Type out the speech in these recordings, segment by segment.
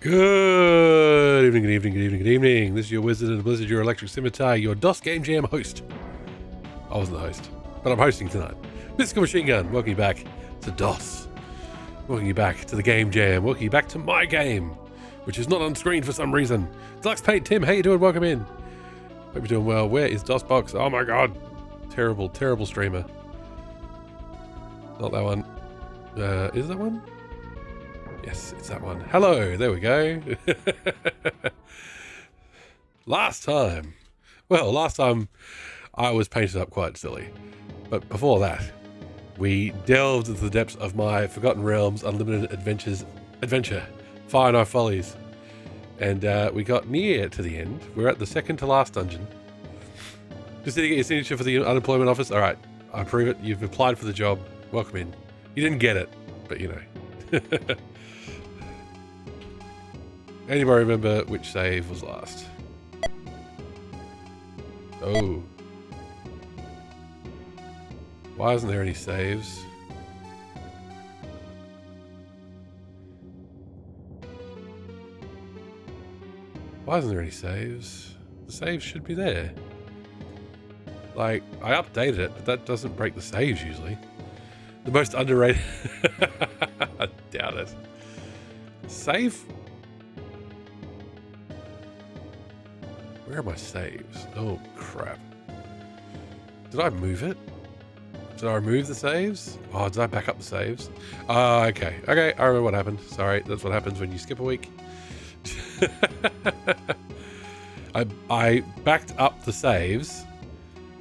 Good evening, good evening, good evening, good evening. This is your Wizard of the Blizzard, your Electric Scimitar, your DOS Game Jam host. I wasn't the host, but I'm hosting tonight. Mystical Machine Gun, welcome you back to DOS. Welcome you back to the Game Jam. Welcome you back to my game, which is not on screen for some reason. Deluxe Paint, Tim, how you doing? Welcome in. Hope you're doing well. Where is DOSBox? Oh my god. Terrible, terrible streamer. Not that one. Is that one? Yes, it's that one. Hello, there we go. Last time I was painted up quite silly. But before that, we delved into the depths of my Forgotten Realms Unlimited Adventure, Fire Knife Follies. And we got near to the end. We're at the second to last dungeon. Just need to get your signature for the unemployment office. All right, I approve it. You've applied for the job. Welcome in. You didn't get it, but you know. Anybody remember which save was last? Oh. Why isn't there any saves? Why isn't there any saves? The saves should be there. Like, I updated it, but that doesn't break the saves usually. The most underrated... I doubt it. Save? Where are my saves? Oh, crap. Did I move it? Did I remove the saves? Oh, did I back up the saves? Okay. Okay, I remember what happened. Sorry, that's what happens when you skip a week. I backed up the saves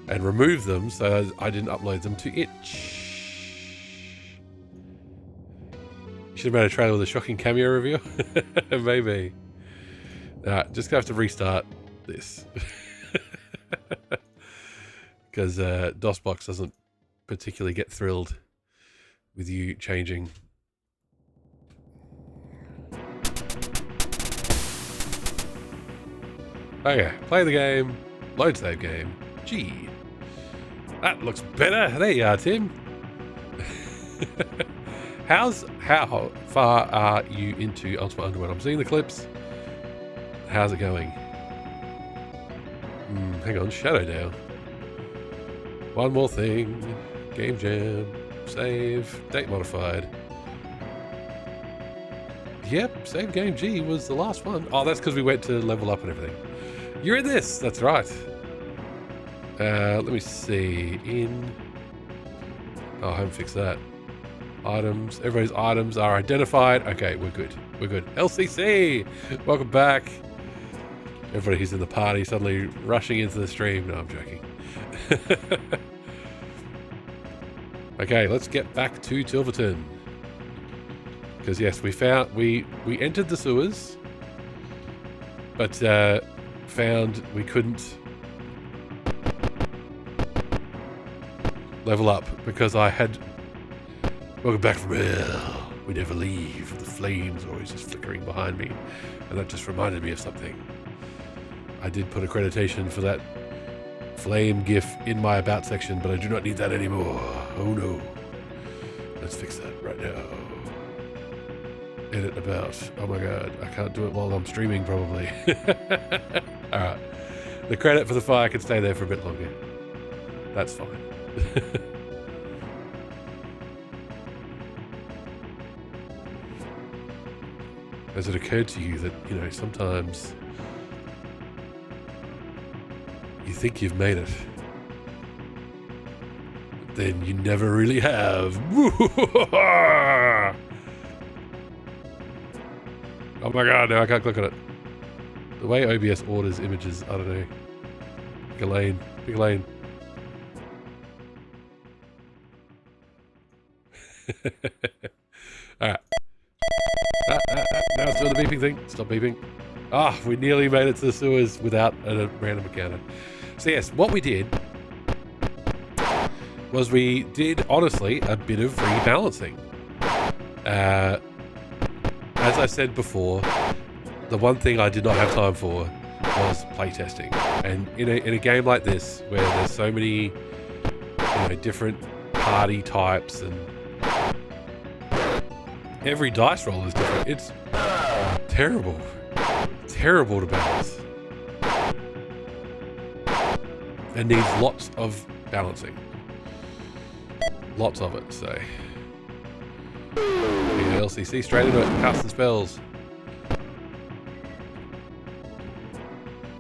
and removed them so I didn't upload them to itch. Should have made a trailer with a shocking cameo review. Maybe. Just gonna have to restart this. Because DOSBox doesn't particularly get thrilled with you changing. Okay, play the game, load save game, G. That looks better. There you are, Tim. How far are you into Ultimate Underworld? I'm seeing the clips. How's it going? Hang on, Shadow Down. One more thing. Game Jam. Save. Date modified. Yep, save game G was the last one. Oh, that's because we went to level up and everything. You're in this. That's right. Let me see. Oh, I haven't fixed that. Items. Everybody's items are identified. Okay, we're good. We're good. LCC! Welcome back. Everybody who's in the party suddenly rushing into the stream. No, I'm joking. Okay, let's get back to Tilverton. Because yes, we entered the sewers, but found we couldn't level up because I had... Welcome back from hell. We never leave. The flames are always just flickering behind me. And that just reminded me of something. I did put accreditation for that flame gif in my about section, but I do not need that anymore. Oh no. Let's fix that right now. Edit about. Oh my god, I can't do it while I'm streaming probably. Alright. The credit for the fire can stay there for a bit longer. That's fine. Has it occurred to you that, you know, sometimes you think you've made it, but then you never really have. Oh my god, no, I can't click on it. The way OBS orders images, I don't know. Pick a lane. Pick a lane. Alright. Now it's doing the beeping thing. Stop beeping. Ah, we nearly made it to the sewers without a random encounter. So yes, what we did was we did, honestly, a bit of rebalancing. As I said before, the one thing I did not have time for was playtesting. And in a game like this, where there's so many, different party types and every dice roll is different. Terrible. Terrible to balance. And needs lots of balancing. Lots of it, so. Yeah, LCC straight into it, casting spells.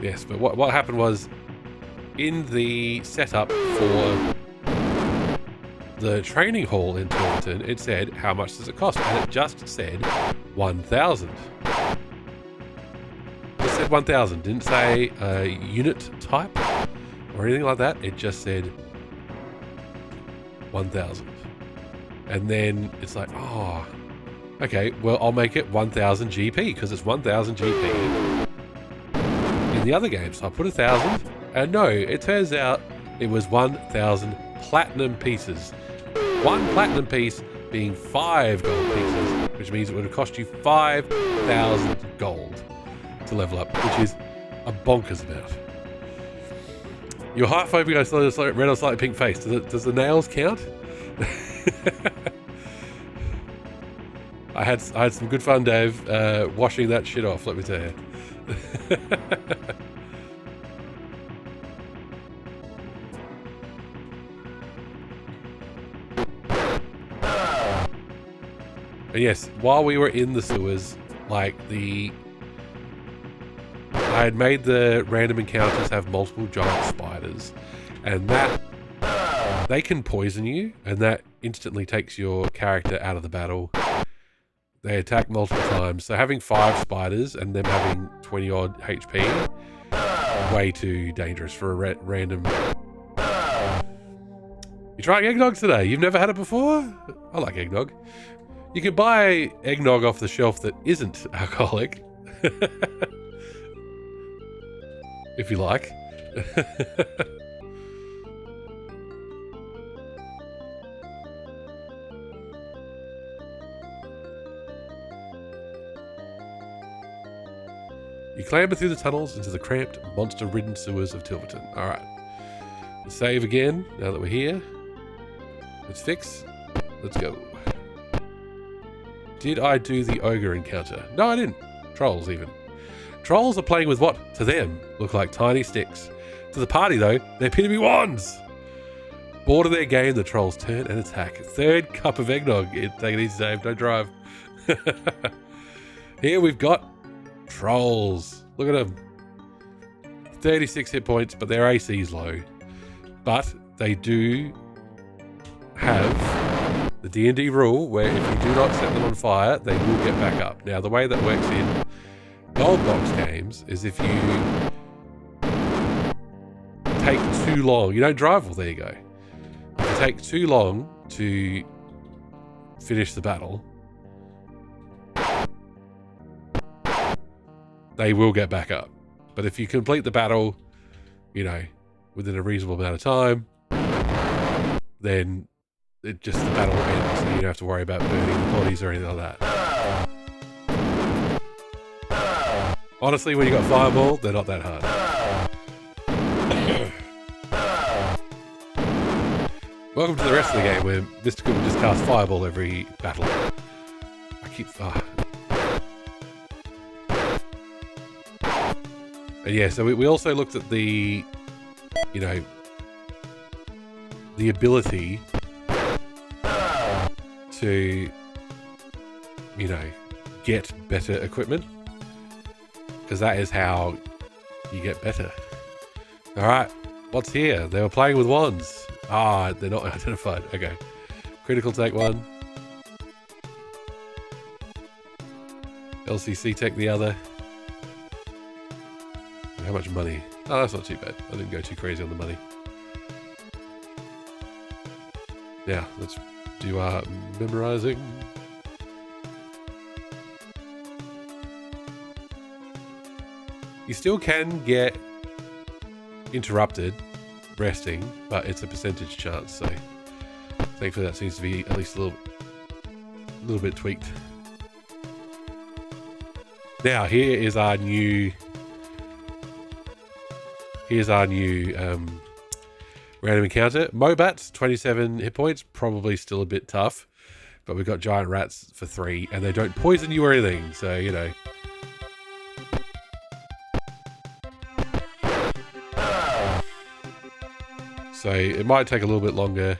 Yes, but what happened was, in the setup for the training hall in Tilton, it said, how much does it cost? And it just said 1,000. It said 1,000, didn't say a unit type or anything like that. It just said 1,000. And then it's like, oh, okay, well, I'll make it 1,000 GP because it's 1,000 GP in the other game. So I put 1,000, and no, it turns out it was 1,000 platinum pieces. One platinum piece being 5 gold pieces, which means it would have cost you 5,000 gold to level up, which is a bonkers amount. You're half hoping I saw a red or slightly pink face. Does the nails count? I had some good fun, Dave, washing that shit off, let me tell you. And yes, while we were in the sewers, like I had made the random encounters have multiple giant spiders, and that they can poison you, and that instantly takes your character out of the battle. They attack multiple times, so having 5 spiders and them having 20 odd HP, way too dangerous for a random. You trying eggnog today? You've never had it before? I like eggnog. You can buy eggnog off the shelf that isn't alcoholic. If you like. You clamber through the tunnels into the cramped, monster-ridden sewers of Tilverton. Alright. Save again, now that we're here. Let's fix. Let's go. Did I do the ogre encounter? No, I didn't. Trolls, even. Trolls are playing with what, to them, look like tiny sticks. To the party, though, they appear to be wands. Bored of their game, the trolls turn and attack. 3rd cup of eggnog. Take it easy, Dave. Don't drive. Here we've got trolls. Look at them. 36 hit points, but their AC is low. But they do have the D&D rule where if you do not set them on fire, they will get back up. Now, the way that works in gold box games is if you take too long, you don't drive, well, there you go. If you take too long to finish the battle, they will get back up. But if you complete the battle, you know, within a reasonable amount of time, then the battle ends, so you don't have to worry about burning the bodies or anything like that. Honestly, when you got Fireball, they're not that hard. Welcome to the rest of the game where Mr. Good will just cast Fireball every battle. I keep... And yeah, so we also looked at the, you know, the ability to, you know, get better equipment, because that is how you get better. All right, what's here? They were playing with wands. Ah, they're not identified. Okay, critical take 1. LCC take the other. How much money? Oh, that's not too bad. I didn't go too crazy on the money. Now, let's do our memorizing. You still can get interrupted resting, but it's a percentage chance, so thankfully that seems to be at least a little bit tweaked. Now, here's our new random encounter. Mobats, 27 hit points, probably still a bit tough, but we've got giant rats for 3, and they don't poison you or anything, so, you know, So it might take a little bit longer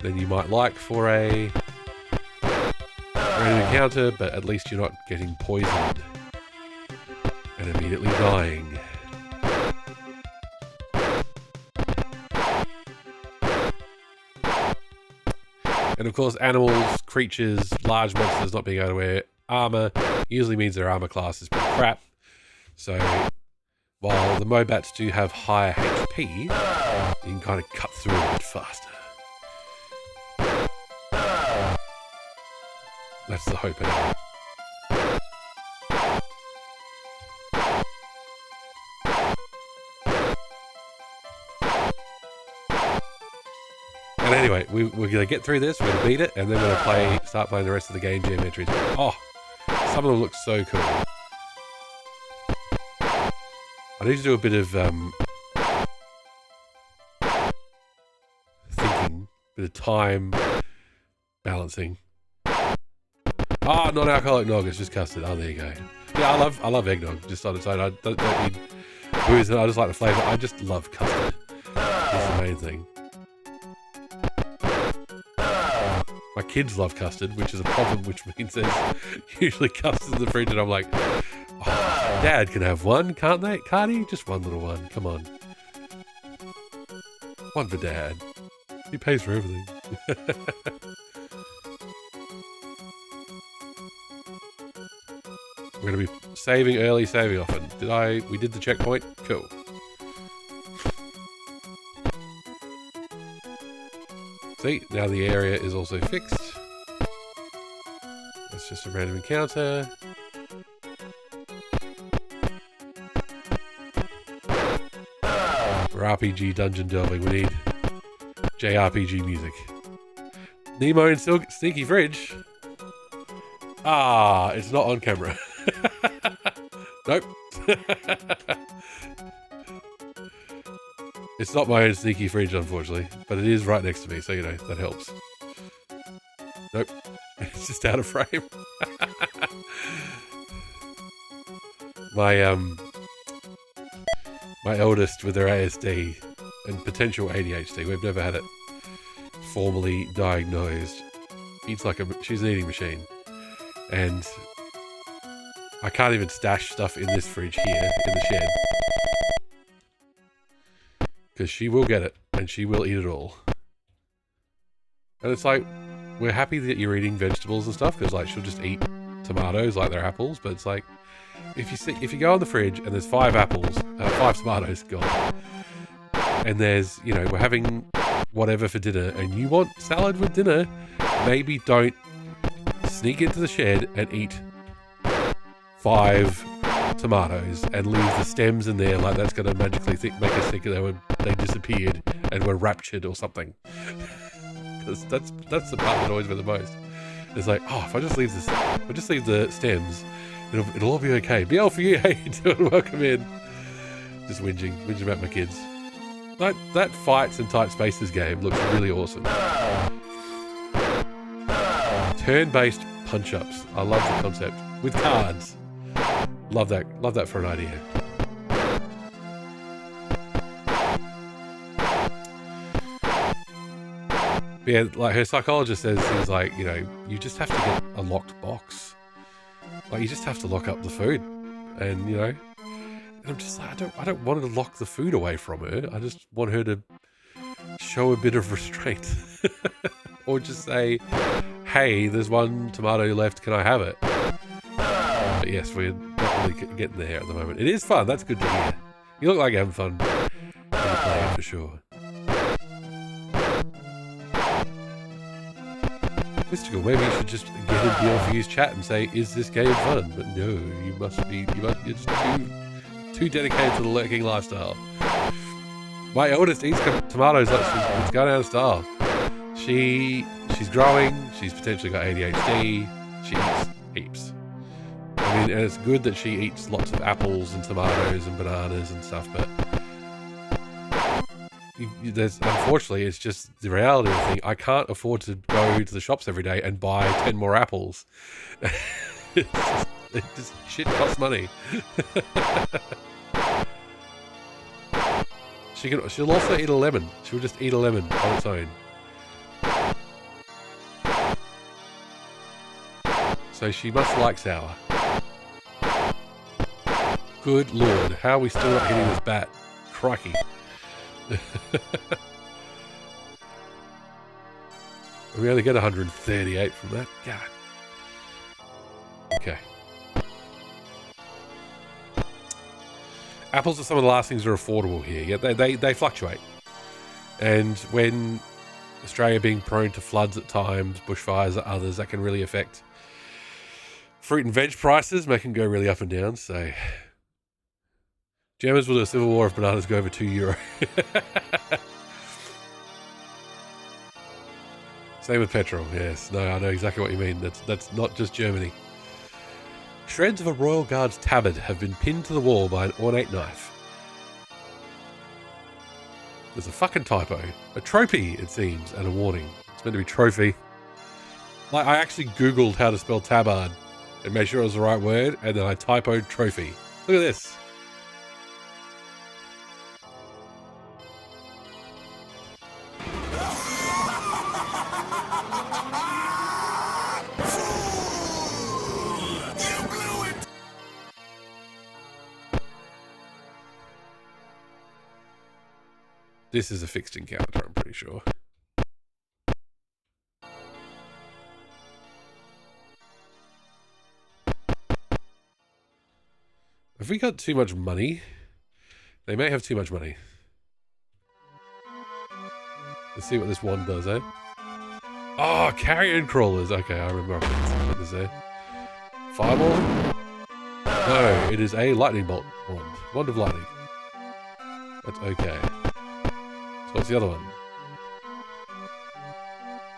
than you might like for a random encounter, but at least you're not getting poisoned and immediately dying. And of course, animals, creatures, large monsters not being able to wear armor usually means their armor class is pretty crap. So while the Mobats do have higher HP, you can kind of cut through a bit faster. That's the hope anyway. And anyway, we're going to get through this, we're going to beat it, and then we're going to start playing the rest of the game jam entries. Oh, some of them look so cool. I need to do a bit of thinking, bit of time balancing. Ah, not alcoholic nog, it's just custard. Oh, there you go. Yeah, I love eggnog, just on its own. I don't need booze, I just like the flavour. I just love custard. That's the main thing. My kids love custard, which is a problem, which means there's usually custard in the fridge, and I'm like, oh, Dad can have one, can't they? Can't he? Just one little one, come on. One for Dad. He pays for everything. We're going to be saving early, saving often. We did the checkpoint? Cool. See, now the area is also fixed. That's just a random encounter. For RPG dungeon delving, we need JRPG music. Nemo and Sneaky Fridge. Ah, it's not on camera. Nope. It's not my own sneaky fridge, unfortunately, but it is right next to me, so you know, that helps. Nope. It's just out of frame. My eldest with her ASD and potential ADHD, we've never had it formally diagnosed. Eats like she's an eating machine. And I can't even stash stuff in this fridge here, in the shed. Because she will get it, and she will eat it all. And it's like, we're happy that you're eating vegetables and stuff, because like, she'll just eat tomatoes like they're apples, but it's like, if you go in the fridge and there's 5 apples, 5 tomatoes gone, and there's, you know, we're having whatever for dinner, and you want salad with dinner, maybe don't sneak into the shed and eat 5 tomatoes and leave the stems in there like that's going to magically make us think they disappeared and were raptured or something. Because that's the part that annoys me the most. It's like, oh, if I just leave the stems, it'll all be okay. BL for you, hey, doing? Welcome in. Just whinging about my kids. Like that fights in tight spaces game looks really awesome. Turn-based punch-ups. I love the concept with cards. Love that for an idea. But yeah, like her psychologist says things like, you know, you just have to get a locked box. Like you just have to lock up the food, and you know, and I'm just like, I don't want to lock the food away from her. I just want her to show a bit of restraint, or just say, hey, there's 1 tomato left. Can I have it? But yes, we're not really getting there at the moment. It is fun. That's good to hear. You look like you're having fun when you're playing for sure. Mystical, maybe you should just get in BL4U's chat and say, is this game fun? But no, you're just too dedicated to the lurking lifestyle. My eldest eats tomatoes like it's going out of style. She's growing, she's potentially got ADHD, she eats heaps. I mean, and it's good that she eats lots of apples and tomatoes and bananas and stuff, but unfortunately, it's just the reality of the thing. I can't afford to go to the shops every day and buy 10 more apples. It just shit costs money. She'll also eat a lemon. She'll just eat a lemon on its own. So she must like sour. Good lord, how are we still not hitting this bat? Crikey. We only get 138 from that. God. Okay. Apples are some of the last things that are affordable here. Yeah, they fluctuate. And when Australia being prone to floods at times, bushfires at others, that can really affect fruit and veg prices, make them go really up and down. So Germans will do a civil war if bananas go over €2. Same with petrol, yes. No, I know exactly what you mean. That's not just Germany. Shreds of a Royal Guard's tabard have been pinned to the wall by an ornate knife. There's a fucking typo. A tropy, it seems, and a warning. It's meant to be trophy. Like, I actually Googled how to spell tabard and made sure it was the right word, and then I typoed trophy. Look at this. This is a fixed encounter, I'm pretty sure. Have we got too much money? They may have too much money. Let's see what this one does, eh? Oh, carrion crawlers. Okay, I remember what this is. Fireball? No, it is a lightning bolt wand. Wand of lightning. That's okay. So what's the other one?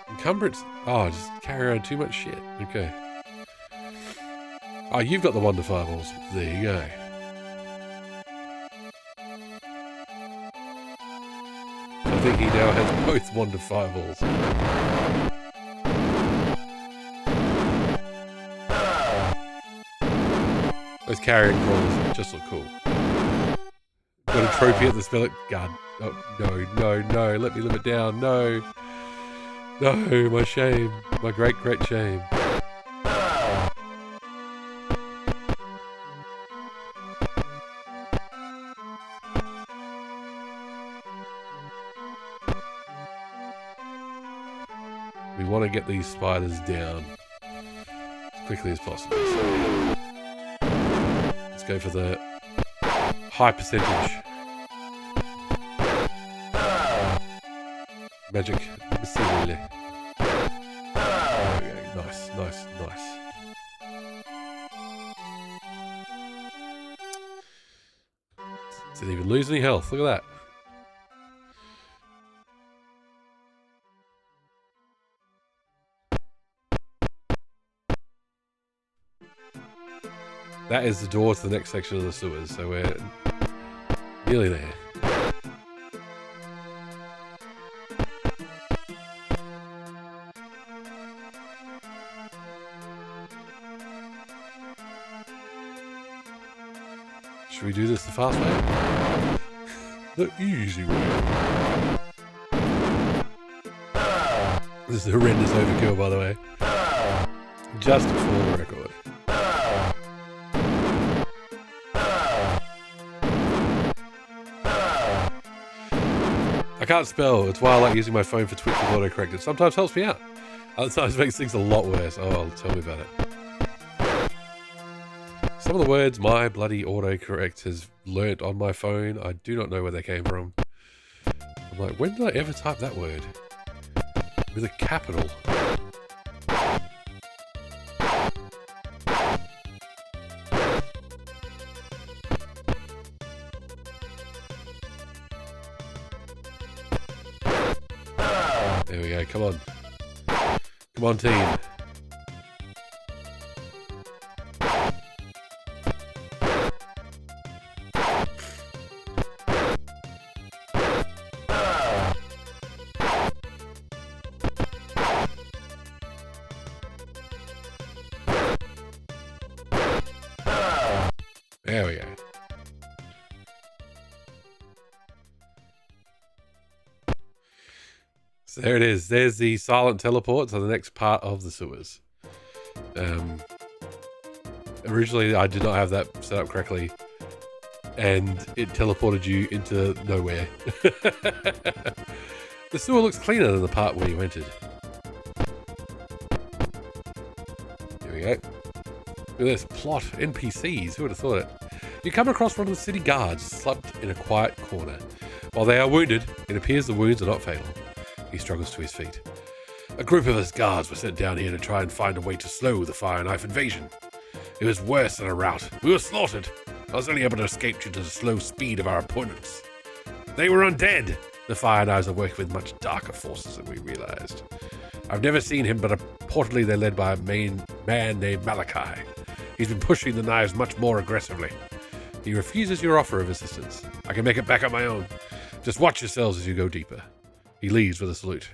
Encumbrance. Oh, just carry around too much shit. Okay. Oh, you've got the wonder fireballs. There you go. I think he now has both wonder fireballs. Those carrion crawlers just look cool. Got a trophy at the spell it. God. Oh, no. Let me live it down. No. No, my shame. My great shame. We want to get these spiders down as quickly as possible. So let's go for the high percentage magic missile. Okay, nice. Didn't even lose any health. Look at that. That is the door to the next section of the sewers, so we're nearly there. Should we do this the fast way? The easy way. This is a horrendous overkill, by the way. Just for the record. I can't spell. It's why I like using my phone for Twitch with autocorrect. It sometimes helps me out. Other times it makes things a lot worse. Oh, tell me about it. Some of the words my bloody autocorrect has learnt on my phone, I do not know where they came from. I'm like, when did I ever type that word? With a capital. There we go, come on. Come on, team. There we go. So there it is. There's the silent teleport to the next part of the sewers. Originally, I did not have that set up correctly, and it teleported you into nowhere. The sewer looks cleaner than the part where you entered. Here we go. Look at this. Plot NPCs. Who would have thought it? You come across one of the city guards slumped in a quiet corner. While they are wounded, it appears the wounds are not fatal. He struggles to his feet. A group of us guards were sent down here to try and find a way to slow the fire knife invasion. It was worse than a rout. We were slaughtered. I was only able to escape due to the slow speed of our opponents. They were undead. The fire knives are working with much darker forces than we realized. I've never seen him, but reportedly they're led by a man named Malachi. He's been pushing the knives much more aggressively. He refuses your offer of assistance. I can make it back on my own. Just watch yourselves as you go deeper. He leaves with a salute.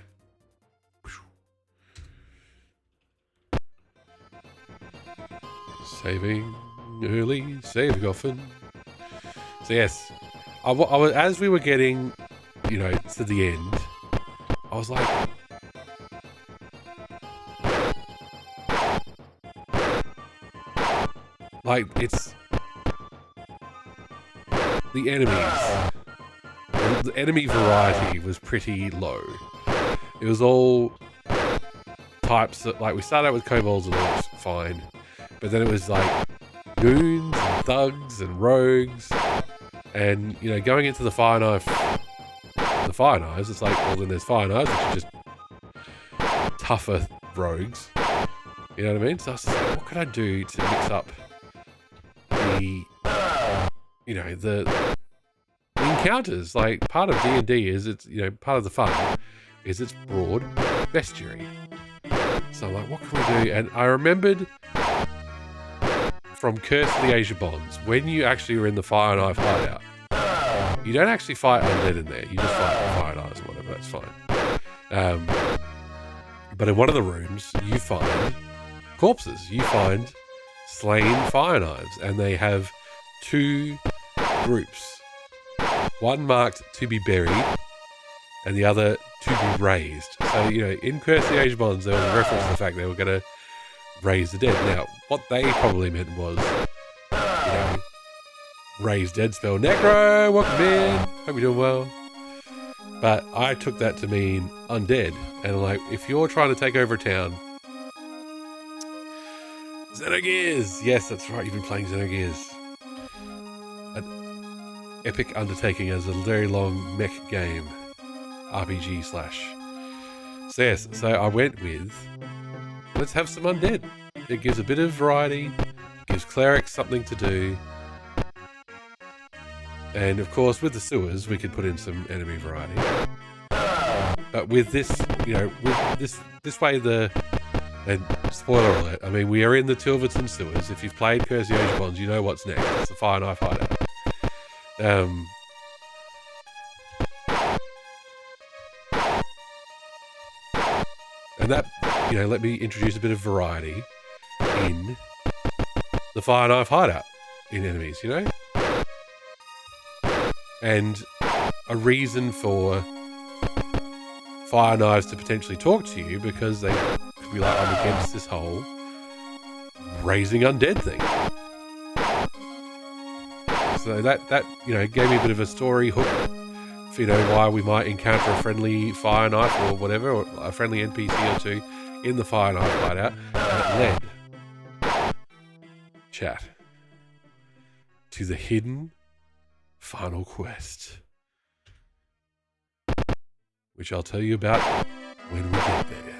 Saving early, saving often. So yes, I was, as we were getting, to the end, I was like it's the enemies. The enemy variety was pretty low. It was all types that, we started out with kobolds and orcs, fine. But then it was goons and thugs and rogues. And, going into the fire knives, it's well, then there's fire knives, which are just tougher rogues. You know what I mean? So I was like, what could I do to mix up the encounters? Part of D&D is it's, part of the fun is it's broad bestiary. So I'm like, what can we do? And I remembered from Curse of the Asia Bonds, when you actually are in the fire knife hideout, you don't actually fight undead in there. You just fight fire knives or whatever. That's fine. But in one of the rooms, you find corpses. You find slain fire knives, and they have two groups. One marked to be buried, and the other to be raised. So, in Curse of the Asia Bonds, there was a reference to the fact they were going to raise the dead. Now, what they probably meant was, raise dead spell. Necro, welcome in. Hope you're doing well. But I took that to mean undead. And if you're trying to take over a town, Xenogears. Yes, that's right. You've been playing Xenogears. An epic undertaking as a very long mech game. RPG / So yes, so I went with, let's have some undead. It gives a bit of variety, gives clerics something to do, and of course with the sewers we could put in some enemy variety. But with this, with this way and spoiler alert, I mean we are in the Tilverton sewers. If you've played Curse of the Asia Bonds, you know what's next. It's the fire knife hideout. And that, let me introduce a bit of variety in the fire knife hideout in enemies, And a reason for fire knives to potentially talk to you, because they could be like, I'm against this whole raising undead thing. So that gave me a bit of a story hook for, why we might encounter a friendly fire knife or whatever, or a friendly NPC or two in the fire knife hideout, and it led chat to the hidden final quest, which I'll tell you about when we get there.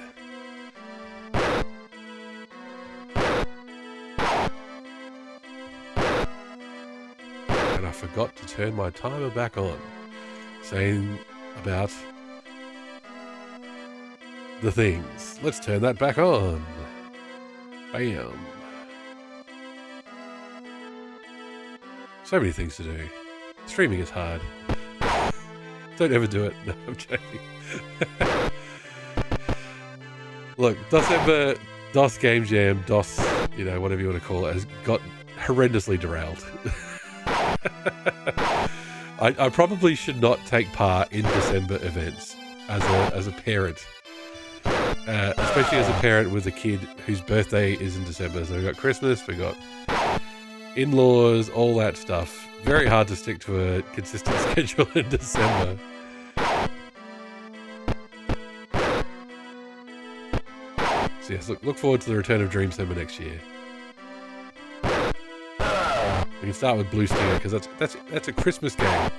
And I forgot to turn my timer back on, saying about the things. Let's turn that back on. Bam. So many things to do. Streaming is hard. Don't ever do it. No, I'm joking. Look, DOS Game Jam, DOS, whatever you want to call it, has got horrendously derailed. I probably should not take part in December events as a parent. Especially as a parent with a kid whose birthday is in December. So we've got Christmas, we've got in-laws, all that stuff. Very hard to stick to a consistent schedule in December. So yes, look forward to the return of Dream December next year. We can start with Blue Stinger because that's a Christmas game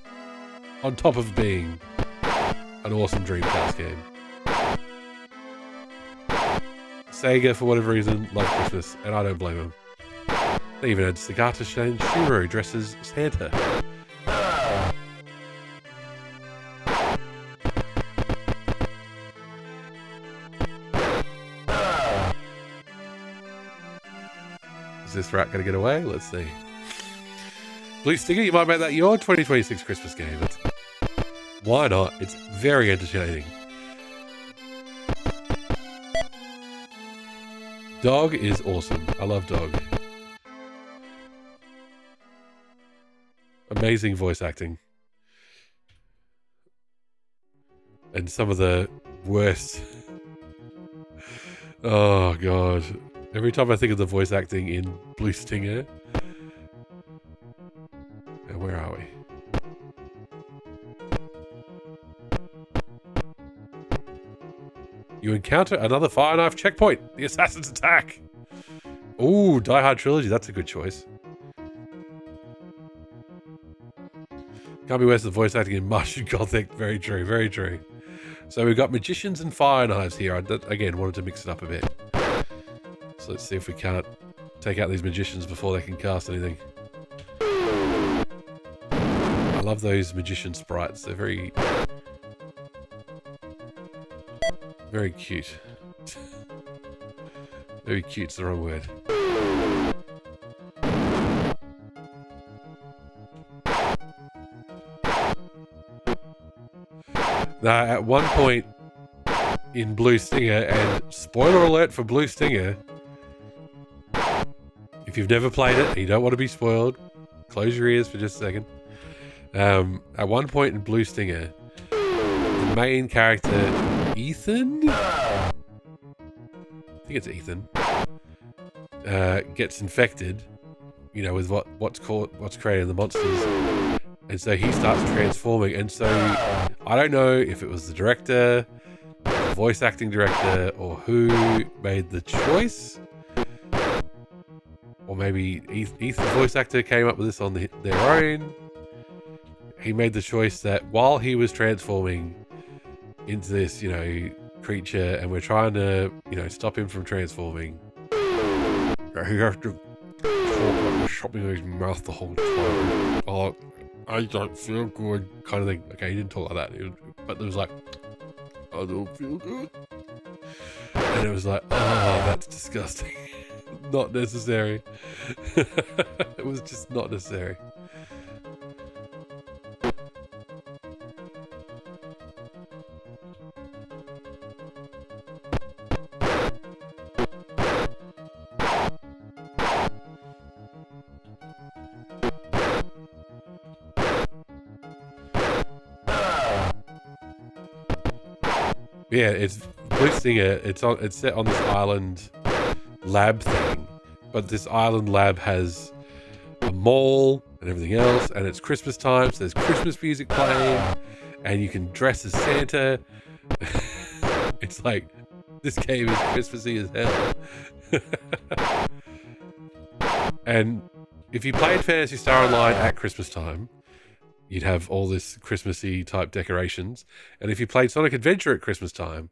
on top of being an awesome Dreamcast game. Sega, for whatever reason, love Christmas, and I don't blame them. They even had Sagata Shuro dressed as Santa. Is this rat going to get away? Let's see. Blue Stinger, you might make that your 2026 Christmas game. Why not? It's very entertaining. Dog is awesome. I love Dog. Amazing voice acting. And some of the worst... Oh, God. Every time I think of the voice acting in Blue Stinger... And where are we? You encounter another fire knife checkpoint. The Assassin's Attack. Ooh, Die Hard Trilogy. That's a good choice. Can't be worse than voice acting in Martian Gothic. Very true, very true. So we've got magicians and fire knives here. I, again, wanted to mix it up a bit. So let's see if we can't take out these magicians before they can cast anything. I love those magician sprites. They're very... very cute. Very cute's the wrong word. Now, at one point in Blue Stinger, and spoiler alert for Blue Stinger, if you've never played it and you don't want to be spoiled, close your ears for just a second. At one point in Blue Stinger, the main character, Ethan? I think it's Ethan. Gets infected, you know, with what's creating the monsters. And so he starts transforming. And so I don't know if it was the director, the voice acting director, or who made the choice. Or maybe Ethan's voice actor came up with this on their own. He made the choice that while he was transforming into this, you know, creature, and we're trying to, you know, stop him from transforming, he has to talk like we're shopping his mouth the whole time. Oh, I don't feel good, kind of thing. Okay, he didn't talk like that, but there was like, I don't feel good. And it was like, oh, that's disgusting. Not necessary. It was just not necessary. Yeah, it's Blue Stinger. It's set on this island lab thing, but this island lab has a mall and everything else, and it's Christmas time, so there's Christmas music playing, and you can dress as Santa. It's like, this game is Christmassy as hell. And if you played Phantasy Star Online at Christmas time, you'd have all this Christmassy type decorations. And if you played Sonic Adventure at Christmas time,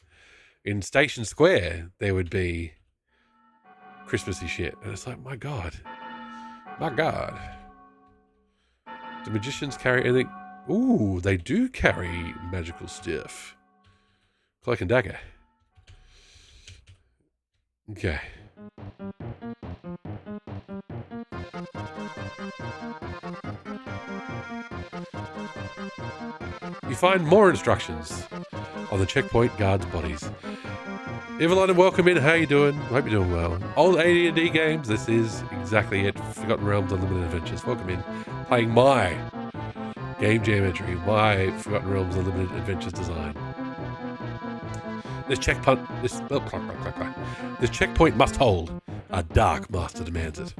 in Station Square, there would be Christmassy shit. And it's like, my God. My God. Do magicians carry anything? Ooh, they do carry magical stuff. Cloak and dagger. Okay. You find more instructions on the checkpoint guards' bodies. Evelyn, and welcome in. How you doing? Hope you're doing well. Old AD&D games. This is exactly it. Forgotten Realms Unlimited Adventures. Welcome in. Playing my game jam entry, my Forgotten Realms Unlimited Adventures design. This checkpoint must hold. A dark master demands it.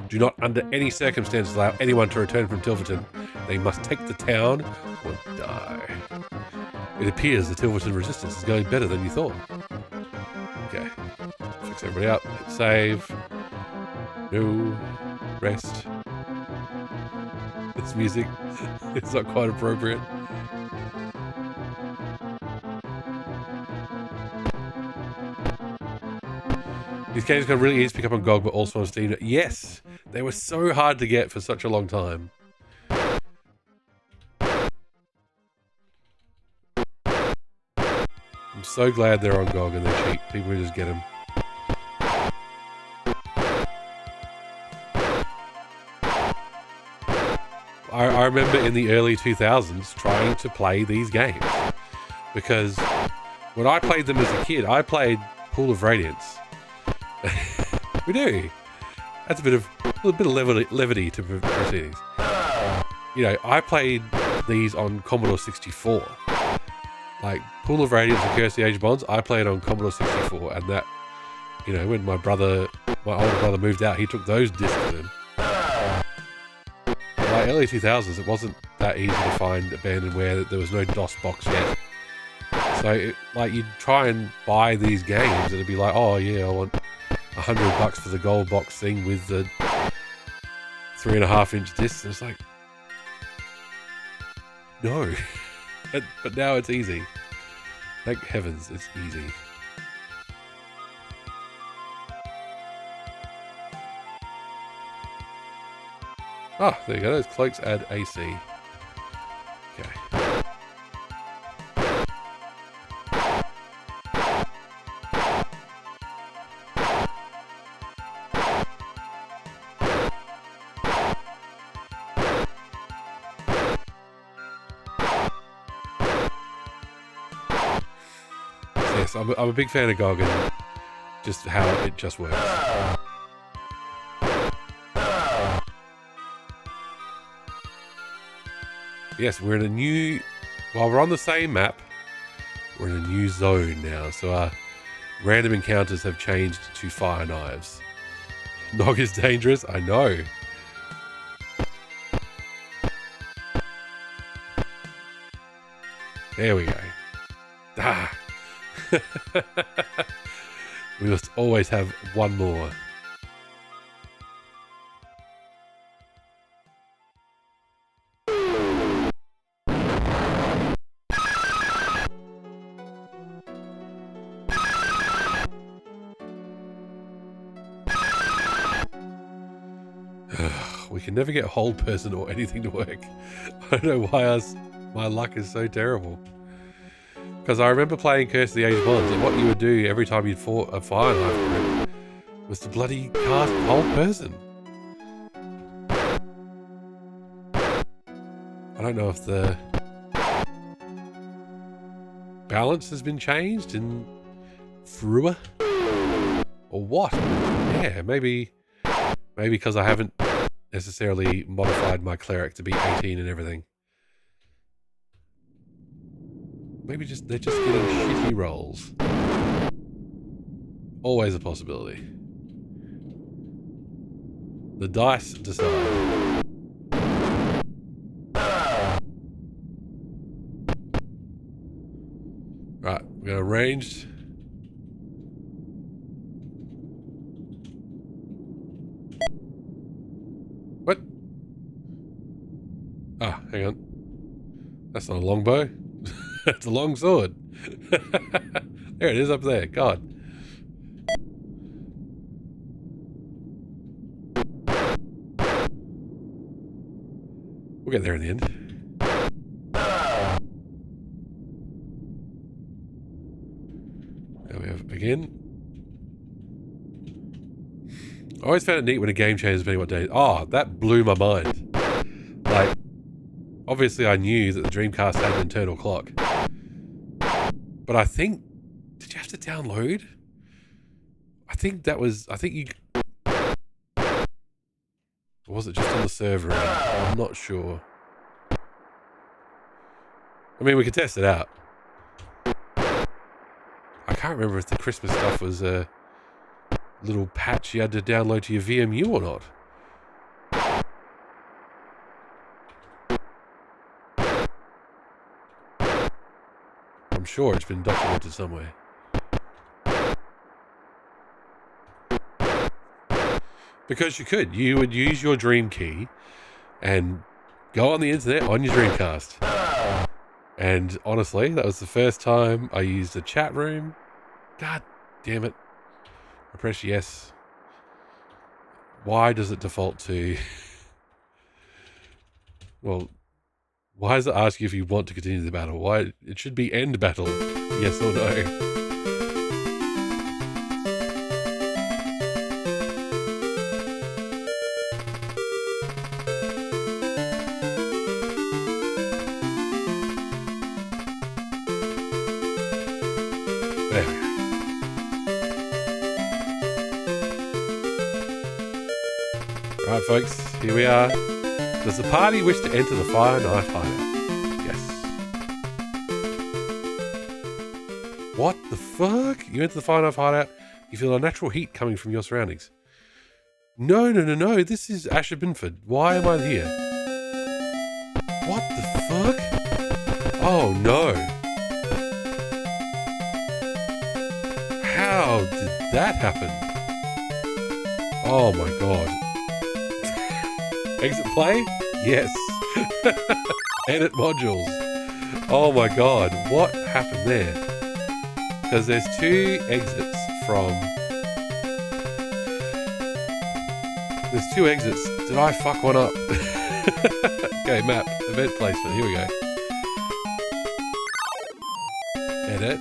Do not under any circumstances allow anyone to return from Tilverton. They must take the town or die. It appears the Tilverton resistance is going better than you thought. Okay. Fix everybody up. Hit save. No. Rest. This music is not quite appropriate. These games got really easy to pick up on GOG, but also on Steam. Yes, they were so hard to get for such a long time. I'm so glad they're on GOG and they're cheap. People can just get them. I remember in the early 2000s trying to play these games because when I played them as a kid, I played Pool of Radiance. We do. That's a bit of levity to proceedings. You know, I played these on Commodore 64. Like Pool of Radiance and Curse the Age of Bonds, I played on Commodore 64, and that, you know, when my older brother moved out, he took those discs with him. Like early 2000s, it wasn't that easy to find abandonware. There was no DOS box yet. So, like, you'd try and buy these games, and it'd be like, oh yeah, I want $100 for the gold box thing with the 3.5-inch discs. And it's like, no. But now it's easy. Thank heavens, it's easy. Ah, there you go. Those cloaks add AC. Okay. Yes, I'm a big fan of GOG and just how it just works. Yes, we're in a new... While we're on the same map, we're in a new zone now. So our random encounters have changed to fire knives. Nog is dangerous, I know. There we go. Ah. We must always have one more. We can never get hold person or anything to work. I don't know why my luck is so terrible. Because I remember playing Curse of the Age of Bonds, and what you would do every time you'd fought a fire knife group was to bloody cast hold person. I don't know if the balance has been changed in Frua or what. Yeah, maybe because I haven't necessarily modified my cleric to be 18 and everything. Maybe they're just getting shitty rolls. Always a possibility. The dice decide. Right, we're going to ranged. What? Ah, hang on. That's not a longbow. It's a long sword. There it is up there. God. We'll get there in the end. There we have again. I always found it neat when a game changes depending what day. Oh, that blew my mind. Like, obviously I knew that the Dreamcast had an internal clock. But I think, did you have to download? I think you... Or was it just on the server? I'm not sure. I mean, we could test it out. I can't can't remember if the Christmas stuff was a little patch you had to download to your VMU or not. I'm sure it's been documented somewhere. Because you would use your Dream Key and go on the internet on your Dreamcast. And honestly, that was the first time I used a chat room. God damn it. I press yes. Why does it default to... Well, why does it ask you if you want to continue the battle? Why? It should be end battle. Yes or no. Alright folks, here we are. Does the party wish to enter the Fire Knife Hideout? Yes. What the fuck? You enter the Fire Knife Hideout, you feel a natural heat coming from your surroundings. No, this is Asher Binford. Why am I here? What the fuck? Oh no. How did that happen? Oh my god. Exit play? Yes. Edit modules. Oh my god, what happened there? Because there's two exits from... There's two exits. Did I fuck one up? Okay, map. Event placement. Here we go. Edit.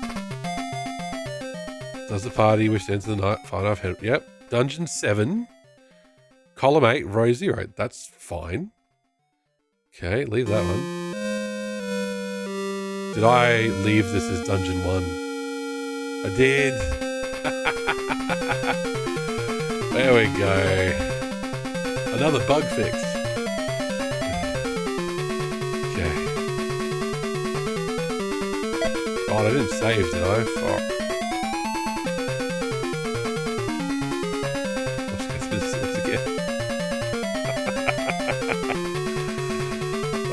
Does the party wish to enter the Fire Knife Hideout? Yep. Dungeon 7. Column 8, row 0. That's fine. Okay, leave that one. Did I leave this as Dungeon 1? I did. There we go. Another bug fix. Okay. God, I didn't save, did I? Fuck.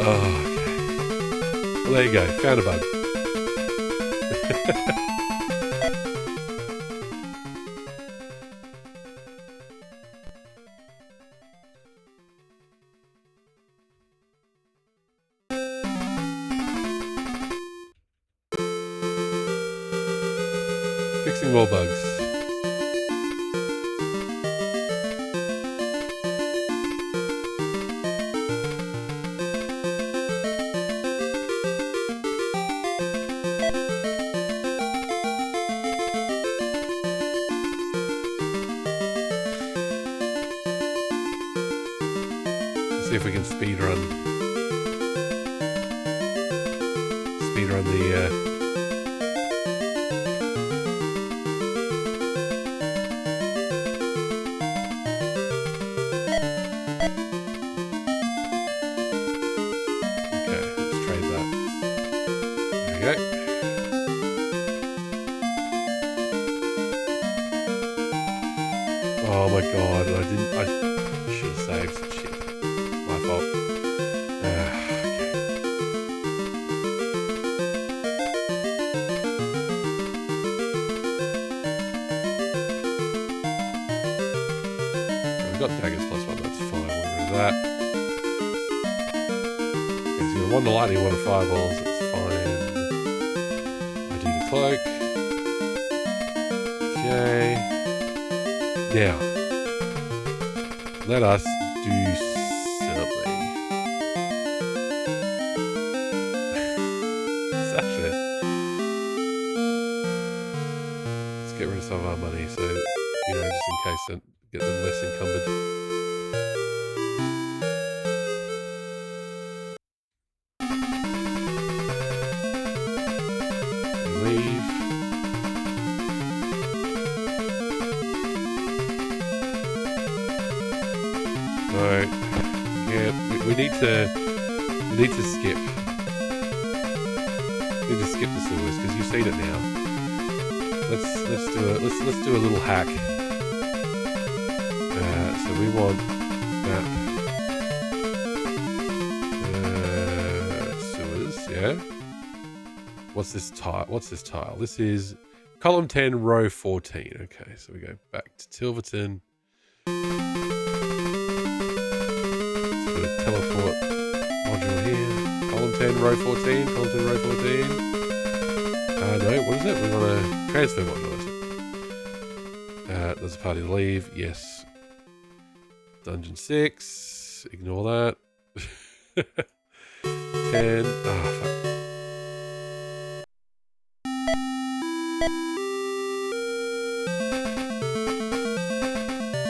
Oh, okay. Well, there you go. Found a bug. Fixing more bugs. See if we can speed run the okay, let's trade that. There we go. Oh my god, I should have saved some shit. My fault. Okay. We've got daggers +1, that's fine. We'll get rid of that. Okay, so you want the lightning, you want the fireballs, that's fine. I do the cloak. Okay. Now, let us do something. Sasha. Let's get rid of some of our money so, just in case and get them less encumbered. Leave. No. Yeah, we need to skip. We need to skip the sewers because you've seen it now. let's do a little hack. So we want map sewers, yeah. What's this tile? This is column 10, row 14. Okay, so we go back to Tilverton. Let's put a teleport module here. Column 10, row 14. Column 10, row 14. No, what is it? We want a transfer module, is it? There's a party to leave. Yes. Dungeon 6. Ignore that. 10. Ah, fuck.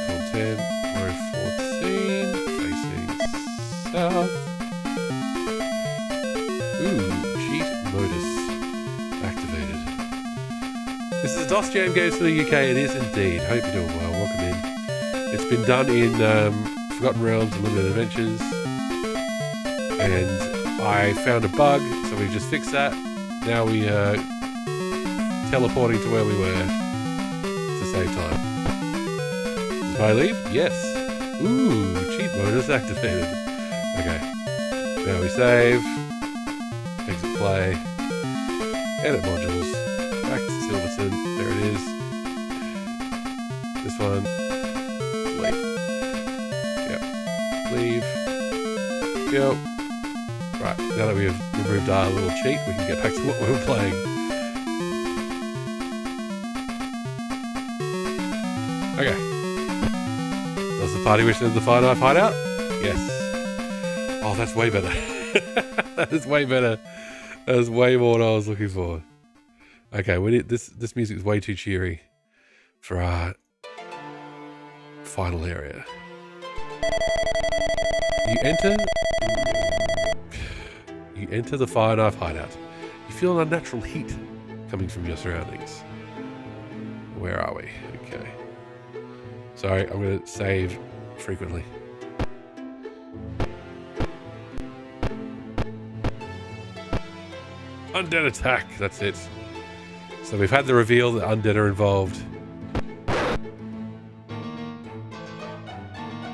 Column 10, row 14. Facing south. Ooh, cheat modus activated. This is a DOS jam games for the UK. It is indeed. Hope you're doing well. Welcome in. It's been done in Forgotten Realms and Limited Adventures, and I found a bug, so we've just fixed that. Now we are teleporting to where we were to save time. Did I leave? Yes. Ooh, cheat mode is activated. Okay. Now we save. Exit play. Edit modules. Back to Silverton. There it is. This one. Leave. Yep. Leave. Go. Right. Now that we have removed our little cheat, we can get back to what we were playing. Okay. Does the party wish there's the Fire Knife hideout? Yes. Oh, that's way better. That is way better. That is way more than I was looking for. Okay, we need, this music is way too cheery for our final area. You enter the Fire Knife hideout. You feel an unnatural heat coming from your surroundings. Where are we? Okay. Sorry, I'm going to save frequently. Undead attack, that's it. So we've had the reveal that undead are involved.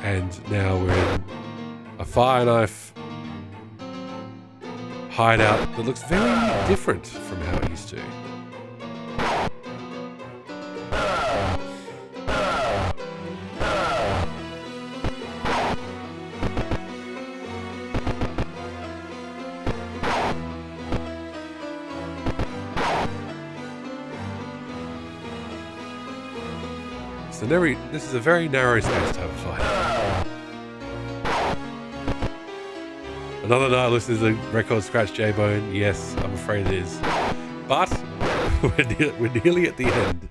And now we're in a Fire Knife hideout that looks very different from how it used to. This is a very narrow space to have a fight. Another nihilist is a record scratch J-Bone. Yes, I'm afraid it is. But we're nearly at the end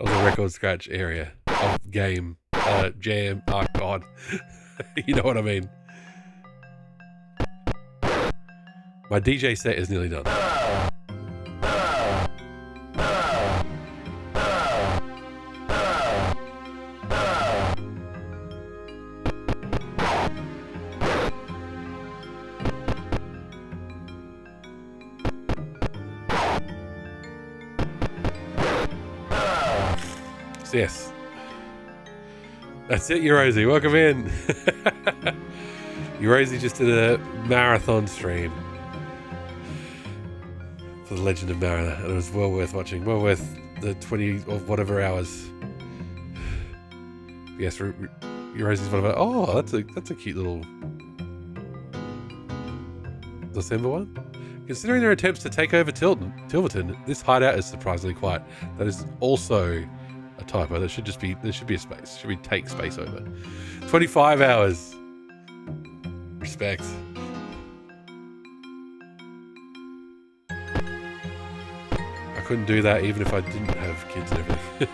of the record scratch area of game jam. Oh god, you know what I mean. My DJ set is nearly done. Yes. That's it, Eurosi. Welcome in. Eurosi just did a marathon stream for the Legend of Mariner, and it was well worth watching. Well worth the 20 or whatever hours. Yes, Eurosi's one of our... Oh, that's a cute little December one. Considering their attempts to take over Tilverton, this hideout is surprisingly quiet. That is also a typo. There should be a space. Should be take space over. 25 hours. Respect. I couldn't do that even if I didn't have kids and everything.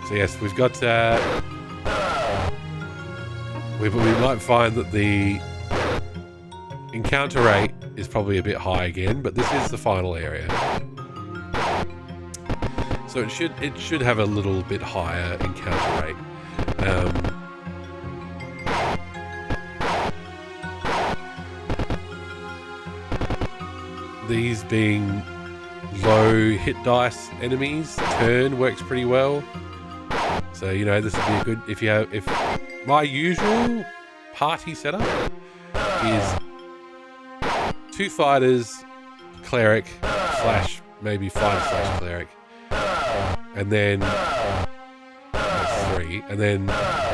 So yes, we've got we might find that the encounter rate is probably a bit high again, but this is the final area. So it should have a little bit higher encounter rate. these being low hit dice enemies, turn works pretty well. So, you know, this would be a good, if my usual party setup is 2 fighters, cleric, slash maybe fighter slash cleric, and then that's 3, and then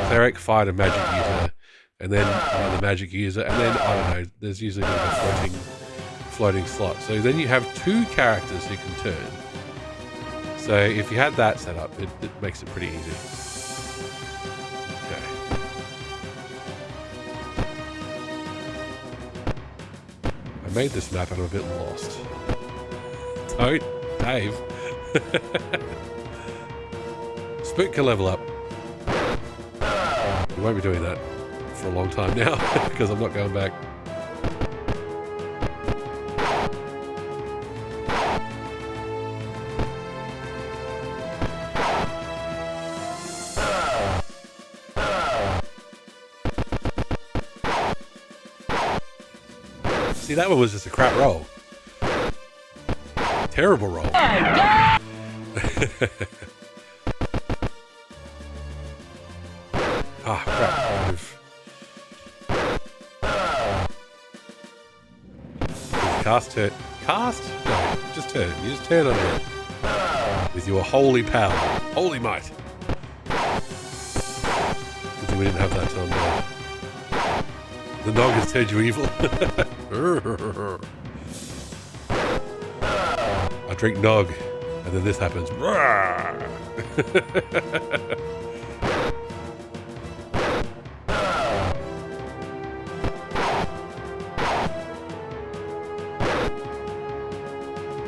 cleric, fighter, magic user, and then another magic user, and then, I don't know, there's usually a bit of a floating slot. So then you have 2 characters who can turn. So if you had that set up, it makes it pretty easy. Okay. I made this map and I'm a bit lost. Don't, Dave. Spook can level up. We won't be doing that for a long time now because I'm not going back. See, that one was just a crap roll. Terrible roll. Ah, crap. Cast turn. Cast? No, just turn. You just turn on it. With your holy power. Holy might. Good thing we didn't have that on there. The nog has turned you evil. I drink nog, and then this happens.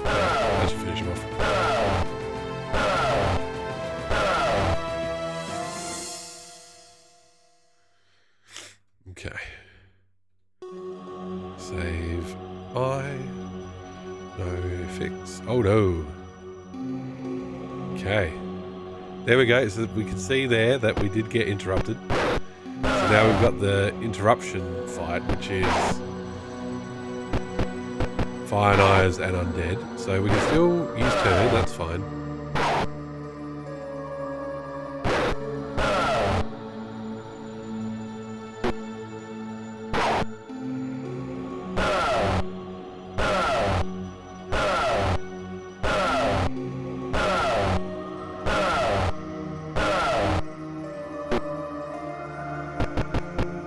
That should finish him off. Okay. Save. No fix. Oh no. Okay. There we go. So we can see there that we did get interrupted. So now we've got the interruption fight, which is Fire Knives and Undead. So we can still use turn, that's fine.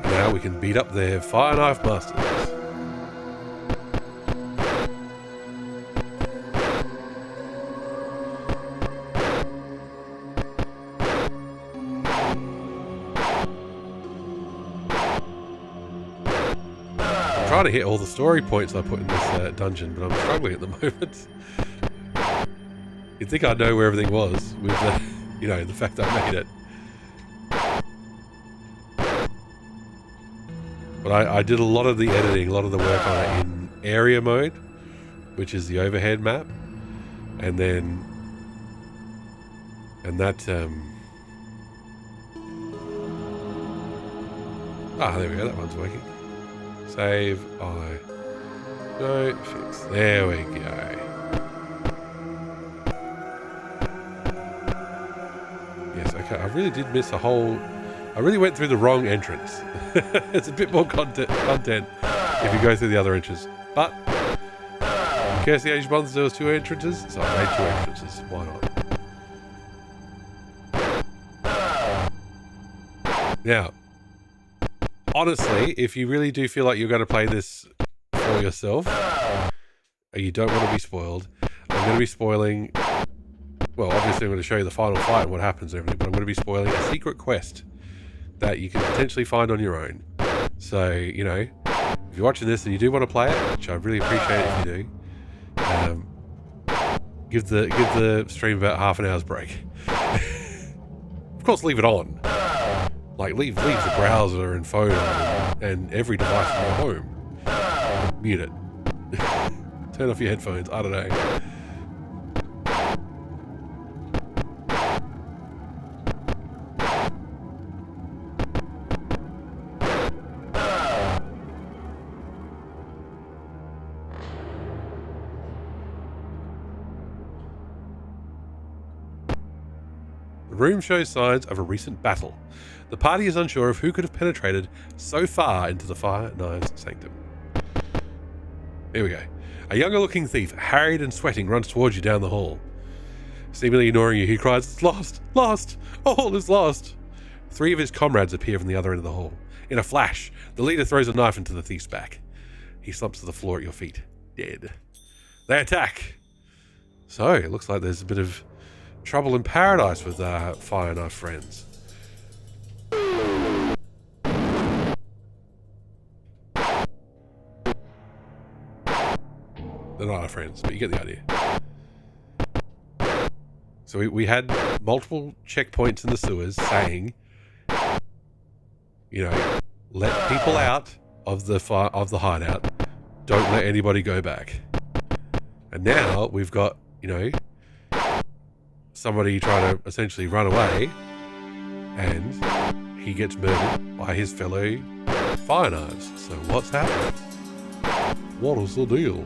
Now we can beat up their Fire Knife Masters. I'm trying to hit all the story points I put in this dungeon, but I'm struggling at the moment. You'd think I'd know where everything was with the, you know, the fact I made it. But I did a lot of the editing, a lot of the work on it in area mode, which is the overhead map. And then, there we go, that one's working. Save, no, fix, there we go. Yes, okay, I really did miss a whole, I really went through the wrong entrance. It's a bit more content if you go through the other entrances. But, in case the Age of Monsters there was 2 entrances, so I made 2 entrances, why not? Now, honestly, if you really do feel like you're going to play this for yourself, and you don't want to be spoiled, I'm going to be spoiling, well, obviously I'm going to show you the final fight and what happens and everything, but I'm going to be spoiling a secret quest that you can potentially find on your own. So, you know, if you're watching this and you do want to play it, which I'd really appreciate if you do, give the stream about half an hour's break. Of course, leave it on. Like, leave the browser and phone on and every device in your home. Mute it. Turn off your headphones. I don't know. room shows signs of a recent battle. The party is unsure of who could have penetrated so far into the Fire Knives Sanctum. Here we go. A younger-looking thief, harried and sweating, runs towards you down the hall. Seemingly ignoring you, he cries, "It's lost! Lost! All is lost!" 3 of his comrades appear from the other end of the hall. In a flash, the leader throws a knife into the thief's back. He slumps to the floor at your feet, dead. They attack! So, it looks like there's a bit of trouble in paradise with Fire Knife friends. They're not our friends, but you get the idea. So we had multiple checkpoints in the sewers saying, you know, let people out of the hideout. Don't let anybody go back. And now we've got, you know, somebody trying to essentially run away, and he gets murdered by his fellow Fire Knives. So what's happening? What is the deal?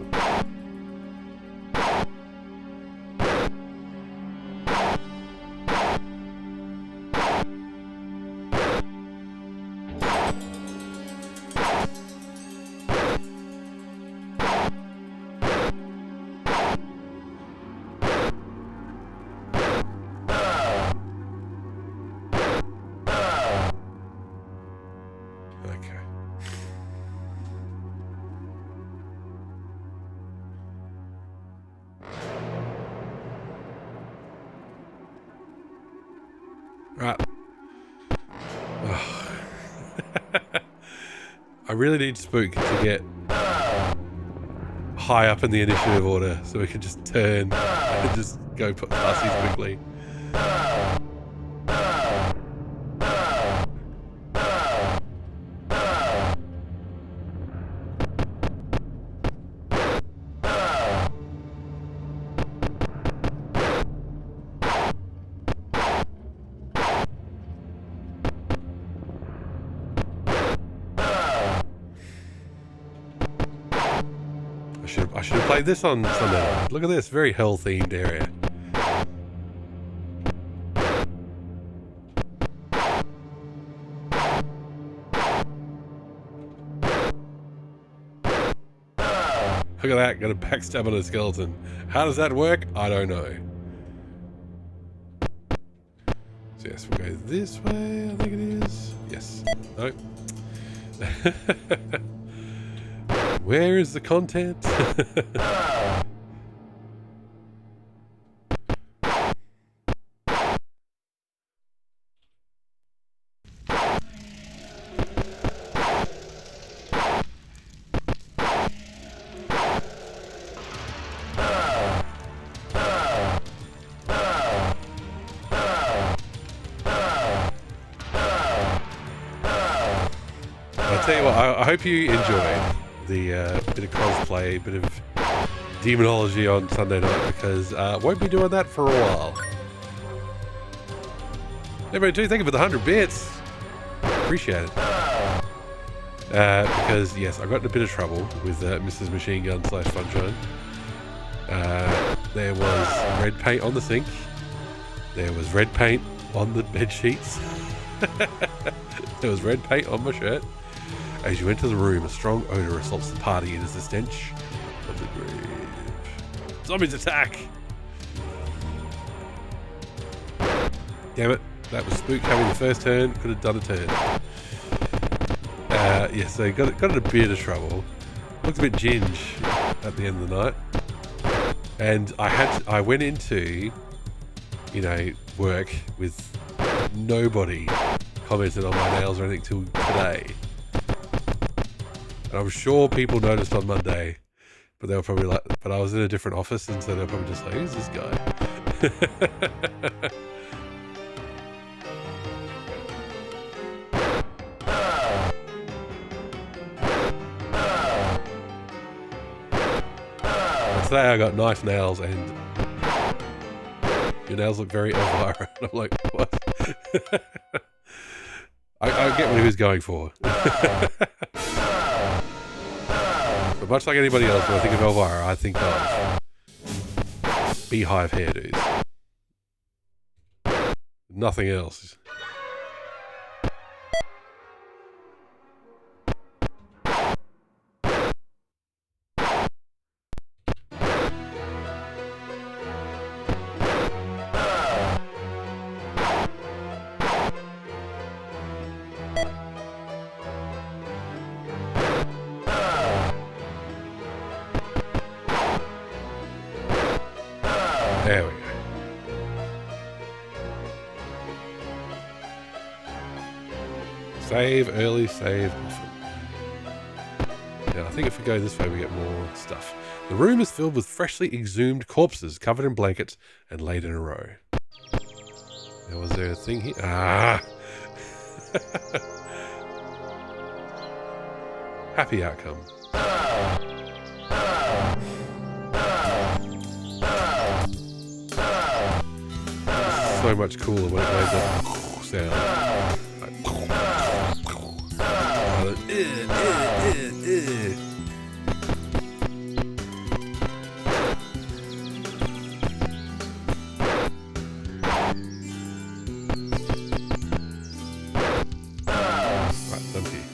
Right. Oh. I really need Spook to get high up in the initiative order so we can just turn and just go past these quickly. I should have played this on Sunday night. Look at this, very hell-themed area. Look at that, got a backstab on a skeleton. How does that work? I don't know. So yes, we'll go this way, I think it is. Yes. No. Where is the content? I'll tell you what, I hope you enjoyed the bit of cosplay, bit of demonology on Sunday night, because won't be doing that for a while. Everybody do thank you for the 100 bits. Appreciate it. Because yes, I got in a bit of trouble with Mrs. Machine Gun / Funshine. There was red paint on the sink. There was red paint on the bed sheets. There was red paint on my shirt. As you enter the room, a strong odor assaults the party. It is the stench of the grave. Zombies attack! Damn it. That was Spook having the first turn. Could have done a turn. Yeah, so got in a bit of trouble. Looked a bit ginge at the end of the night. And I went into, you know, work with nobody commented on my nails or anything till today. And I'm sure people noticed on Monday, but they were probably like, but I was in a different office, and so they're probably just like, who's this guy? Today I got nice nails, and your nails look very Elvira. And I'm like, what? I get what he was going for. But much like anybody else, when I think of Elvira, I think of beehive hairdos. Nothing else. There we go. Save early, save often. Now, I think if we go this way, we get more stuff. The room is filled with freshly exhumed corpses covered in blankets and laid in a row. Now, was there a thing here? Ah! Happy outcome. So much cooler when it made that sound. Right, done here.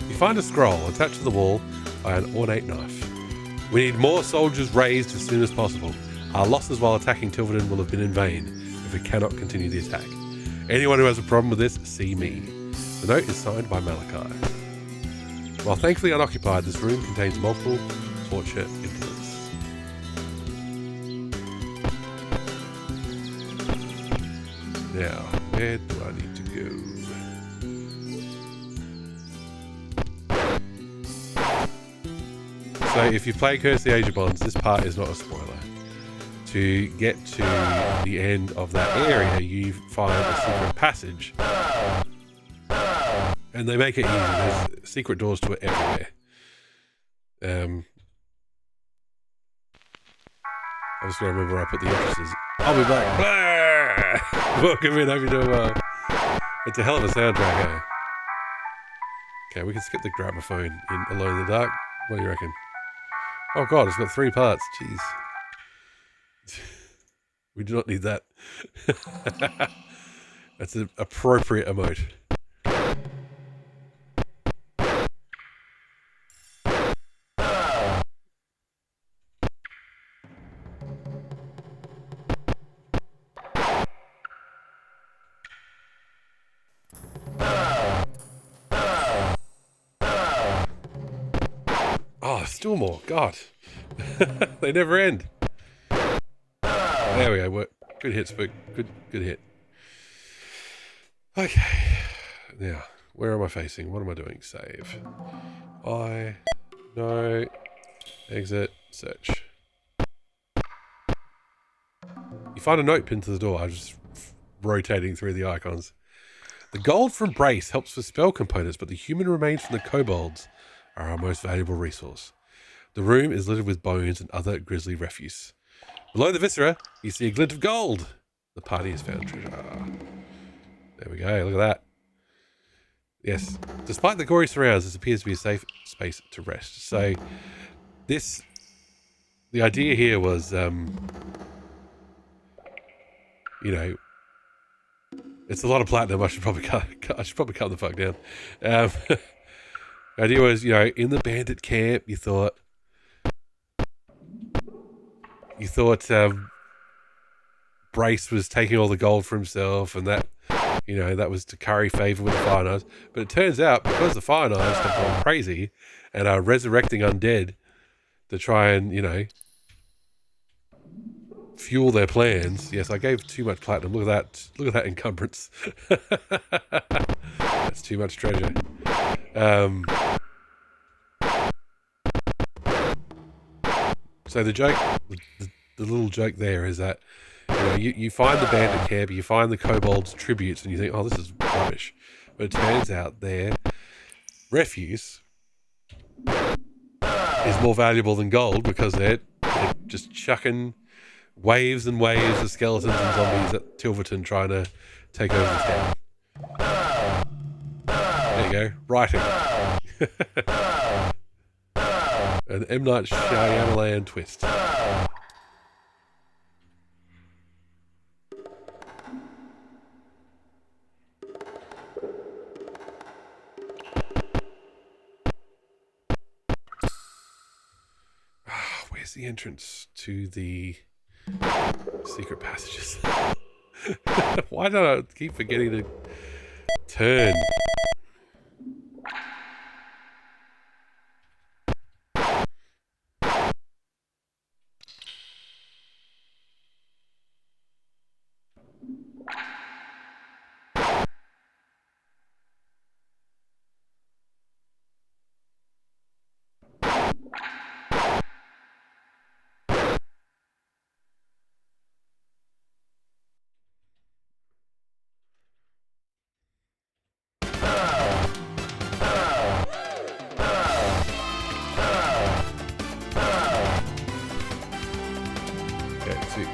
You find a scroll attached to the wall by an ornate knife. We need more soldiers raised as soon as possible. Our losses while attacking Tilverton will have been in vain if we cannot continue the attack. Anyone who has a problem with this, see me. The note is signed by Malachi. While thankfully unoccupied, this room contains multiple torture implements. Now, where do I need to go? So if you play Curse of the Age of Bonds, this part is not a spoiler. To get to the end of that area, you find a secret passage. And they make it easy. There's secret doors to it everywhere. I'm just going to remember where I put the entrances. I'll be back. Welcome in, hope you're doing well. It's a hell of a soundtrack, eh? Okay, we can skip the gramophone in Alone in the Dark. What do you reckon? Oh god, it's got 3 parts. Jeez. We do not need that. That's an appropriate emote. Oh, still more. God. They never end. There we go. Good hit, Spook. Good hit. Okay. Now, where am I facing? What am I doing? Save. No. Exit. Search. You find a note pinned to the door. I'm just rotating through the icons. The gold from Brace helps with spell components, but the human remains from the kobolds are our most valuable resource. The room is littered with bones and other grisly refuse. Below the viscera, you see a glint of gold. The party has found treasure. There we go, look at that. Yes, despite the gory surrounds, this appears to be a safe space to rest. So, the idea here was, it's a lot of platinum. I should probably cut the fuck down. The idea was, in the bandit camp, you thought Brace was taking all the gold for himself, and that was to curry favor with the Fire Knives. But it turns out, because the Fire Knives have gone crazy and are resurrecting undead to try and, fuel their plans. Yes, I gave too much platinum. Look at that encumbrance. That's too much treasure. So the joke, the little joke there is that you find the bandit camp, you find the kobolds' tributes, and you think, oh, this is rubbish. But it turns out their refuse is more valuable than gold because they're just chucking waves and waves of skeletons and zombies at Tilverton trying to take over the town. There you go, writing. An M. Night Shyamalan twist. Where's the entrance to the secret passages? Why do I keep forgetting to turn?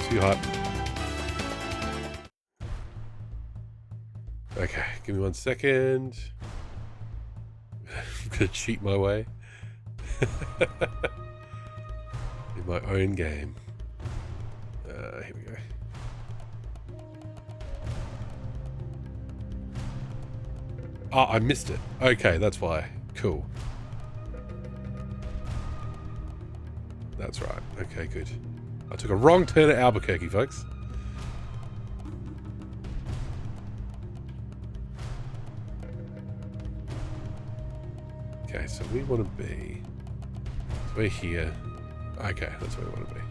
Too hot. Okay, give me 1 second. I'm gonna cheat my way in my own game. Here we go. Oh, I missed it. Okay, that's why. Cool. That's right. Okay, good. I took a wrong turn at Albuquerque, folks. Okay, so we want to be... So we're here. Okay, that's where we want to be.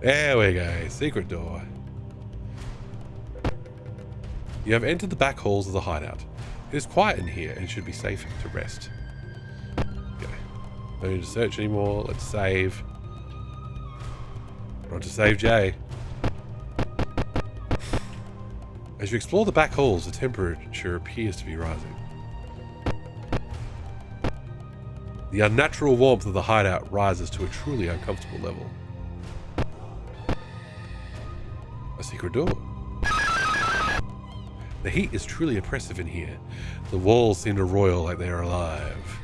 There we go. Secret door. You have entered the back halls of the hideout. It is quiet in here and should be safe to rest. Okay. No need to search anymore. Let's save. We're on to save J. As you explore the back halls, the temperature appears to be rising. The unnatural warmth of the hideout rises to a truly uncomfortable level. A secret door. The heat is truly oppressive in here. The walls seem to roil like they are alive.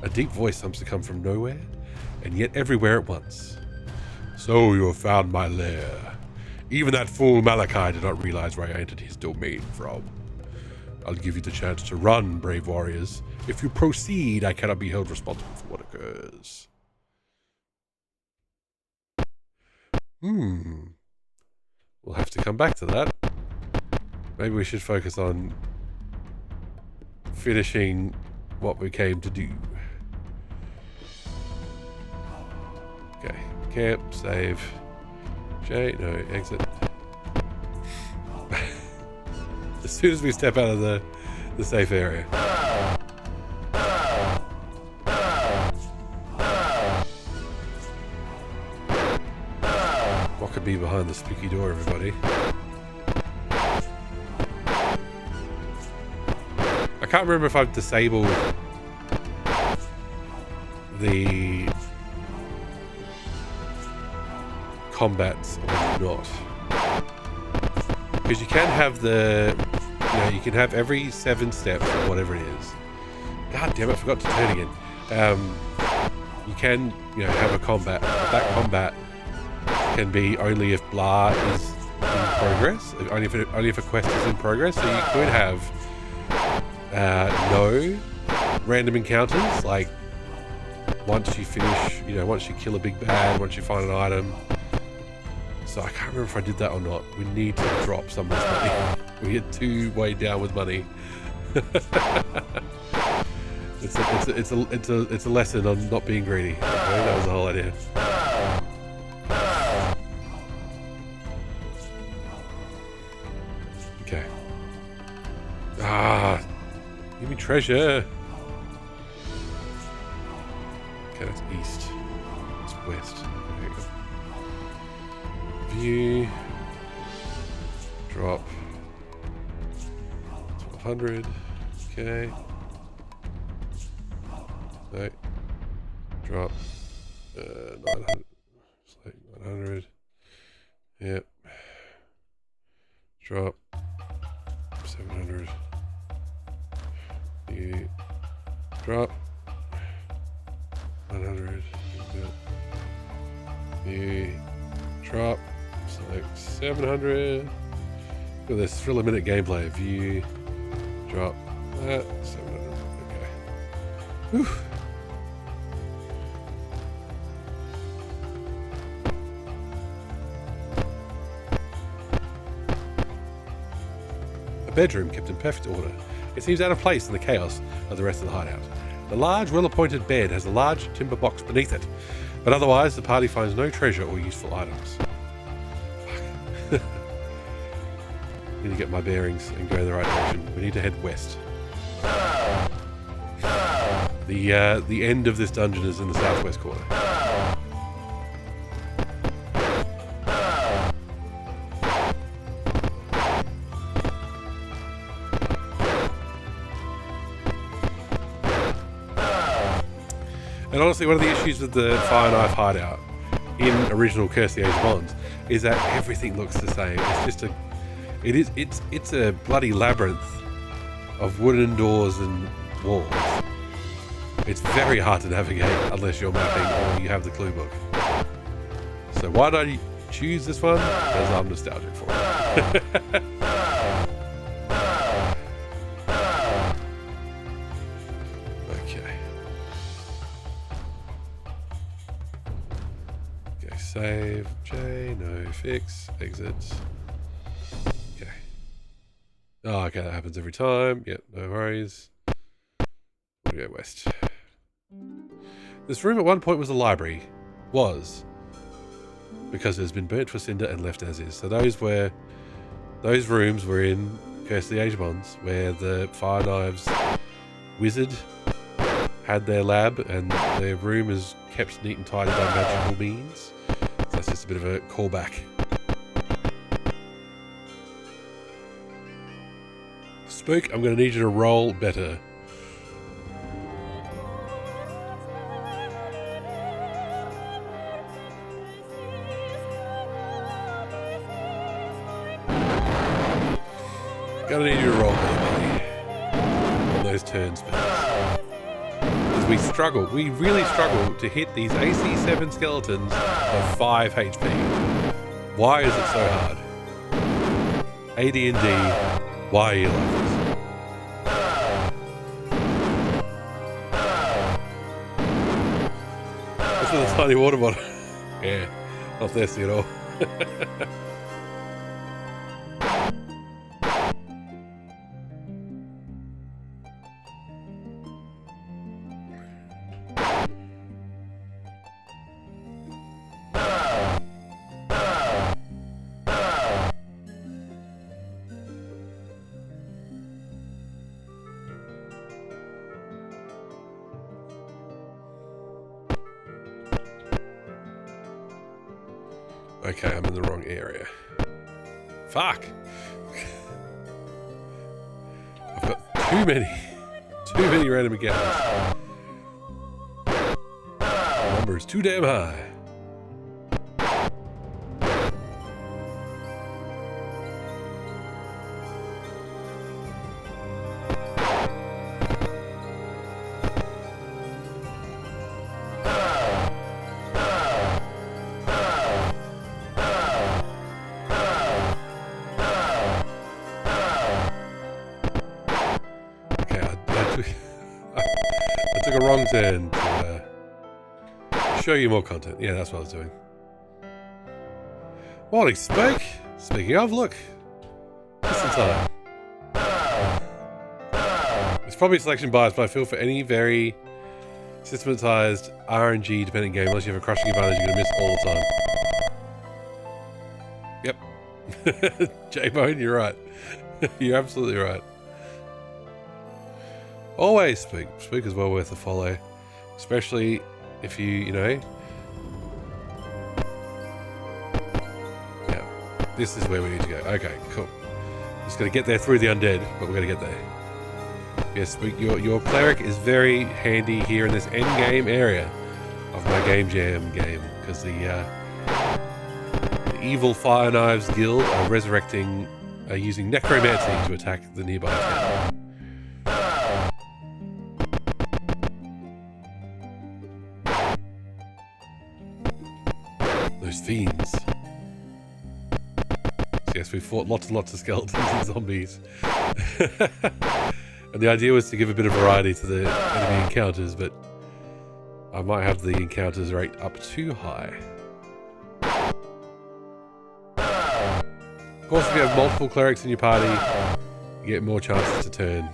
A deep voice seems to come from nowhere, and yet everywhere at once. So you have found my lair. Even that fool Malachi did not realize where I entered his domain from. I'll give you the chance to run, brave warriors. If you proceed, I cannot be held responsible for what occurs. We'll have to come back to that. Maybe we should focus on finishing what we came to do. Okay, camp, save. J, no, exit. As soon as we step out of the safe area. What could be behind the spooky door, everybody? I can't remember if I've disabled the combats or not. Because you can have you can have every 7 steps or whatever it is. God damn it, I forgot to turn again. You can, have a combat, but that combat can be only if blah is in progress, only if a quest is in progress. So you could have no random encounters, like once you finish, once you kill a big bad, once you find an item. So I can't remember if I did that or not. We need to drop some of this money. We get too weighed down with money. It's a lesson on not being greedy. Okay, that was the whole idea. Okay. Give me treasure. Okay, that's east. It's west. There you go. View. Drop. 1200. Okay. No. Drop. 900. Select 900. Yep. Drop. 700. You drop 100. You drop. Select 700. Look at this thriller-minute gameplay. View, drop, 700. Okay. Whew. A bedroom kept in perfect order. It seems out of place in the chaos of the rest of the hideout. The large, well-appointed bed has a large timber box beneath it, but otherwise the party finds no treasure or useful items. Fuck. Need to get my bearings and go in the right direction. We need to head west. The end of this dungeon is in the southwest corner. And honestly, one of the issues with the Fire Knife hideout in original Curse of the Age of Bonds is that everything looks the same. It's just it's a bloody labyrinth of wooden doors and walls. It's very hard to navigate unless you're mapping or you have the clue book. So why did I choose this one? Because I'm nostalgic for it. Save, J, no, fix, exit. Okay. Oh, okay, that happens every time. Yep, no worries. We'll go west. This room at one point was a library. Was. Because it's been burnt to a cinder and left as is. So those rooms were in Curse of the Age of Bonds, where the Fire Knives wizard had their lab, and their room is kept neat and tidy by magical means. That's just a bit of a callback. Spook, I'm going to need you to roll better. Gonna need you to roll better, buddy. On those turns, we really struggle to hit these AC7 skeletons of 5 HP. Why is it so hard? AD&D, why are you like this? What's with the tiny water bottle? Yeah, not thirsty at all. Okay, I'm in the wrong area. Fuck! I've got too many random encounters. The number is too damn high. And show you more content. Yeah, that's what I was doing. Morning, Spook. Speaking of, look. Just in time. It's probably selection bias, but I feel for any very systematized RNG dependent game, unless you have a crushing advantage, you're going to miss all the time. Yep. J-Bone, you're right. You're absolutely right. Always Spook. Spook is well worth a follow. Especially if you know... Yeah. This is where we need to go. Okay, cool. Just gotta get there through the undead, but we're gonna get there. Yes, Spook, your cleric is very handy here in this endgame area of my Game Jam game. Because the evil Fire Knives Guild are using necromancy to attack the nearby town. Those fiends. Yes, we fought lots and lots of skeletons and zombies. And the idea was to give a bit of variety to the enemy encounters, but I might have the encounters rate up too high. Of course, if you have multiple clerics in your party, you get more chances to turn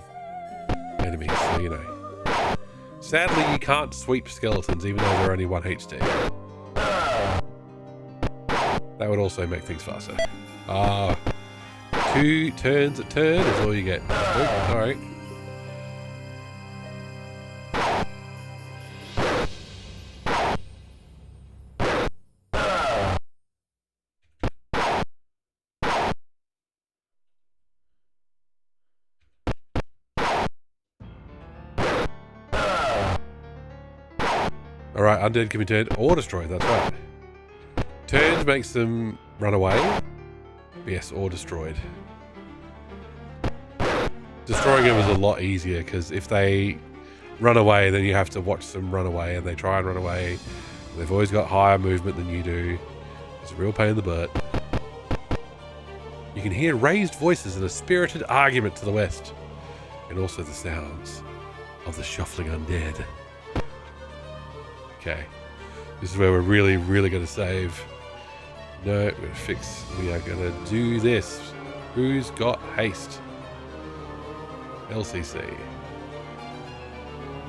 enemies, so you know. Sadly, you can't sweep skeletons, even though they're only 1 HD. That would also make things faster. 2 turns a turn is all you get. Oh, alright. Alright, undead can be turned or destroyed, that's right. Turned makes them run away. Yes, or destroyed. Destroying them is a lot easier, because if they run away, then you have to watch them run away, and they try and run away. They've always got higher movement than you do. It's a real pain in the butt. You can hear raised voices and a spirited argument to the west, and also the sounds of the shuffling undead. Okay, this is where we're really, really going to save. No, we're going to fix. We are going to do this. Who's got haste? LCC.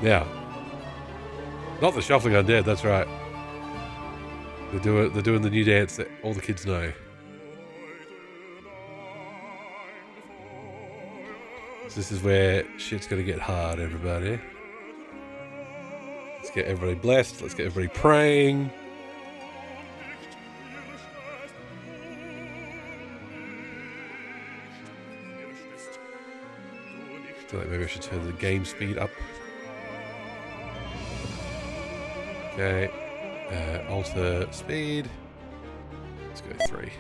Now, not the shuffling undead. That's right. They're doing the new dance that all the kids know. So this is where shit's going to get hard, everybody. Let's get everybody blessed. Let's get everybody praying. I feel like maybe I should turn the game speed up. Okay. Alter speed. Let's go 3.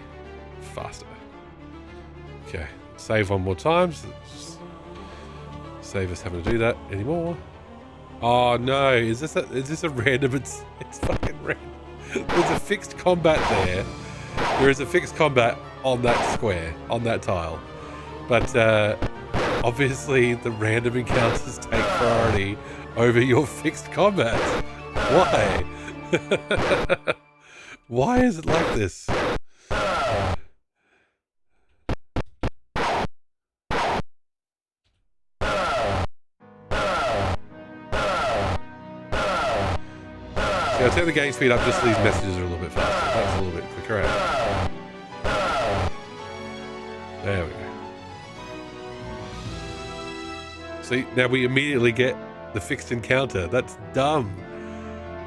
Faster. Okay. Save one more time. So save us having to do that anymore. Oh no, is this a random? It's fucking random. There's a fixed combat there. There is a fixed combat on that square, on that tile. But obviously the random encounters take priority over your fixed combat. Why? Why is it like this? I'll turn the game speed up just so these messages are a little bit faster. That's a little bit quicker out. There we go. See, now we immediately get the fixed encounter. That's dumb.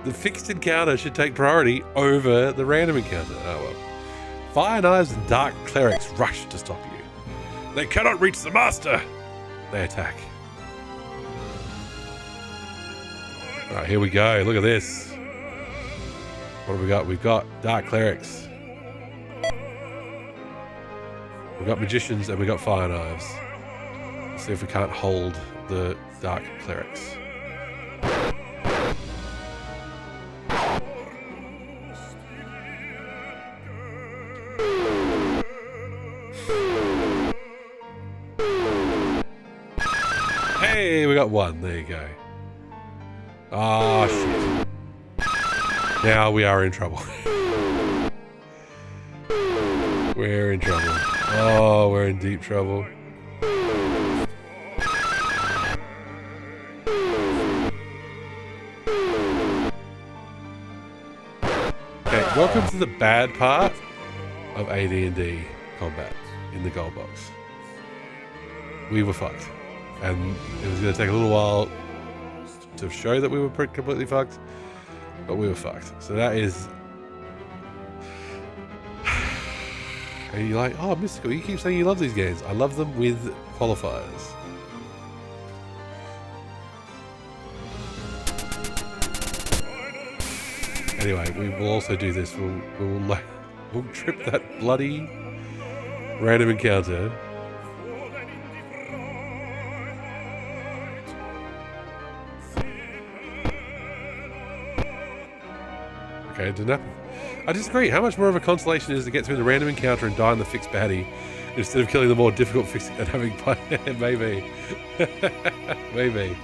The fixed encounter should take priority over the random encounter. Oh well. Fire knives and dark clerics rush to stop you. They cannot reach the master. They attack. Alright, here we go. Look at this. What have we got? We've got dark clerics. We've got magicians and we've got fire knives. Let's see if we can't hold the dark clerics. Hey, we got one. There you go. Ah, shit. Now we are in trouble. We're in trouble. Oh, we're in deep trouble. Okay, welcome to the bad part of AD&D combat in the gold box. We were fucked. And it was going to take a little while to show that we were completely fucked. But we were fucked. So that is... And you're like, oh, Mystical, you keep saying you love these games. I love them with qualifiers. Anyway, we will also do this. We'll trip that bloody random encounter. Okay, it didn't happen. I disagree. How much more of a consolation is to get through the random encounter and die on the fixed baddie instead of killing the more difficult fix and having maybe. Maybe.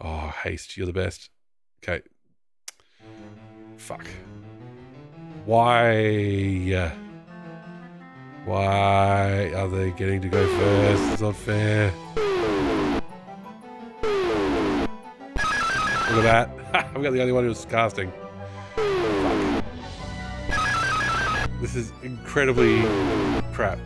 Oh, haste, you're the best. Okay. Fuck. Why? Why are they getting to go first? It's not fair. Look at that. I've got the only one who's casting. Fuck. This is incredibly crap.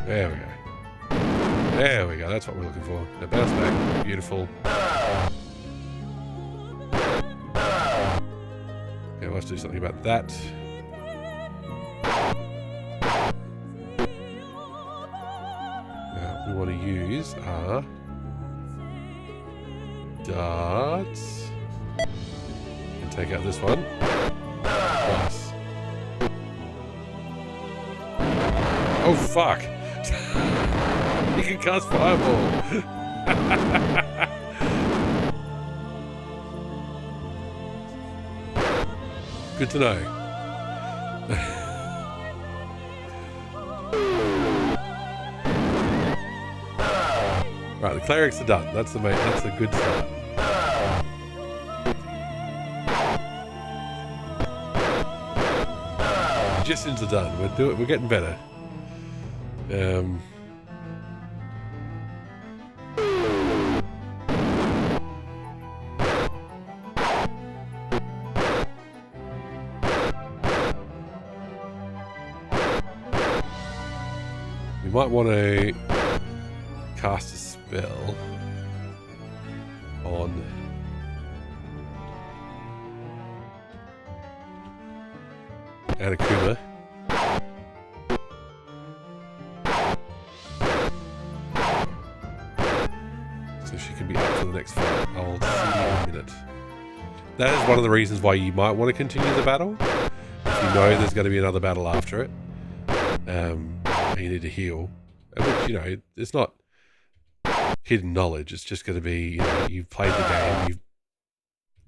There we go. There we go. That's what we're looking for. Now bounce back. Beautiful. Okay, let's do something about that. Now, we want to use our darts. And take out this one. Nice. Oh, fuck. You can cast fireball. Good to know. Right, the clerics are done. That's the main. That's a good start. Magicians are done. We're getting better. We might want to cast a spell on Anakuma. So she can be up for the next fight. I'll see you in a minute. That is one of the reasons why you might want to continue the battle. If you know there's going to be another battle after it. And you need to heal. Which, you know, it's not hidden knowledge. It's just going to be, you know, you've played the game, you've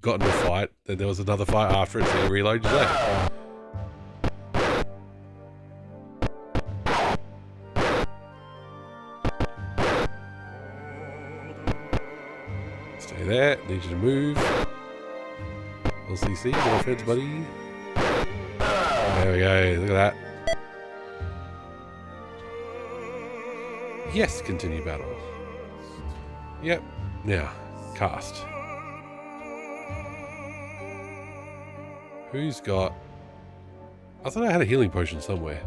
gotten a fight, then there was another fight after it, so you reload your save. Stay there. Need you to move. LCC, get off heads, buddy. There we go. Look at that. Yes, continue battle. Yep. Now, cast. Who's got... I thought I had a healing potion somewhere.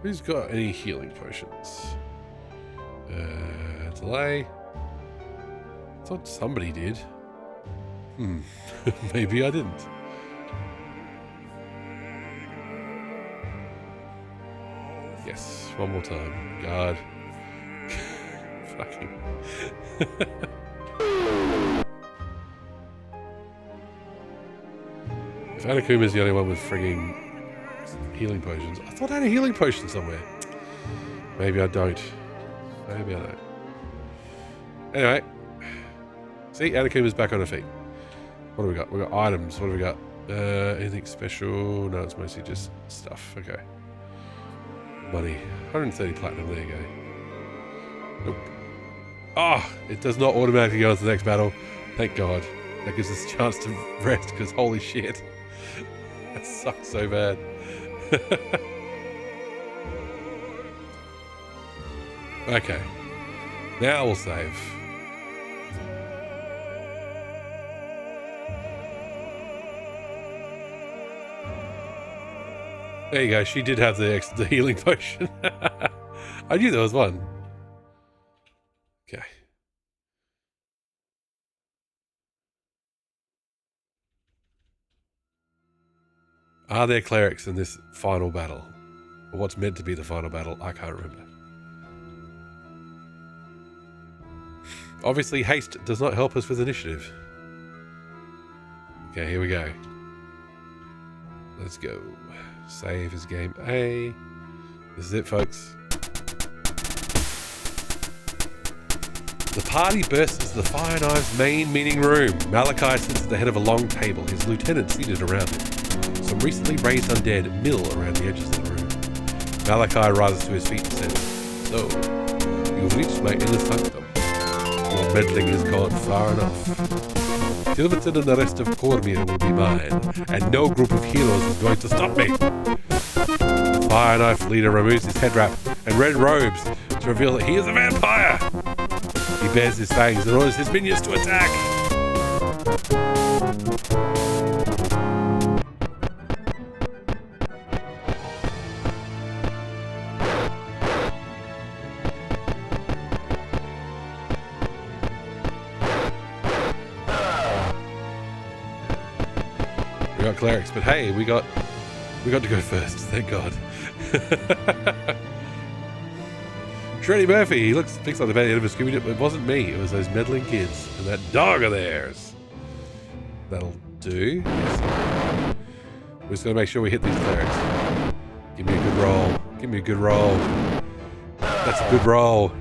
Who's got any healing potions? Delay. I thought somebody did. Maybe I didn't. Yes, one more time. God. Fucking. If Anakuma is the only one with frigging healing potions. I thought I had a healing potion somewhere. Maybe I don't. Maybe I don't. Anyway. See, Anakuma's back on her feet. What do we got? We got items. What do we got? Anything special? No, it's mostly just stuff. Okay. Money. 130 platinum. There you go. Nope. Ah! Oh, it does not automatically go into the next battle. Thank God. That gives us a chance to rest, because holy shit. That sucks so bad. Okay. Now we'll save. There you go. She did have the healing potion. I knew there was one. Okay. Are there clerics in this final battle? Or what's meant to be the final battle, I can't remember. Obviously, haste does not help us with initiative. Okay, here we go. Let's go. Save as game A. This is it, folks. The party bursts into the Fire Knives main meeting room. Malachi sits at the head of a long table, his lieutenant seated around him. Some recently raised undead mill around the edges of the room. Malachi rises to his feet and says, "So, you've reached my inner sanctum. Your meddling has gone far enough. Tilverton and the rest of Cormyr will be mine, and no group of heroes is going to stop me." The Fire Knife leader removes his head wrap and red robes to reveal that he is a vampire. He bares his fangs and orders his minions to attack. We got clerics, but hey, we got to go first, thank God. Shreddy Murphy, he thinks like the bad end of a Scooby-Doo, but it wasn't me, it was those meddling kids and that dog of theirs. That'll do. Yes. We're just going to make sure we hit these clerics. Give me a good roll. Give me a good roll. That's a good roll.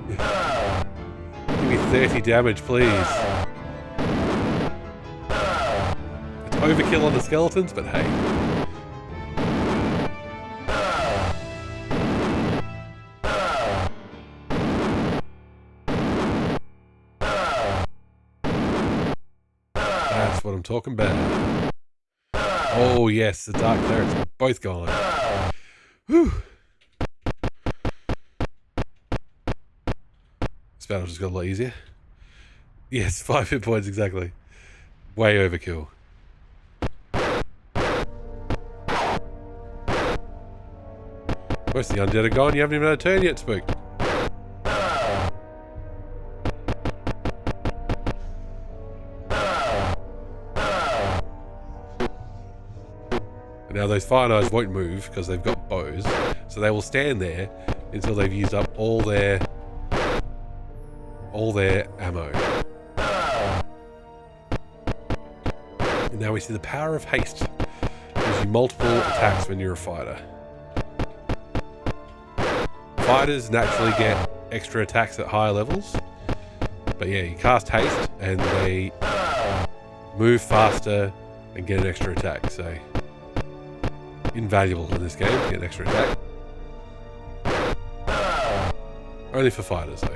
Give me 30 damage, please. It's overkill on the skeletons, but hey. That's what I'm talking about. Oh yes, the Dark Clerics are both gone. Whew. This battle just got a lot easier. Yes, 5 hit points exactly. Way overkill. Most of the undead are gone. You haven't even had a turn yet, Spook. And now those Fire Knives won't move because they've got bows, so they will stand there until they've used up all their ammo. And now we see the power of haste. It gives you multiple attacks when you're a fighter. Fighters naturally get extra attacks at higher levels, but yeah, you cast haste and they move faster and get an extra attack, so invaluable in this game to get an extra attack. Only for fighters though.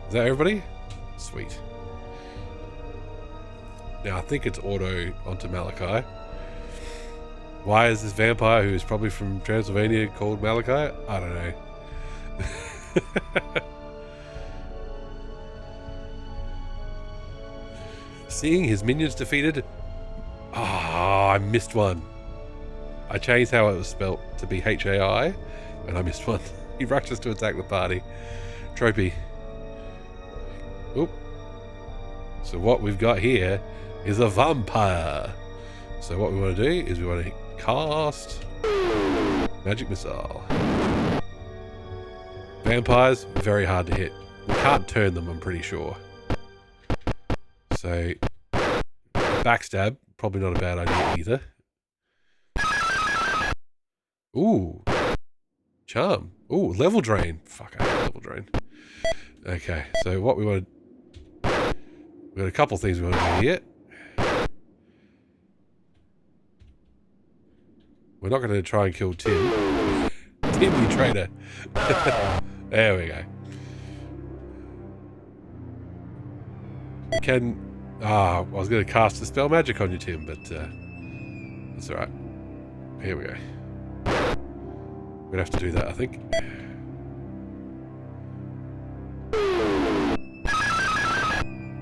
Is that everybody? Sweet. Now I think it's auto onto Malachi. Why is this vampire, who is probably from Transylvania, called Malachi? I don't know. Seeing his minions defeated. Ah, I missed one. I changed how it was spelt to be H-A-I, and I missed one. He rushes to attack the party. Tropy. Oop. So what we've got here is a vampire. So what we want to do is we want to cast Magic Missile. Vampires, very hard to hit. We can't turn them, I'm pretty sure. So backstab, probably not a bad idea either. Ooh. Charm. Ooh, level drain. Fuck, I hate level drain. Okay, so what we want to... We've got a couple things we want to do here. We're not going to try and kill Tim. Tim, you traitor. There we go. We can... I was going to cast a spell magic on you, Tim, but that's alright. Here we go. We're going to have to do that, I think.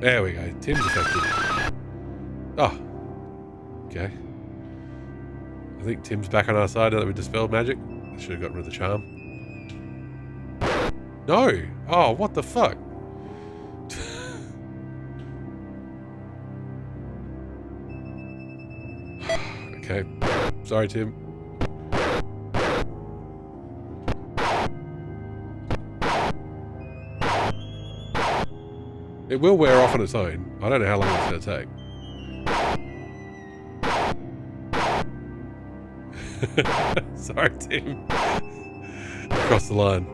There we go. Tim's affected. Oh. Okay. I think Tim's back on our side now that we dispelled magic. I should have gotten rid of the charm. No! Oh, what the fuck? Okay. Sorry, Tim. It will wear off on its own. I don't know how long it's going to take. Sorry, Tim. Across the line.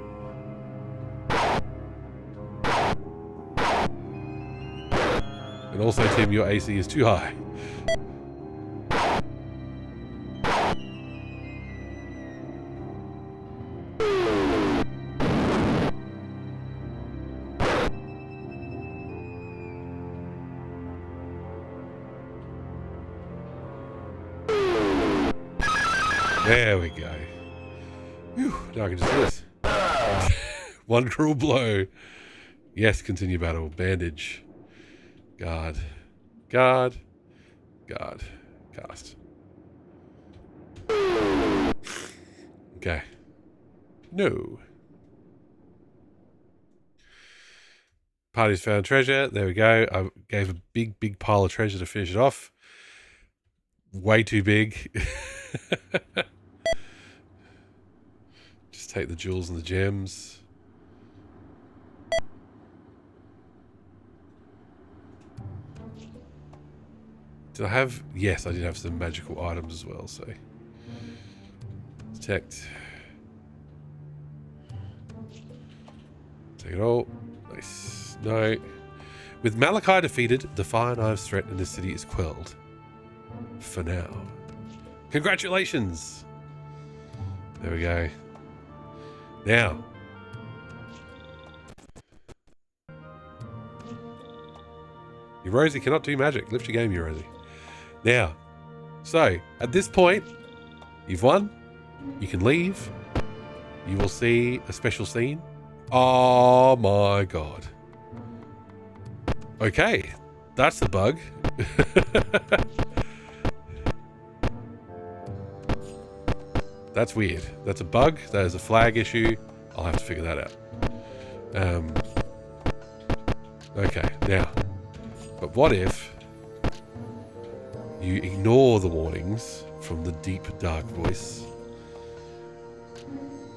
And also, Tim, your AC is too high. There we go. Whew, now I can just do this. One cruel blow. Yes, continue battle. Bandage. Guard. Guard. Guard. Cast. Okay. No. Party's found treasure. There we go. I gave a big pile of treasure to finish it off. Way too big. Just take the jewels and the gems. Did I have... Yes, I did have some magical items as well, so... Detect. Take it all. Nice. No. With Malachi defeated, the fire knives threat in the city is quelled. For now. Congratulations! There we go. Now. Rosie cannot do magic. Lift your game, Rosie. Now. So, at this point, you've won. You can leave. You will see a special scene. Oh my god. Okay. That's the bug. That's weird. That's a bug. That is a flag issue. I'll have to figure that out. Okay, now. But what if you ignore the warnings from the deep, dark voice?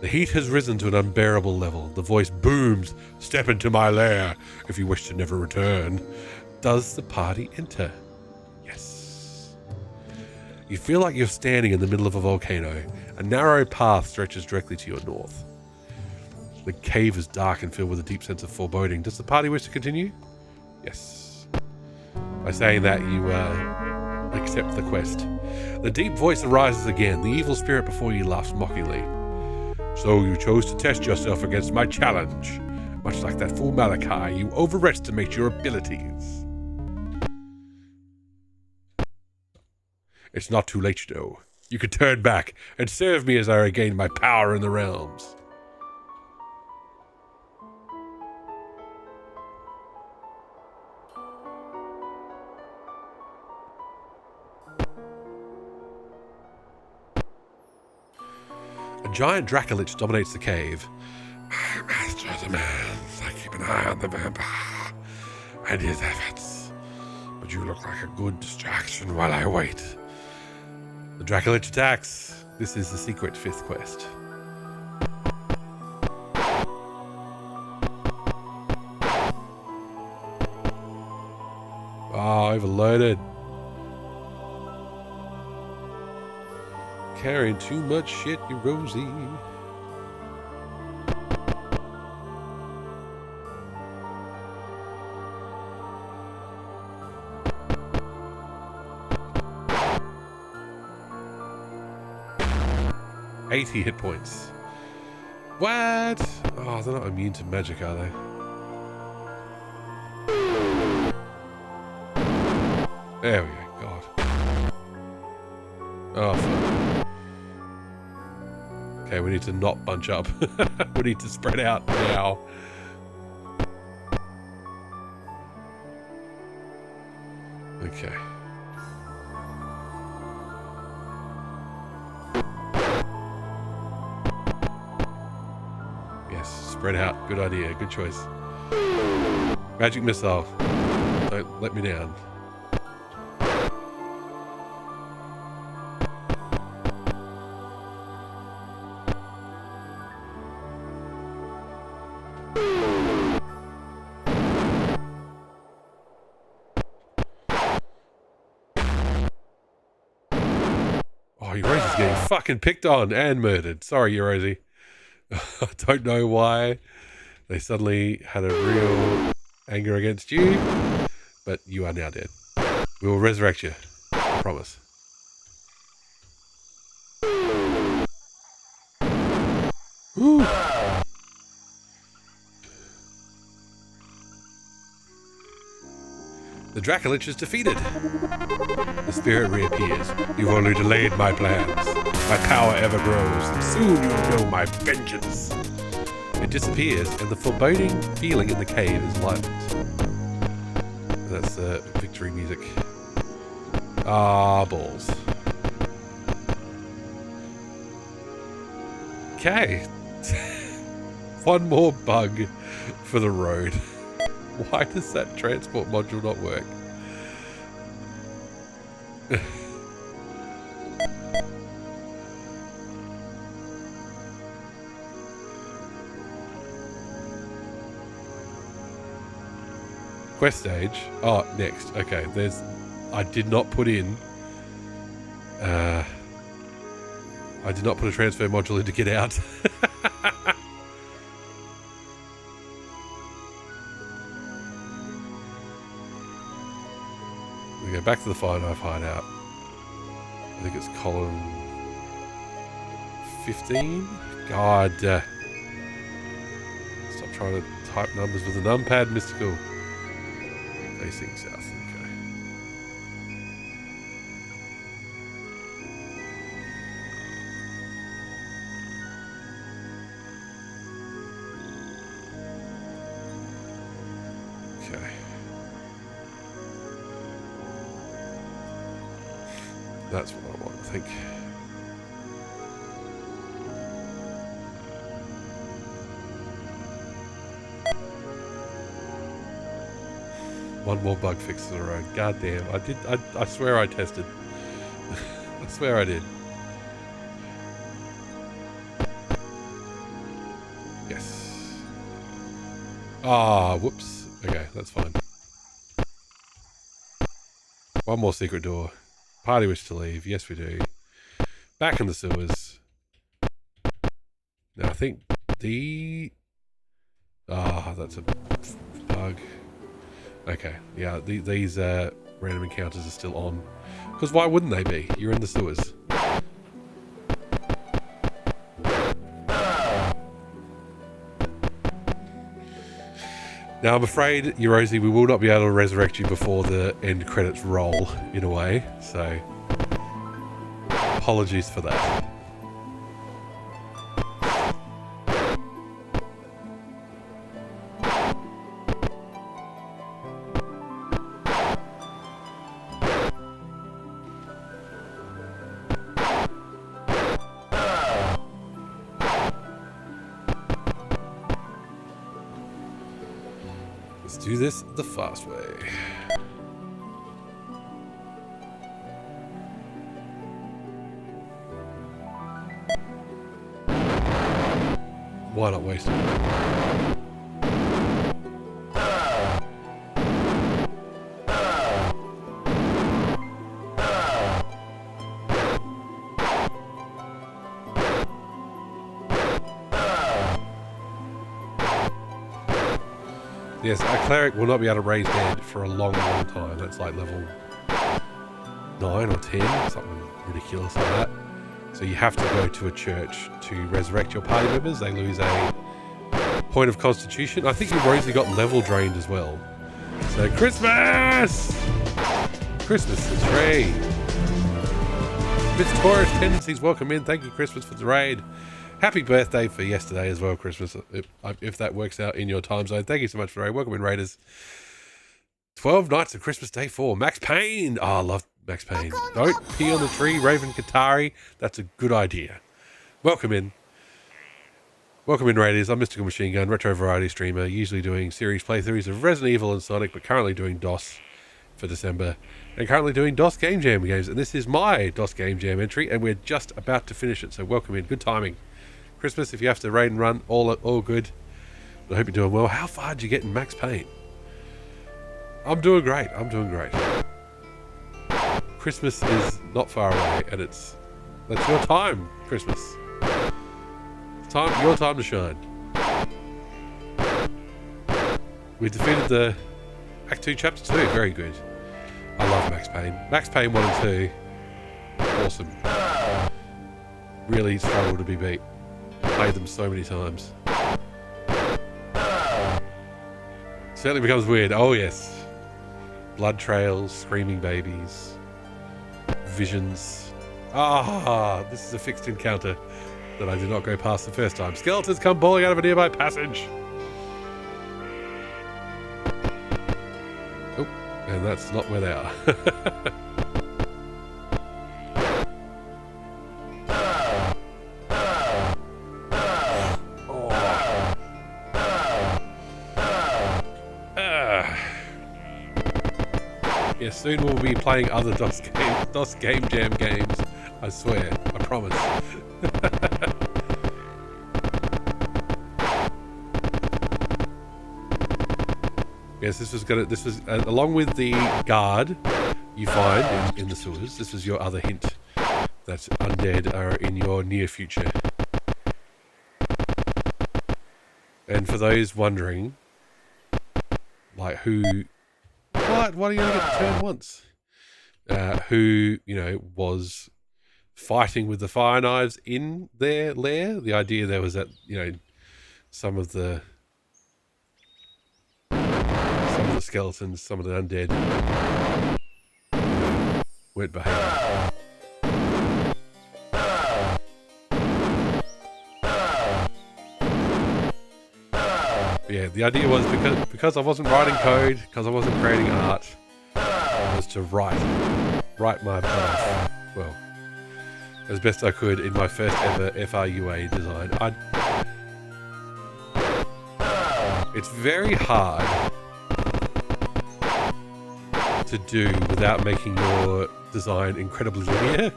The heat has risen to an unbearable level. The voice booms. Step into my lair if you wish to never return. Does the party enter? Yes. You feel like you're standing in the middle of a volcano. A narrow path stretches directly to your north. The cave is dark and filled with a deep sense of foreboding. Does the party wish to continue? Yes. By saying that, you accept the quest. The deep voice arises again. The evil spirit before you laughs mockingly. So you chose to test yourself against my challenge. Much like that fool Malachi, you overestimate your abilities. It's not too late, you know. You could turn back and serve me as I regain my power in the realms. A giant Dracolich dominates the cave. I'm master of the demands. I keep an eye on the vampire and his efforts. But you look like a good distraction while I wait. The Dracolich attacks. This is the secret 5th quest. Oh, overloaded. Carrying too much shit, you Rosie. $80 hit points. What? Oh, they're not immune to magic, are they? There we go. God. Oh, fuck. Okay, we need to not bunch up. We need to spread out now. Okay. Spread out. Good idea. Good choice. Magic missile. Don't let me down. Eurosie's getting fucking picked on and murdered. Sorry, Eurosie. I don't know why they suddenly had a real anger against you, but you are now dead. We will resurrect you. I promise. Woo. The Dracolich is defeated. The spirit reappears. You've only delayed my plans. My power ever grows, and soon you'll know my vengeance. It disappears, and the foreboding feeling in the cave is lightened. And that's victory music. Ah, balls. Okay. One more bug for the road. Why does that transport module not work? Quest stage. Oh, next. Okay, there's... I did not put in... I did not put a transfer module in to get out. We go back to the Fire Knife hideout. I think it's column 15. God. Stop trying to type numbers with a numpad, mystical. Facing south. Okay. That's what I want, I think. One more bug fix to the road. God damn. I swear I tested. I swear I did. Yes. Ah, whoops. Okay, that's fine. One more secret door. Party wish to leave. Yes, we do. Back in the sewers. Now, I think the... Ah, that's a bug. Okay, yeah, these random encounters are still on. Because why wouldn't they be? You're in the sewers. Now, I'm afraid, Eurosie, we will not be able to resurrect you before the end credits roll, in a way. So, apologies for that. Do this the fast way. Why not waste it? Yes, a cleric will not be able to raise dead for a long, long time. That's like level 9 or 10, something ridiculous like that. So you have to go to a church to resurrect your party members. They lose a point of constitution. I think you've already got level drained as well. So Christmas! Christmas is free. Miss Taurus Tendencies, welcome in. Thank you, Christmas, for the raid. Happy birthday for yesterday as well, Christmas, if that works out in your time zone. Thank you so much for the raid. Welcome in, Raiders. 12 Nights of Christmas Day 4. Max Payne. Oh, I love Max Payne. Don't pee on the tree, Raven Katari. That's a good idea. Welcome in. Welcome in, Raiders. I'm Mystical Machine Gun, retro variety streamer, usually doing series playthroughs of Resident Evil and Sonic, but currently doing DOS for December, and currently doing DOS Game Jam games. And this is my DOS Game Jam entry, and we're just about to finish it, so welcome in. Good timing. Christmas, if you have to raid and run, all good. I hope you're doing well. How far did you get in Max Payne? I'm doing great. I'm doing great. Christmas is not far away, and it's That's your time, Christmas. It's your time to shine. We defeated the Act 2, Chapter 2. Very good. I love Max Payne. Max Payne 1 and 2. Awesome. Really struggle to be beat. Played them so many times. Certainly becomes weird. Oh yes. Blood trails, screaming babies, visions. Ah, this is a fixed encounter that I did not go past the first time. Skeletons come bawling out of a nearby passage. Oh, and that's not where they are. Yeah, soon we'll be playing other DOS Game Jam games. I swear, I promise. Yes, this was along with the guard you find in the sewers. This was your other hint that undead are in your near future. And for those wondering, like who. What? Why are you going to get turned once? Who, was fighting with the fire knives in their lair? The idea there was that, some of the skeletons, some of the undead weren't behaving. Yeah, the idea was because I wasn't writing code, because I wasn't creating art, was to write my butt off. Well, as best I could in my first ever FRUA design. It's very hard to do without making your design incredibly linear.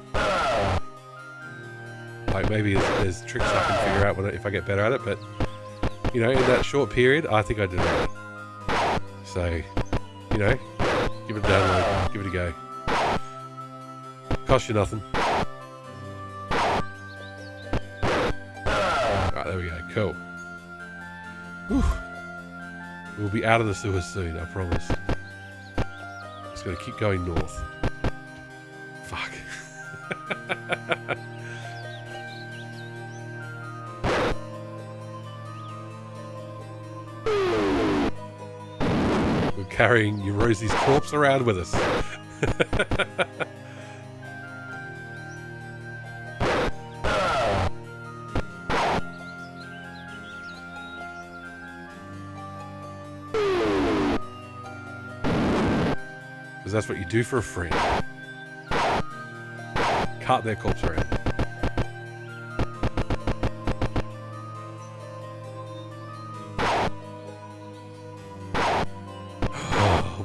Like maybe there's tricks I can figure out if I get better at it, but in that short period, I think I did it. So, give it a download, give it a go. Cost you nothing. Alright, there we go, cool. Whew. We'll be out of the sewers soon, I promise. Just gotta keep going north. Fuck. Carrying Eurosie's corpse around with us. Because that's what you do for a friend. Cart their corpse around.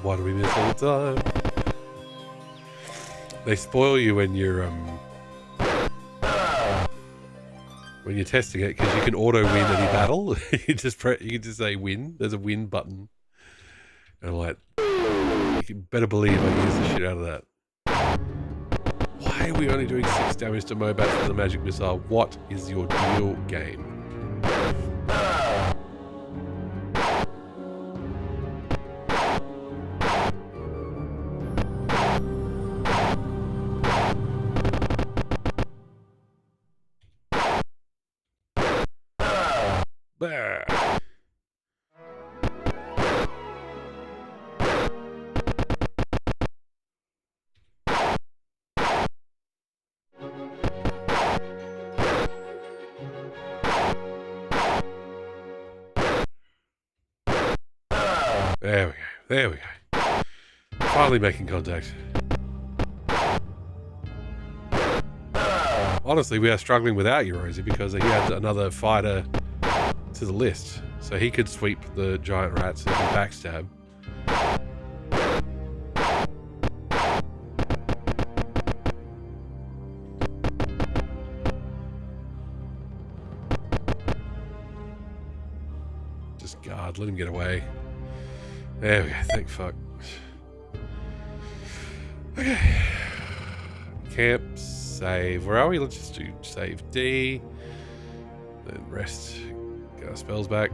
Why do we miss all the time? They spoil you when you're testing it because you can auto win any battle. you just say win. There's a win button, and I'm like, you better believe I use the shit out of that. Why are we only doing 6 damage to Mobats with a magic missile? What is your deal, game? There we go. Finally making contact. Honestly, we are struggling without you, Rosie, because he had another fighter to the list. So he could sweep the giant rats and backstab. Just guard, let him get away. There we go, thank fuck. Okay. Campsite. save. Where are we? Let's just do save D. Then rest. Get our spells back.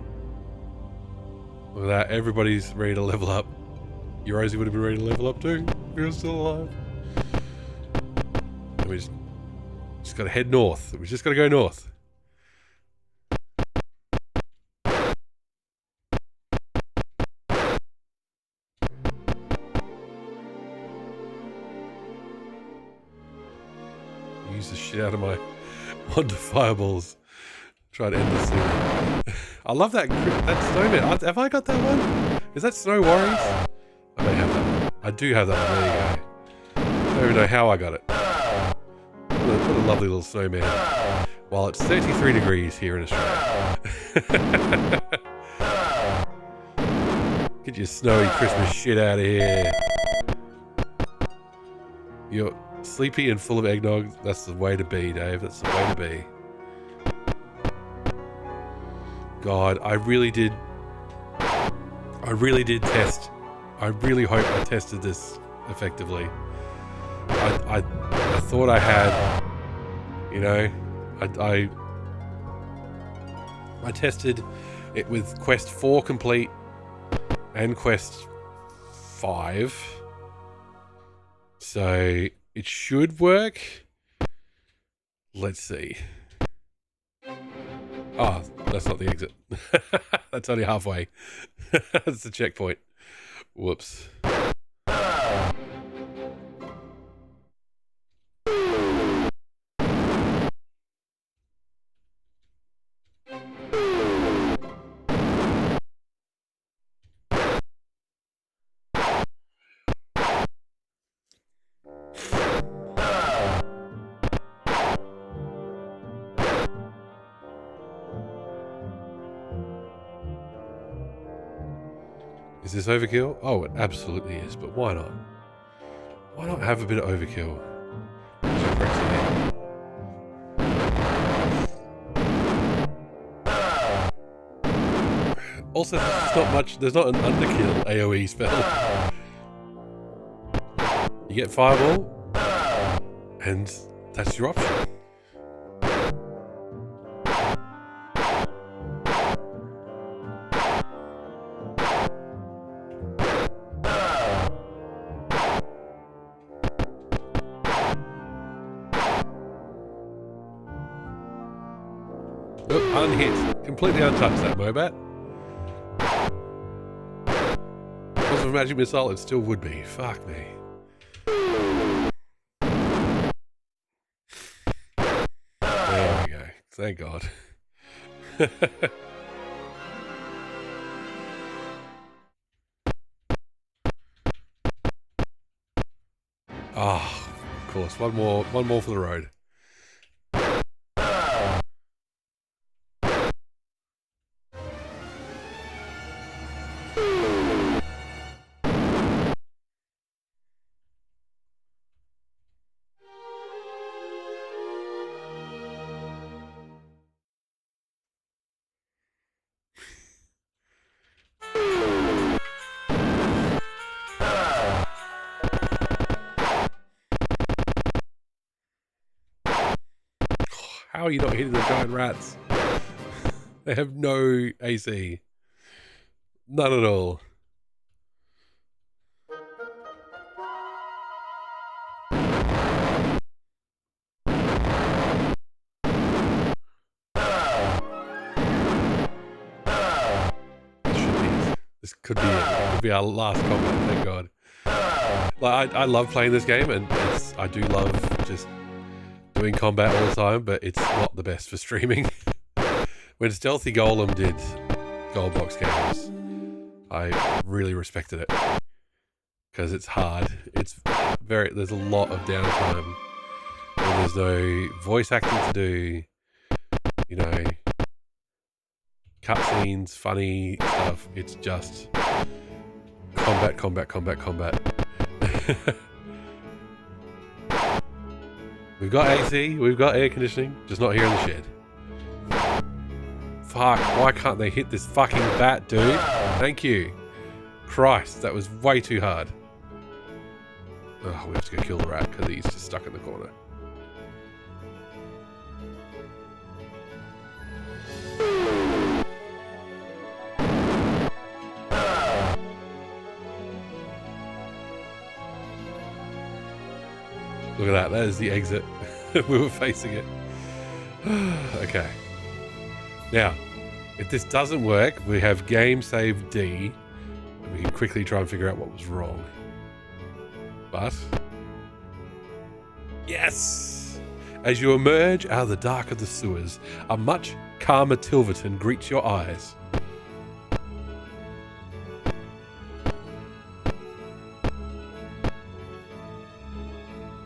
Look at that. Everybody's ready to level up. Rosie would have been ready to level up too. If you're still alive. And we just got to head north. We just got to go north. Use the shit out of my wonder fireballs. Try to end this soon. I love that snowman. Have I got that one? Is that Snow Warriors? I may have that one. I do have that one. There you go. I don't even know how I got it. What a lovely little snowman. While it's 33 degrees here in Australia. Get your snowy Christmas shit out of here. You're sleepy and full of eggnog. That's the way to be, Dave. That's the way to be. God, I really did test. I really hope I tested this effectively. I thought I had, you know, I tested it with quest 4 complete and quest 5. So it should work. Let's see. Oh, that's not the exit. That's only halfway. That's the checkpoint. Whoops. Is this overkill? Oh, it absolutely is, but why not? Why not have a bit of overkill? Also, there's not much, there's not an underkill AoE spell. You get Fireball, and that's your option. Unhit. Completely untouched, that Mobat. Because of a magic missile, it still would be. Fuck me. There we go. Thank God. Ah, of course. One more for the road. How are you not hitting the giant rats? They have no AC. None at all. This could be it. It could be our last combat, thank God. Like, I love playing this game, and I do love just doing combat all the time, but it's not the best for streaming. When Stealthy Golem did Gold Box games, I really respected it. Because it's hard. There's a lot of downtime. And there's no voice acting to do, you know, cutscenes, funny stuff. It's just combat, combat, combat, combat. We've got AC, we've got air conditioning, just not here in the shed. Fuck, why can't they hit this fucking bat, dude? Thank you. Christ, that was way too hard. Oh, we have to go kill the rat because he's just stuck in the corner. Look at that. That is the exit. We were facing it. Okay. Now, if this doesn't work, we have game save D, and we can quickly try and figure out what was wrong. But yes! As you emerge out of the dark of the sewers, a much calmer Tilverton greets your eyes.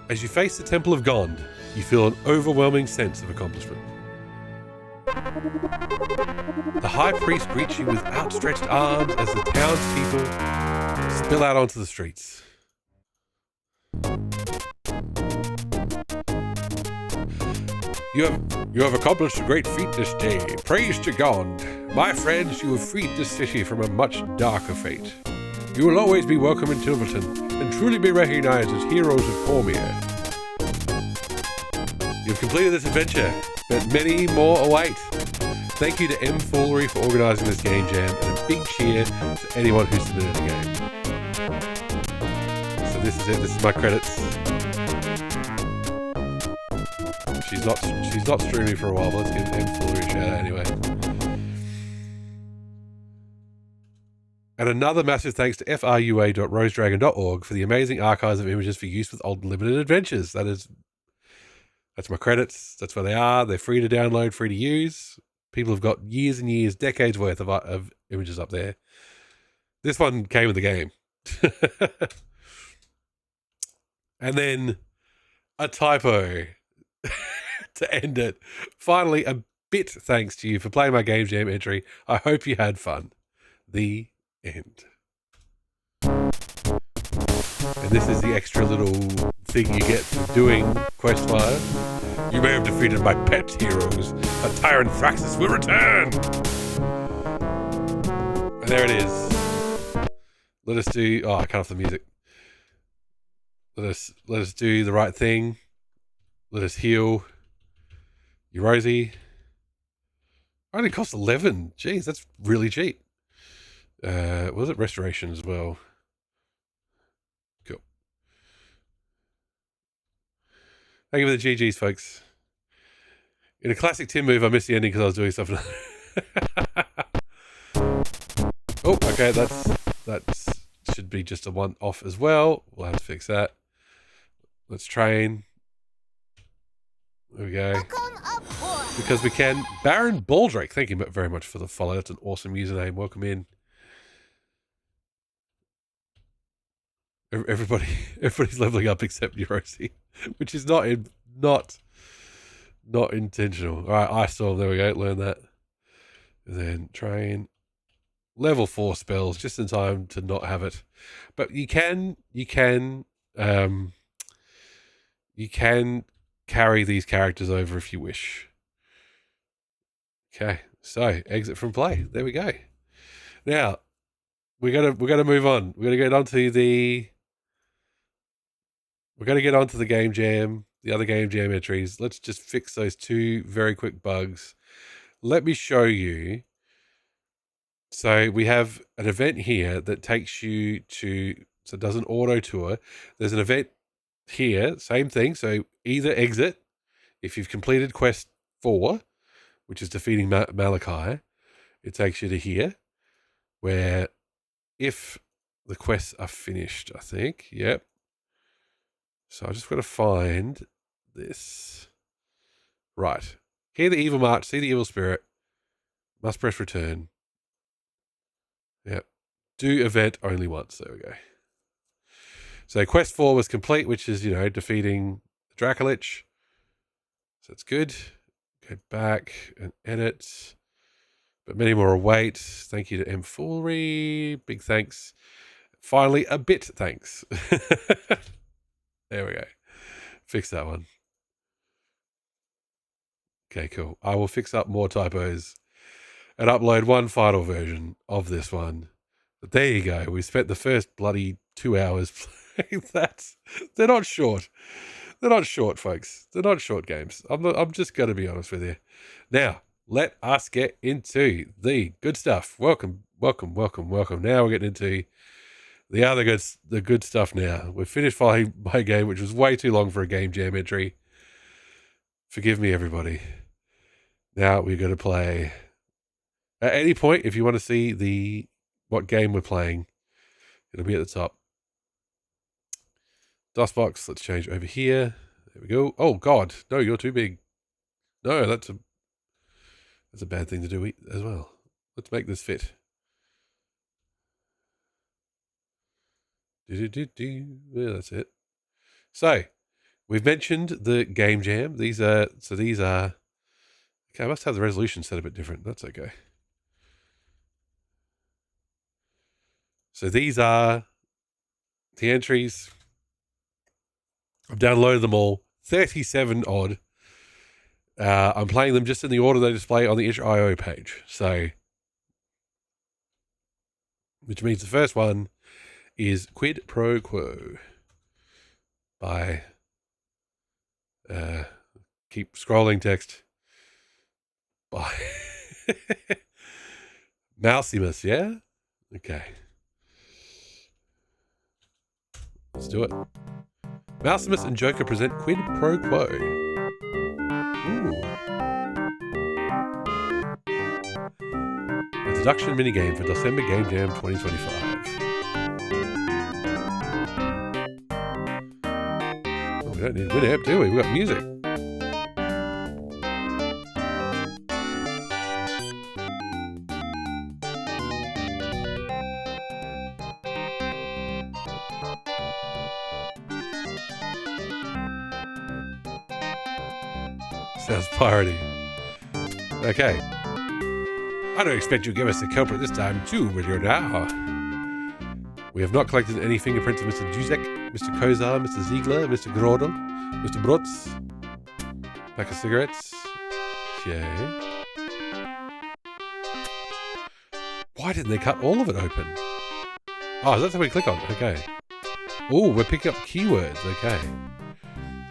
As you face the Temple of Gond, you feel an overwhelming sense of accomplishment. The High Priest greets you with outstretched arms as the townspeople spill out onto the streets. You have accomplished a great feat this day. Praise to Gond. My friends, you have freed the city from a much darker fate. You will always be welcome in Tilverton and truly be recognized as heroes of Cormier. You've completed this adventure, but many more await. Thank you to Emmy Fool for organising this game jam, and a big cheer to anyone who submitted a game. So this is it. This is my credits. She's not streaming for a while, but let's give Emmy Fool a shout out anyway. And another massive thanks to frua.rosedragon.org for the amazing archives of images for use with old limited adventures. That's my credits. That's where they are. They're free to download, free to use. People have got years and years, decades worth of images up there. This one came with the game. And then a typo to end it. Finally, a bit thanks to you for playing my Game Jam entry. I hope you had fun. The end. And this is the extra little thing you get for doing Quest 5. You may have defeated my pet heroes. A tyrant Thraxus will return. And there it is. Let us do... Oh, I cut off the music. Let us do the right thing. Let us heal Rosie. Only cost 11. Jeez, that's really cheap. Was it restoration as well? Cool. Thank you for the GGs, folks. In a classic Tim move, I missed the ending because I was doing something. Oh, okay, that should be just a one-off as well. We'll have to fix that. Let's train. There we go. Because we can. Baron Baldrake, thank you very much for the follow. That's an awesome username. Welcome in. Everybody's leveling up except Neurosi, which is not intentional. All right, Ice Storm. There we go. Learn that. And then train. Level 4 spells just in time to not have it, but you can carry these characters over if you wish. Okay, so exit from play. There we go. Now we're gonna move on. We're gonna get onto the game jam, the other game jam entries. Let's just fix those two very quick bugs. Let me show you. So we have an event here that takes you to, so it does an auto tour. There's an event here, same thing. So either exit if you've completed quest 4, which is defeating Malachi. It takes you to here, where if the quests are finished, I think. Yep. So I just got to find this. Right. Hear the evil march, see the evil spirit. Must press return. Yep. Do event only once. There we go. So quest 4 was complete, which is, defeating the Dracolich. So that's good. Go back and edit. But many more await. Thank you to M. Foolery. Big thanks. Finally, a bit thanks. There we go. Fix that one. Okay, cool. I will fix up more typos and upload one final version of this one. But there you go. We spent the first bloody 2 hours playing that. They're not short. They're not short, folks. They're not short games. I'm just going to be honest with you. Now, let us get into the good stuff. Welcome. Now we're getting into They are the good stuff now. We've finished following my game, which was way too long for a game jam entry. Forgive me, everybody. Now we're going to play. At any point, if you want to see what game we're playing, it'll be at the top. DOSBox, let's change over here. There we go. Oh, God. No, you're too big. No, that's a bad thing to do as well. Let's make this fit. Yeah, that's it. So, we've mentioned the game jam. These are... Okay, I must have the resolution set a bit different. That's okay. So these are the entries. I've downloaded them all. 37 odd. I'm playing them just in the order they display on the itch.io page. So, which means the first one is Quid Pro Quo by, keep scrolling text, by Mousimus, yeah? Okay. Let's do it. Mousimus and Joker present Quid Pro Quo. Ooh. Introduction minigame for December Game Jam 2025. Oh, we don't need Winamp, do we? We've got music. Sounds piratey. Okay. I don't expect you to give us the culprit this time, too, will you now? We have not collected any fingerprints of Mr. Juzek, Mr. Kozar, Mr. Ziegler, Mr. Grodel, Mr. Brutz. Pack of cigarettes. Okay. Why didn't they cut all of it open? Oh, that's what we click on. Okay. Oh, we're picking up keywords. Okay.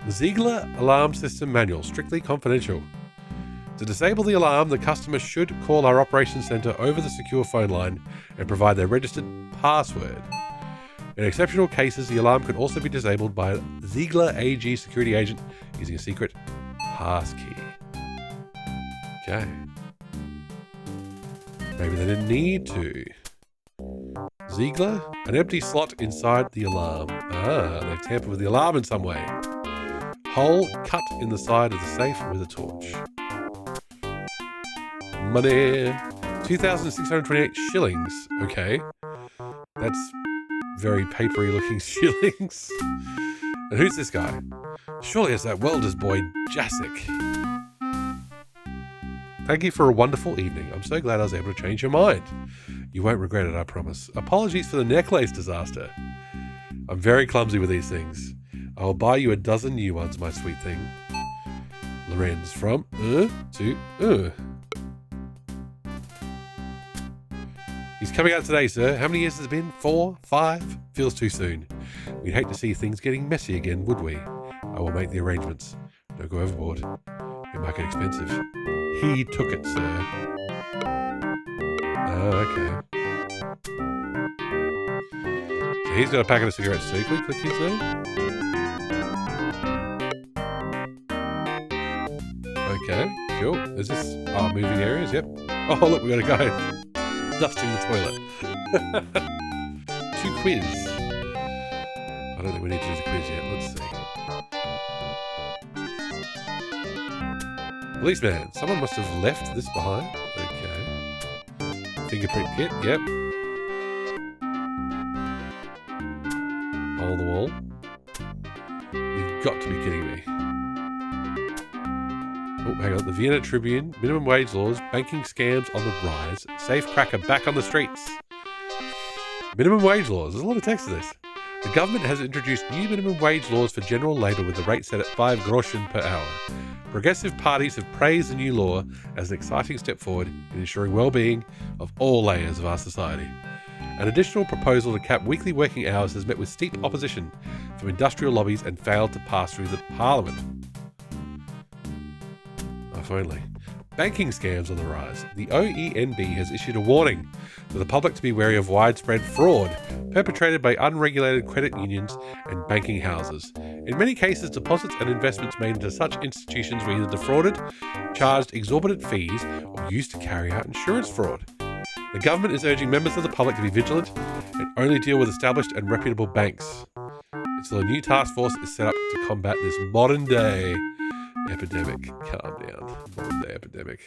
Ziegler Alarm System Manual, strictly confidential. To disable the alarm, the customer should call our operations center over the secure phone line and provide their registered password. In exceptional cases, the alarm could also be disabled by a Ziegler AG security agent using a secret passkey. Okay. Maybe they didn't need to. Ziegler? An empty slot inside the alarm. Ah, they've tampered with the alarm in some way. Hole cut in the side of the safe with a torch. Money. 2,628 shillings. Okay. That's very papery looking shillings. And who's this guy? Surely it's that welder's boy, Jacek. Thank you for a wonderful evening. I'm so glad I was able to change your mind. You won't regret it, I promise. Apologies for the necklace disaster. I'm very clumsy with these things. I will buy you a dozen new ones, my sweet thing. Lorenz, from to He's coming out today, sir. How many years has it been? 4? 5? Feels too soon. We'd hate to see things getting messy again, would we? I will make the arrangements. Don't go overboard. It might get expensive. He took it, sir. Okay. So he's got a packet of cigarettes too. Can we click his name? Okay, cool. Is this moving areas? Yep. Oh, look, we got a guy dusting the toilet. 2 quiz. I don't think we need to do the quiz yet. Let's see. Policeman. Someone must have left this behind. Okay. Fingerprint kit. Yep. Hole in the wall. You've got to be kidding me. Oh, hang on. The Vienna Tribune, minimum wage laws, banking scams on the rise, safe cracker back on the streets. Minimum wage laws. There's a lot of text to this. The government has introduced new minimum wage laws for general labour with the rate set at 5 groschen per hour. Progressive parties have praised the new law as an exciting step forward in ensuring well-being of all layers of our society. An additional proposal to cap weekly working hours has met with steep opposition from industrial lobbies and failed to pass through the Parliament. If only. Banking scams on the rise. The OENB has issued a warning to the public to be wary of widespread fraud perpetrated by unregulated credit unions and banking houses. In many cases, deposits and investments made into such institutions were either defrauded, charged exorbitant fees, or used to carry out insurance fraud. The government is urging members of the public to be vigilant and only deal with established and reputable banks until a new task force is set up to combat this modern-day epidemic. Calm down. Modern-day epidemic.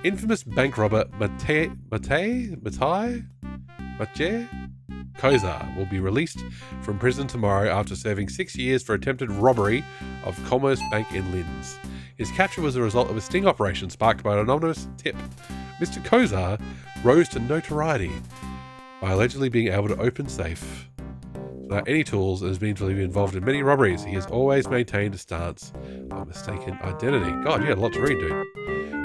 Infamous bank robber Matej Kozar will be released from prison tomorrow after serving 6 years for attempted robbery of Commerce Bank in Linz. His capture was a result of a sting operation sparked by an anonymous tip. Mr. Kozar rose to notoriety by allegedly being able to open safe without any tools and has been believed to be involved in many robberies. He has always maintained a stance of mistaken identity. God, you had a lot to read, dude.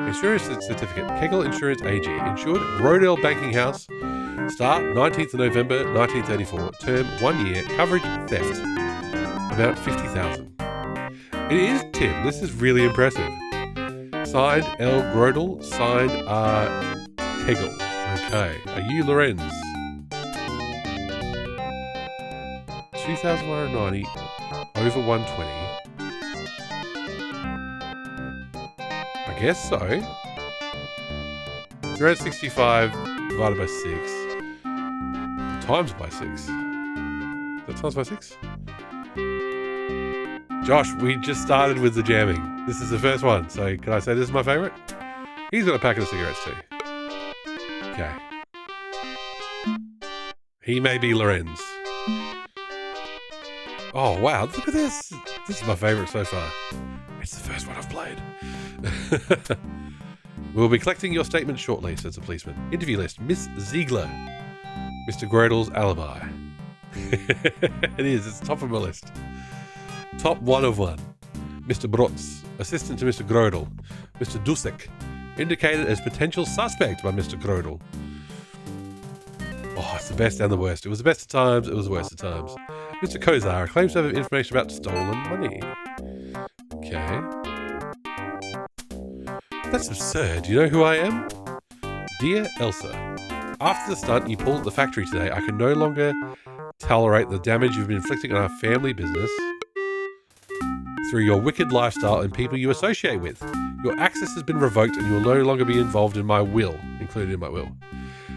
Insurance certificate. Kegel Insurance AG. Insured Rodale Banking House. Start 19th of November 1934. Term 1 year. Coverage theft. Amount 50,000. It is Tim. This is really impressive. Signed L. Grodel. Signed R. Kegel. Okay. Are you Lorenz? 2,190 over 120. I guess so. 365 divided by 6. Times by 6. Is that times by 6? Josh, we just started with the jamming. This is the first one, so can I say this is my favourite? He's got a packet of cigarettes too. Okay. He may be Lorenz. Oh, wow, look at this. This is my favourite so far. It's the first one I've played. We'll be collecting your statement shortly, says the policeman. Interview list. Miss Ziegler. Mr. Grodel's alibi. It is. It's top of my list. Top 1 of 1. Mr. Brotz. Assistant to Mr. Grodel. Mr. Dusek. Indicated as potential suspect by Mr. Grodel. Oh, it's the best and the worst. It was the best of times. It was the worst of times. Mr. Kozar claims to have information about stolen money. Okay. That's absurd. You know who I am? Dear Elsa, after the stunt you pulled at the factory today, I can no longer tolerate the damage you've been inflicting on our family business through your wicked lifestyle and people you associate with. Your access has been revoked and you will no longer be involved in my will, included in my will.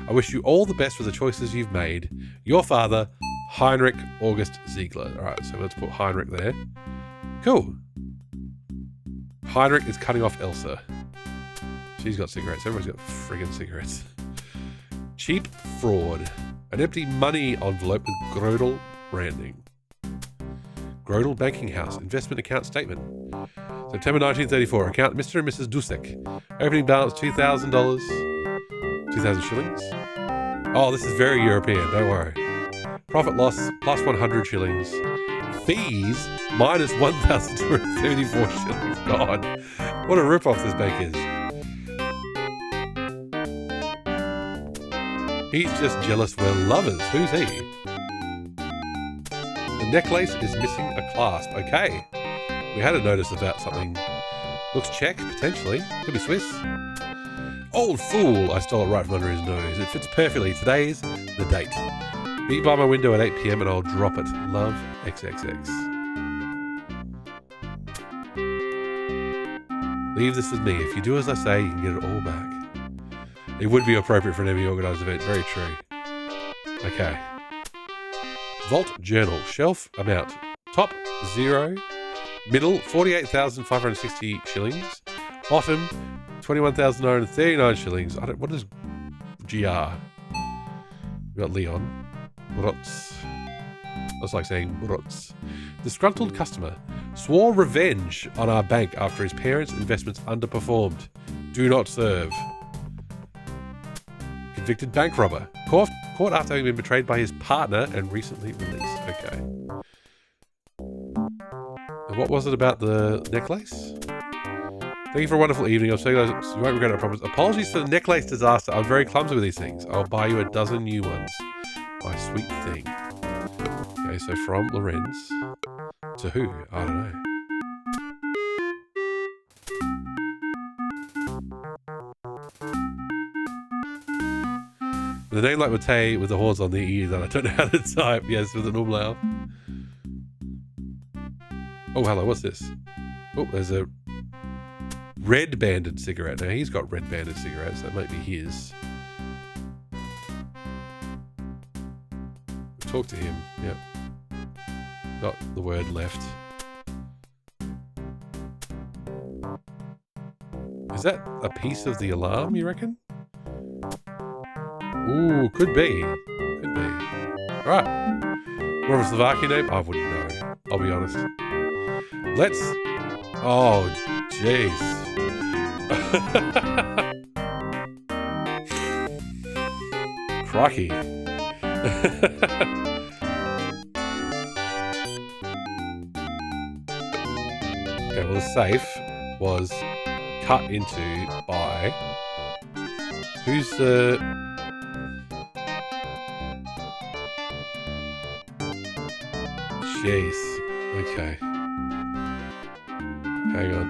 I wish you all the best with the choices you've made. Your father, Heinrich August Ziegler. Alright, so let's put Heinrich there. Cool. Heinrich is cutting off Elsa. She's got cigarettes. Everyone's got friggin' cigarettes. Cheap fraud. An empty money envelope with Grodel branding. Grodel Banking House. Investment account statement. September 1934. Account Mr. and Mrs. Dusek. Opening balance $2,000. 2,000 shillings. Oh, this is very European. Don't worry. Profit loss plus 100 shillings. Fees minus 1,274 shillings. God, what a rip-off this bank is. He's just jealous we're lovers. Who's he? The necklace is missing a clasp. Okay. We had a notice about something. Looks Czech, potentially. Could be Swiss. Old fool! I stole it right from under his nose. It fits perfectly. Today's the date. Be by my window at 8 PM and I'll drop it. Love, XXX. Leave this with me. If you do as I say, you can get it all back. It would be appropriate for an Emmy organised event. Very true. Okay. Vault Journal. Shelf amount. Top 0. Middle 48,560 shillings. Bottom 21,939 shillings. What is GR? We got Leon. Brotz. That's like saying Brotz. Disgruntled customer. Swore revenge on our bank after his parents' investments underperformed. Do not serve. Convicted bank robber. Caught after having been betrayed by his partner and recently released. Okay. And what was it about the necklace? Thank you for a wonderful evening. I'll say you won't regret it, I promise. Apologies for the necklace disaster. I'm very clumsy with these things. I'll buy you a dozen new ones. My sweet thing. Okay, so from Lorenz To who? I don't know. The name like Matei with the horns on the ears, and I don't know how to type. Yes, with a normal L. Oh, hello, what's this? Oh, there's a red banded cigarette. Now, he's got red banded cigarettes. That might be his. Talk to him. Yep. Got the word left. Is that a piece of the alarm, you reckon? Ooh, could be. Could be. Alright. More of a Slovakian name? I wouldn't know. I'll be honest. Let's... Oh, jeez. Crikey. Okay, well the safe was cut into by... Who's the... Jeez. Okay. Hang on.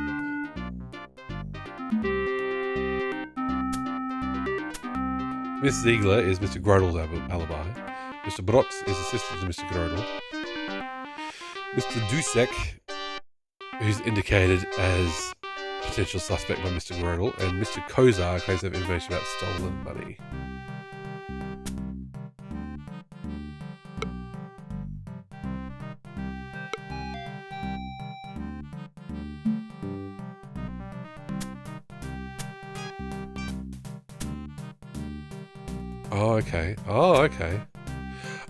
Miss Ziegler is Mr. Grodel's alibi. Mr. Brotz is assistant to Mr. Grodel. Mr. Dusek, who's indicated as potential suspect by Mr. Grodel, and Mr. Kozar claims to have information about stolen money. Oh, okay. Oh, okay.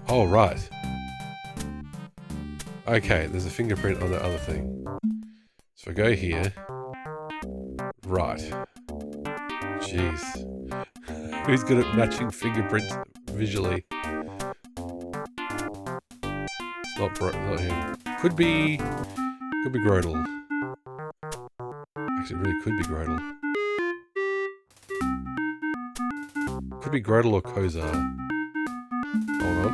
Oh, right. Okay, there's a fingerprint on the other thing. So I go here. Right. Jeez. Who's good at matching fingerprints visually? It's not him. Could be Grodel. Actually, it really could be Grodel. Could be Grodel or Kozar. Hold on.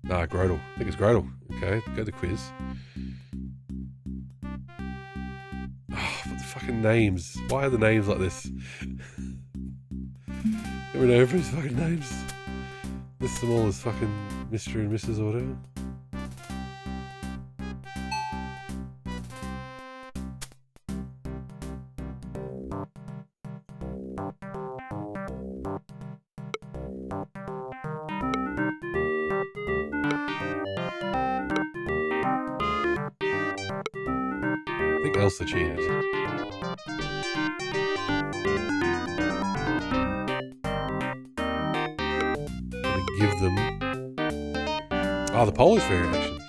Nah, Grodel. I think it's Grodel. Okay, go to the quiz. Oh, what the fucking names? Why are the names like this? Don't we know everybody's fucking names? List them all as fucking Mr. and Mrs. or whatever. I think Elsa cheated. Give them... Oh, the Polish variation.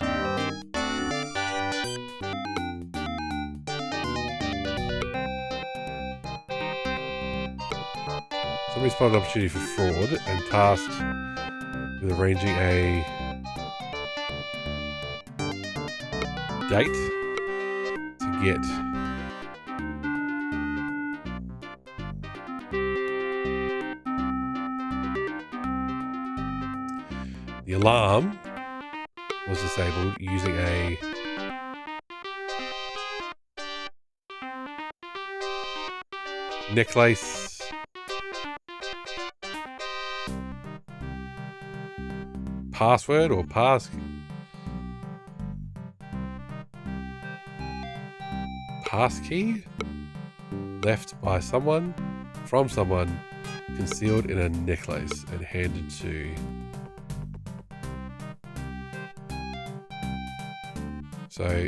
Somebody spotted an opportunity for fraud and tasked with arranging a date to get the alarm was disabled using a necklace password or passkey left by someone from someone concealed in a necklace and handed to so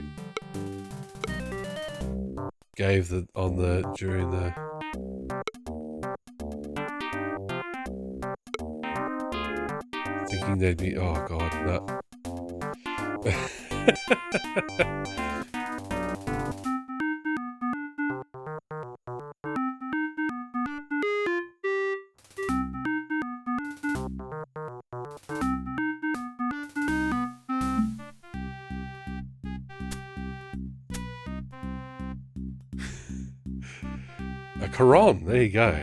gave the on the during the thinking they'd be oh god no. A Quran, there you go.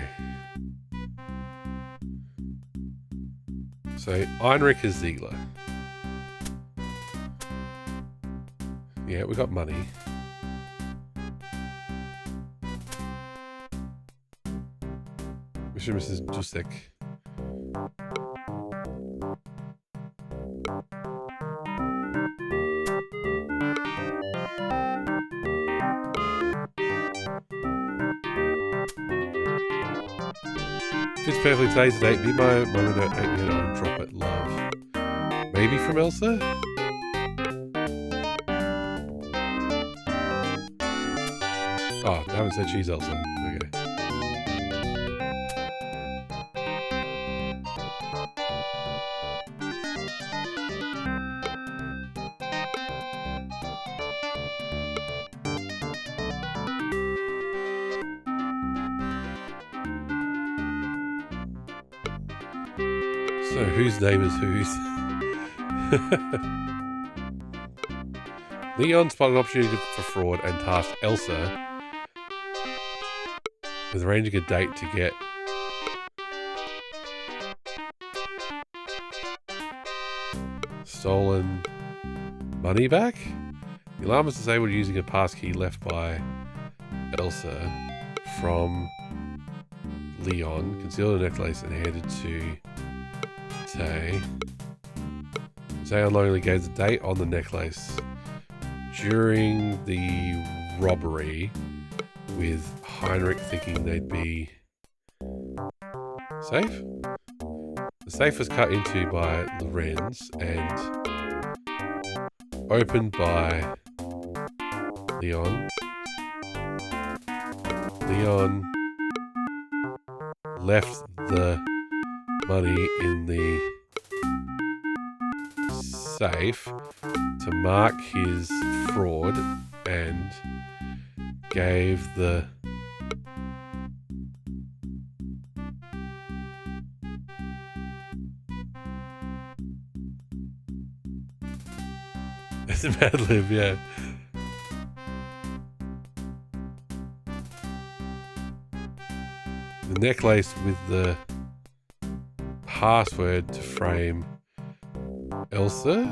So Heinrich is Ziegler. Yeah, we got money. Mr. and Mrs. Dusek. Fits perfectly today's date. Be my moment at 8 minute on Drop It Love. Maybe from Elsa? Oh, I haven't said she's Elsa. Okay. So, whose name is whose? Leon spotted an opportunity for fraud and tasked Elsa with arranging a date to get stolen money back. The alarm was disabled using a passkey left by Elsa from Leon, concealed a necklace and handed to Tay. Tay unknowingly gave the date on the necklace during the robbery, with Heinrich thinking they'd be safe. The safe was cut into by Lorenz and opened by Leon. Leon left the money in the safe to mark his fraud and gave the it's a Mad Lib, yeah. The necklace with the password to frame Elsa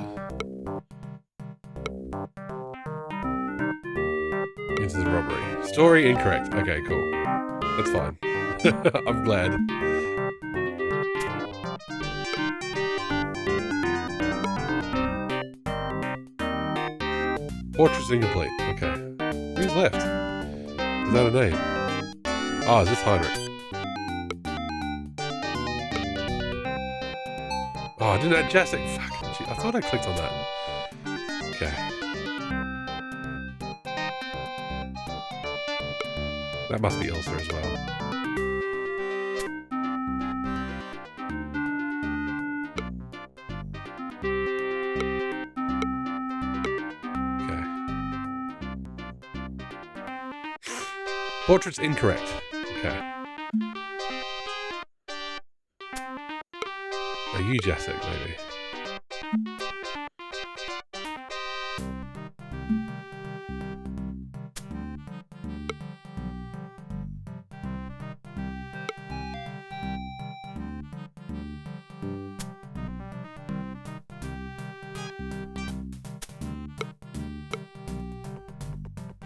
into the robbery. Story incorrect. Okay, cool. That's fine. I'm glad. Portrait's incomplete. Okay. Who's left? Is that a name? Oh, is this Heinrich? Oh, I didn't have Jessic. Fuck. Gee, I thought I clicked on that. Okay. That must be Elsa as well. Okay. Portrait's incorrect. Okay. Are you Jessic, maybe?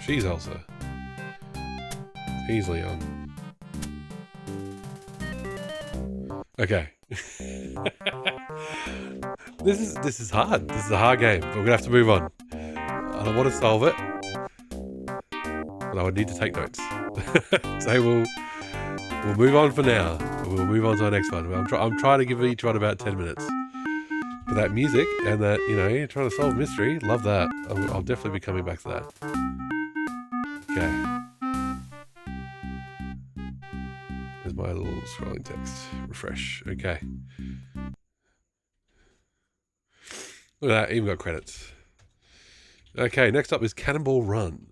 She's Elsa. He's Leon. Okay. This is hard. This is a hard game, but we're gonna have to move on. I don't want to solve it, but I would need to take notes. So we'll move on for now. We'll move on to our next one. I'm trying to give each one about 10 minutes. But that music and that, you're trying to solve mystery, love that. I'll definitely be coming back to that. Okay. There's my little scrolling text. Refresh. Okay. Look at that, even got credits. Okay, next up is Cannonball Run.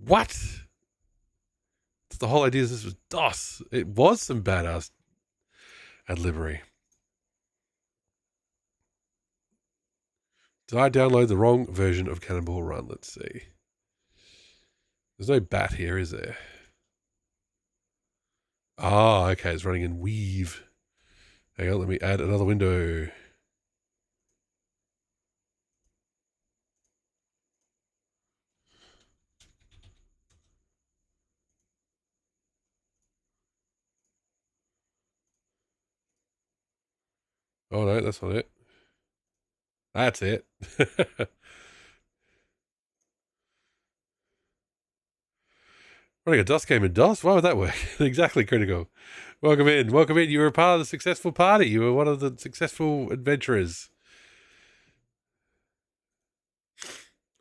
What? That's the whole idea is this was DOS. It was some badass ad livery. Did I download the wrong version of Cannonball Run? Let's see. There's no bat here, is there? Oh, okay. It's running in Weave. Hang on, let me add another window. Oh no, that's not it. That's it. Running a DOS game in DOS? Why would that work? Exactly, critical. Welcome in. Welcome in. You were a part of the successful party. You were one of the successful adventurers.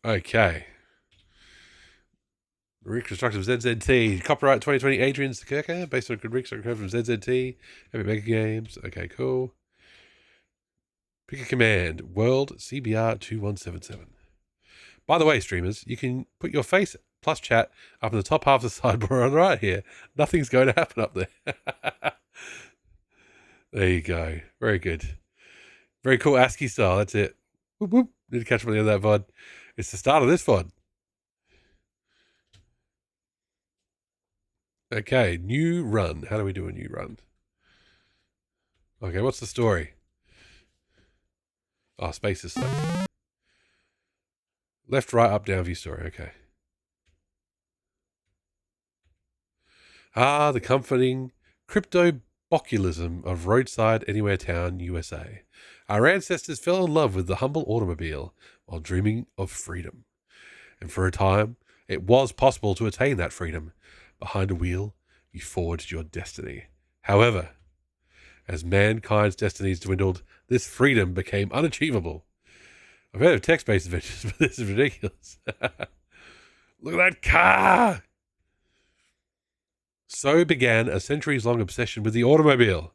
Okay. Reconstruction of ZZT. Copyright 2020 Adrian Sakirka. Based on reconstruction from ZZT. Epic Mega Games. Okay, cool. Pick a command. World CBR 2177. By the way, streamers, you can put your face plus chat up in the top half of the sidebar on the right here. Nothing's going to happen up there. There you go. Very good. Very cool ASCII style. That's it. Whoop, whoop. Need to catch up on the end of that VOD. It's the start of this VOD. Okay, new run. How do we do a new run? Okay, what's the story? Oh, space is selected. Left, right, up, down, view story. Okay. Ah, the comforting crypto-boculism of roadside anywhere town, USA. Our ancestors fell in love with the humble automobile while dreaming of freedom. And for a time, it was possible to attain that freedom. Behind a wheel, you forged your destiny. However, as mankind's destinies dwindled, this freedom became unachievable. I've heard of text-based adventures, but this is ridiculous. Look at that car! So began a centuries-long obsession with the automobile,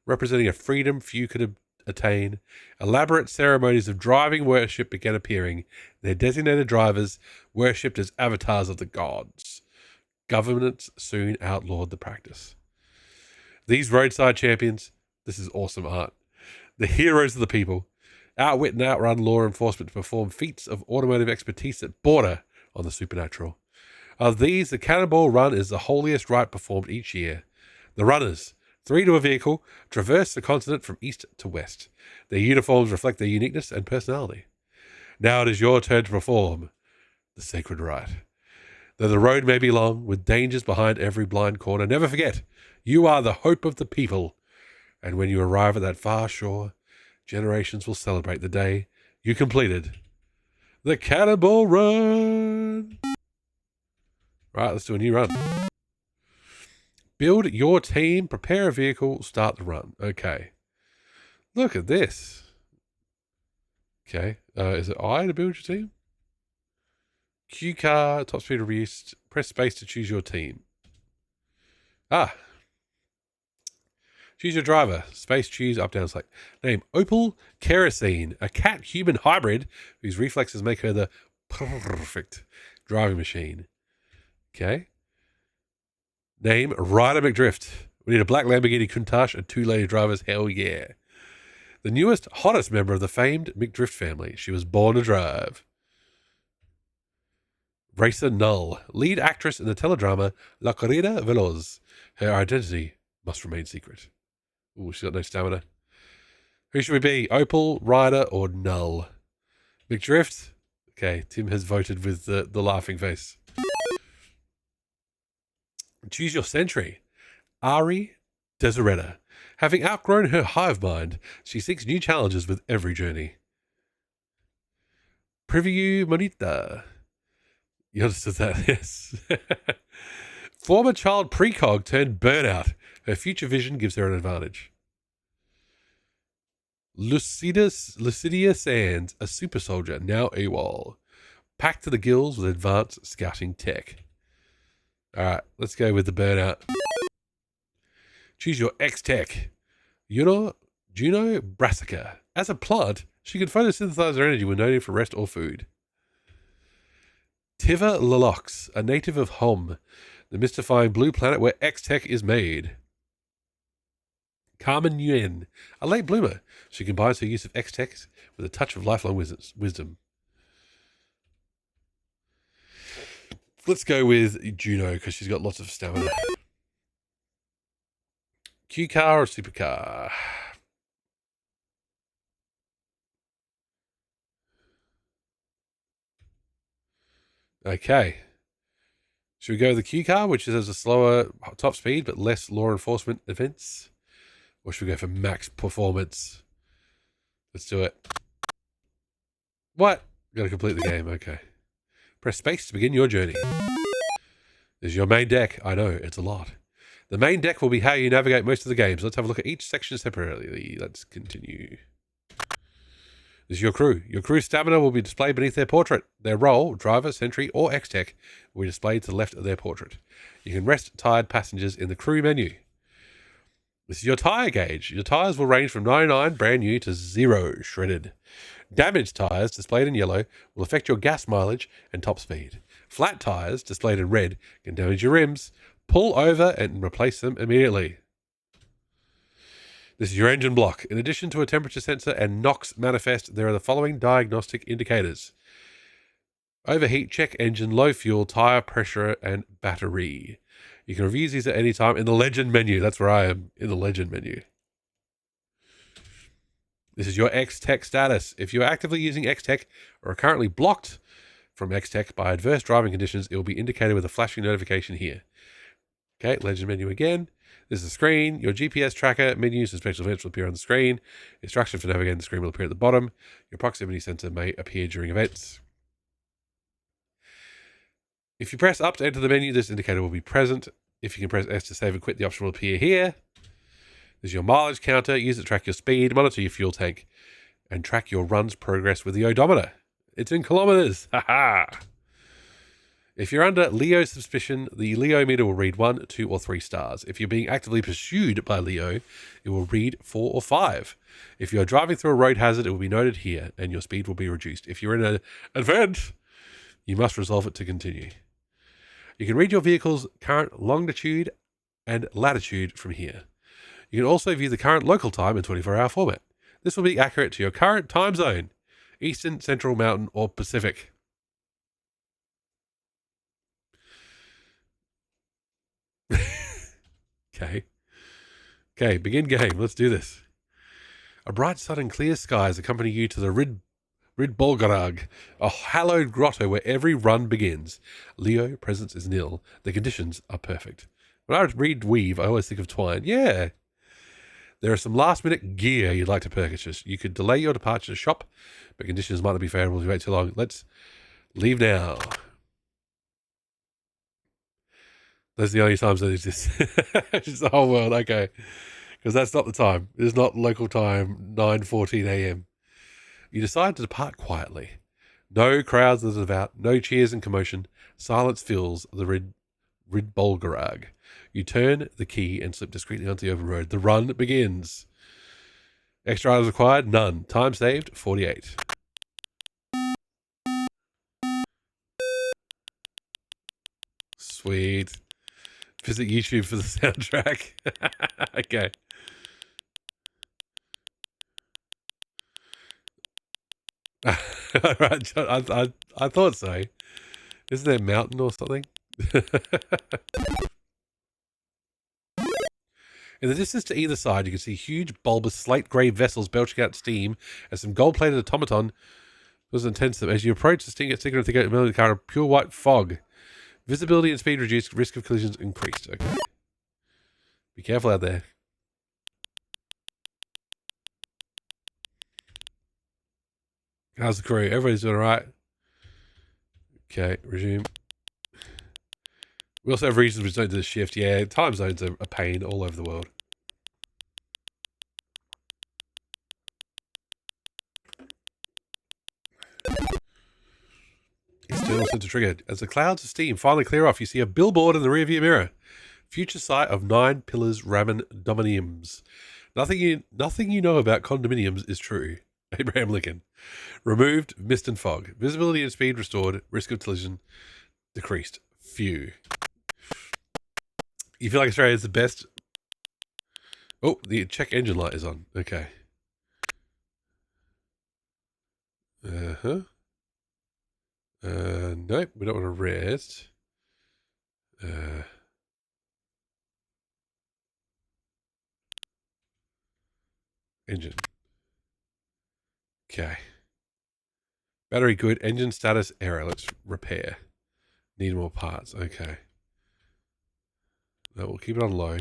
representing a freedom few could attain. Elaborate ceremonies of driving worship began appearing. Their designated drivers worshipped as avatars of the gods. Governments soon outlawed the practice. These roadside champions, this is awesome art, the heroes of the people, outwit and outrun law enforcement to perform feats of automotive expertise that border on the supernatural. Of these, the Cannonball Run is the holiest rite performed each year. The runners, 3 to a vehicle, traverse the continent from east to west. Their uniforms reflect their uniqueness and personality. Now it is your turn to perform the sacred rite. Though the road may be long, with dangers behind every blind corner, never forget, you are the hope of the people. And when you arrive at that far shore, generations will celebrate the day you completed the Cannonball Run. Right, let's do a new run. Build your team, prepare a vehicle, start the run. Okay. Look at this. Okay. Is it I to build your team? Q car, top speed reduced. Press space to choose your team. Ah. Choose your driver. Space, choose, up, down, select. Name, Opal Kerosene, a cat-human hybrid whose reflexes make her the perfect driving machine. Okay. Name, Ryder McDrift. We need a black Lamborghini Countach and 2 lady drivers. Hell yeah. The newest, hottest member of the famed McDrift family. She was born to drive. Racer Null. Lead actress in the teledrama La Corrida Veloz. Her identity must remain secret. Ooh, she's got no stamina. Who should we be? Opal, Ryder, or Null? McDrift? Okay, Tim has voted with the laughing face. Choose your sentry. Ari Deseretta. Having outgrown her hive mind, she seeks new challenges with every journey. Preview Monita. You understood that, yes. Former child precog turned burnout. Her future vision gives her an advantage. Lucidia Sands, a super soldier, now AWOL. Packed to the gills with advanced scouting tech. Alright, let's go with the burnout. Choose your X-Tech. Juno Brassica. As a plant, she can photosynthesize her energy when no need for rest or food. Tiva Lalox, a native of Hom, the mystifying blue planet where X-Tech is made. Carmen Nguyen, a late bloomer. She combines her use of X-Tech with a touch of lifelong wisdom. Let's go with Juno because she's got lots of stamina. Q car or supercar? Okay. Should we go with the Q car, which has a slower top speed but less law enforcement events? Or should we go for max performance? Let's do it. What? Gotta complete the game. Okay. Press space to begin your journey. This is your main deck. I know, it's a lot. The main deck will be how you navigate most of the games. Let's have a look at each section separately. Let's continue. This is your crew. Your crew's stamina will be displayed beneath their portrait. Their role, driver, sentry, or X-Tech, will be displayed to the left of their portrait. You can rest tired passengers in the crew menu. This is your tyre gauge. Your tyres will range from 99 brand new to 0 shredded. Damaged tyres, displayed in yellow, will affect your gas mileage and top speed. Flat tyres, displayed in red, can damage your rims. Pull over and replace them immediately. This is your engine block. In addition to a temperature sensor and NOx manifest, there are the following diagnostic indicators. Overheat, check engine, low fuel, tyre pressure, and battery. You can review these at any time in the legend menu. That's where I am, in the legend menu. This is your X-Tech status. If you are actively using X-Tech or are currently blocked from X-Tech by adverse driving conditions, it will be indicated with a flashing notification here. Okay, legend menu again. This is the screen. Your GPS tracker, menus, and special events will appear on the screen. Instruction for navigating the screen will appear at the bottom. Your proximity sensor may appear during events. If you press up to enter the menu, this indicator will be present. If you can press S to save and quit, the option will appear here. This is your mileage counter. Use it to track your speed, monitor your fuel tank, and track your run's progress with the odometer. It's in kilometers. Haha. If you're under Leo suspicion, the Leo meter will read 1, 2, or 3 stars. If you're being actively pursued by Leo, it will read 4 or 5. If you're driving through a road hazard, it will be noted here, and your speed will be reduced. If you're in an event, you must resolve it to continue. You can read your vehicle's current longitude and latitude from here. You can also view the current local time in 24-hour format. This will be accurate to your current time zone, Eastern, Central, Mountain, or Pacific. Okay, begin game. Let's do this. A bright sun and clear skies accompany you to the Ridbolgarag, a hallowed grotto where every run begins. Leo, presence is nil. The conditions are perfect. When I read weave, I always think of twine. Yeah. There are some last-minute gear you'd like to purchase. You could delay your departure to shop, but conditions might not be favorable if you wait too long. Let's leave now. Those are the only times that exist. It's the whole world, okay. Because that's not the time. It is not local time, 9:14 a.m. You decide to depart quietly. No crowds are about, no cheers and commotion. Silence fills the Ridbolgarag. You turn the key and slip discreetly onto the open road. The run begins. Extra items required? None. Time saved? 48. Sweet. Visit YouTube for the soundtrack. Okay. Right, I thought so. Isn't there a mountain or something? In the distance to either side, you can see huge, bulbous, slate-grey vessels belching out steam as some gold-plated automaton was intense them. As you approach the stinger of the car, a pure white fog. Visibility and speed reduced, risk of collisions increased. Okay. Be careful out there. How's the crew? Everybody's doing all right. Okay, resume. We also have reasons we don't do the shift. Yeah, time zones are a pain all over the world. External center triggered. As the clouds of steam finally clear off, you see a billboard in the rearview mirror. Future site of 9 Pillars Ramen Dominiums. Nothing you know about condominiums is true. Abraham Lincoln. Removed mist and fog. Visibility and speed restored. Risk of collision decreased. Phew. You feel like Australia is the best? Oh, the check engine light is on. Okay. Uh-huh. Nope, we don't want to rest. Engine. Okay. Battery good. Engine status error. Let's repair. Need more parts. Okay. No, we'll keep it on low.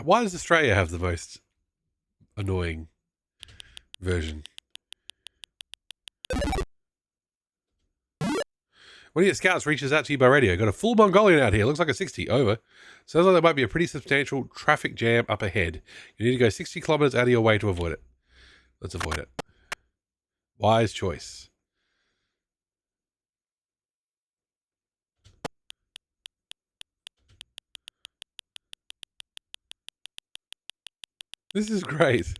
Why does Australia have the most annoying version? One of your scouts reaches out to you by radio. Got a full Mongolian out here. Looks like a 60. Over. Sounds like there might be a pretty substantial traffic jam up ahead. You need to go 60 kilometers out of your way to avoid it. Let's avoid it. Wise choice. This is great.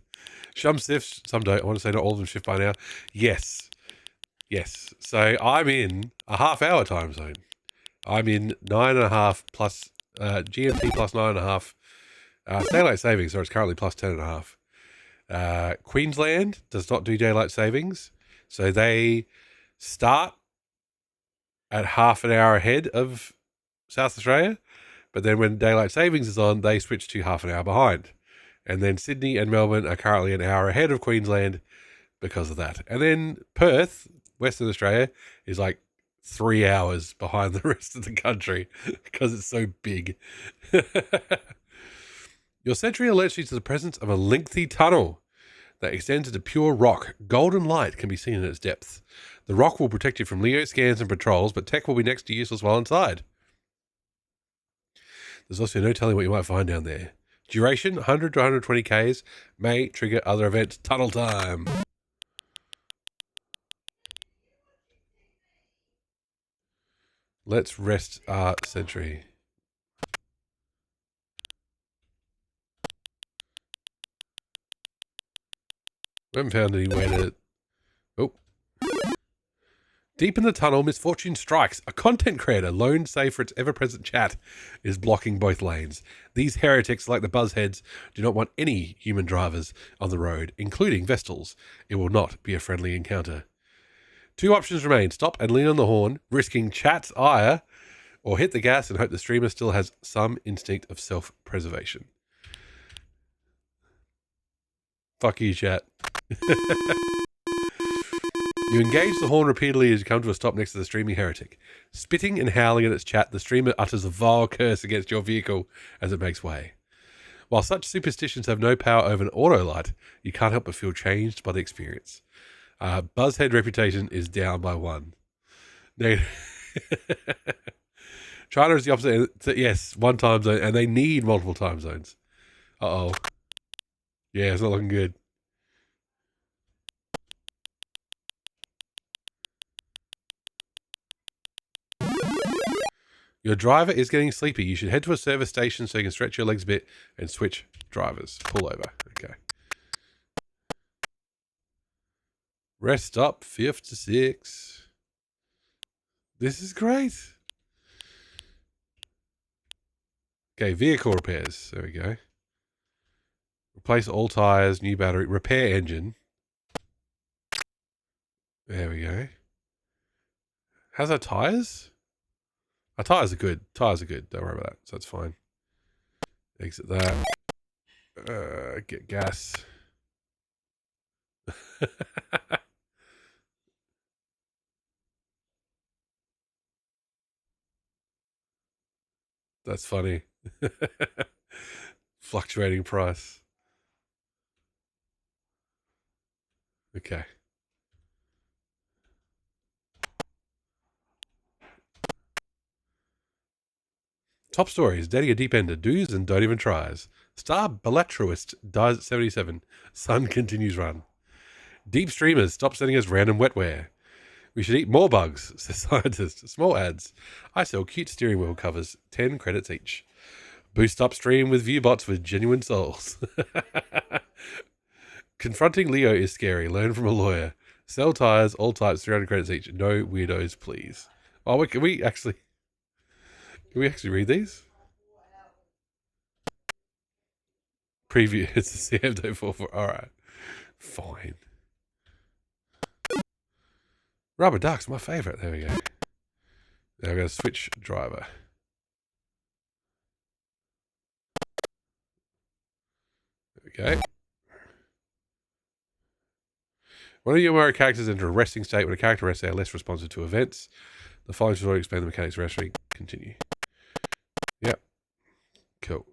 Some shift, some don't. I want to say not all of them shift by now. Yes. Yes. So I'm in a half-hour time zone. I'm in 9.5 plus GMT plus 9.5. Daylight savings, so it's currently plus 10.5. Queensland does not do daylight savings, so they start at half an hour ahead of South Australia, but then when daylight savings is on, they switch to half an hour behind. And then Sydney and Melbourne are currently an hour ahead of Queensland because of that. And then Perth, Western Australia, is like 3 hours behind the rest of the country because it's so big. Your sentry alerts you to the presence of a lengthy tunnel that extends into pure rock. Golden light can be seen in its depth. The rock will protect you from Leo scans and patrols, but tech will be next to useless while inside. There's also no telling what you might find down there. Duration, 100 to 120 Ks, may trigger other events. Tunnel time. Let's rest our sentry. We haven't found any way to... Oh. Deep in the tunnel, misfortune strikes. A content creator, lone save for its ever-present chat, is blocking both lanes. These heretics, like the buzzheads, do not want any human drivers on the road, including Vestals. It will not be a friendly encounter. 2 options remain. Stop and lean on the horn, risking chat's ire, or hit the gas and hope the streamer still has some instinct of self-preservation. Fuck you, chat. You engage the horn repeatedly as you come to a stop next to the streaming heretic. Spitting and howling at its chat, the streamer utters a vile curse against your vehicle as it makes way. While such superstitions have no power over an auto light, you can't help but feel changed by the experience. Buzzhead reputation is down by 1. China is the opposite. Yes, 1 time zone, and they need multiple time zones. Uh-oh. Yeah, it's not looking good. Your driver is getting sleepy. You should head to a service station so you can stretch your legs a bit and switch drivers. Pull over. Okay. Rest stop, 5th to 6. This is great. Okay, vehicle repairs. There we go. Replace all tires, new battery, repair engine. There we go. How's our tires? Our tires are good. Tires are good. Don't worry about that. So that's fine. Exit that. Get gas. That's funny. Fluctuating price. Okay. Top stories. Dating a deep ender. Do's and don't even tries. Star Bellatroist dies at 77. Sun continues run. Deep streamers. Stop sending us random wetware. We should eat more bugs, says scientist. Small ads. I sell cute steering wheel covers. 10 credits each. Boost upstream with viewbots with genuine souls. Confronting Leo is scary. Learn from a lawyer. Sell tires, all types, 300 credits each. No weirdos, please. Oh, can we actually read these? Preview. It's a CM.44. All right. Fine. Rubber duck's my favorite. There we go. Now I'm going to switch driver. There we go. One of your characters enter a resting state. When a character rests, they are less responsive to events. The following tutorial explain the mechanics of resting. Continue. Yep. Cool.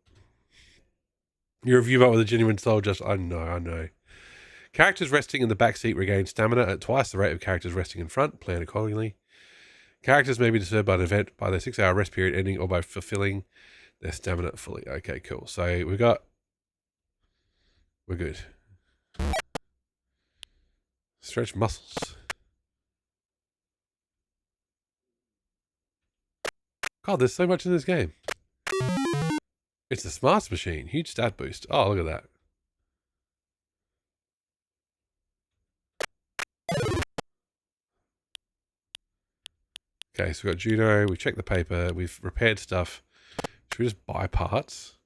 Your review about with a genuine soul, just I know. Characters resting in the back seat regain stamina at twice the rate of characters resting in front. Plan accordingly. Characters may be disturbed by an event by their 6-hour rest period ending or by fulfilling their stamina fully. Okay, cool. So we're good. Stretch muscles. God, there's so much in this game. It's the smarts machine. Huge stat boost. Oh, look at that. Okay, so we've got judo. We've checked the paper. We've repaired stuff. Should we just buy parts?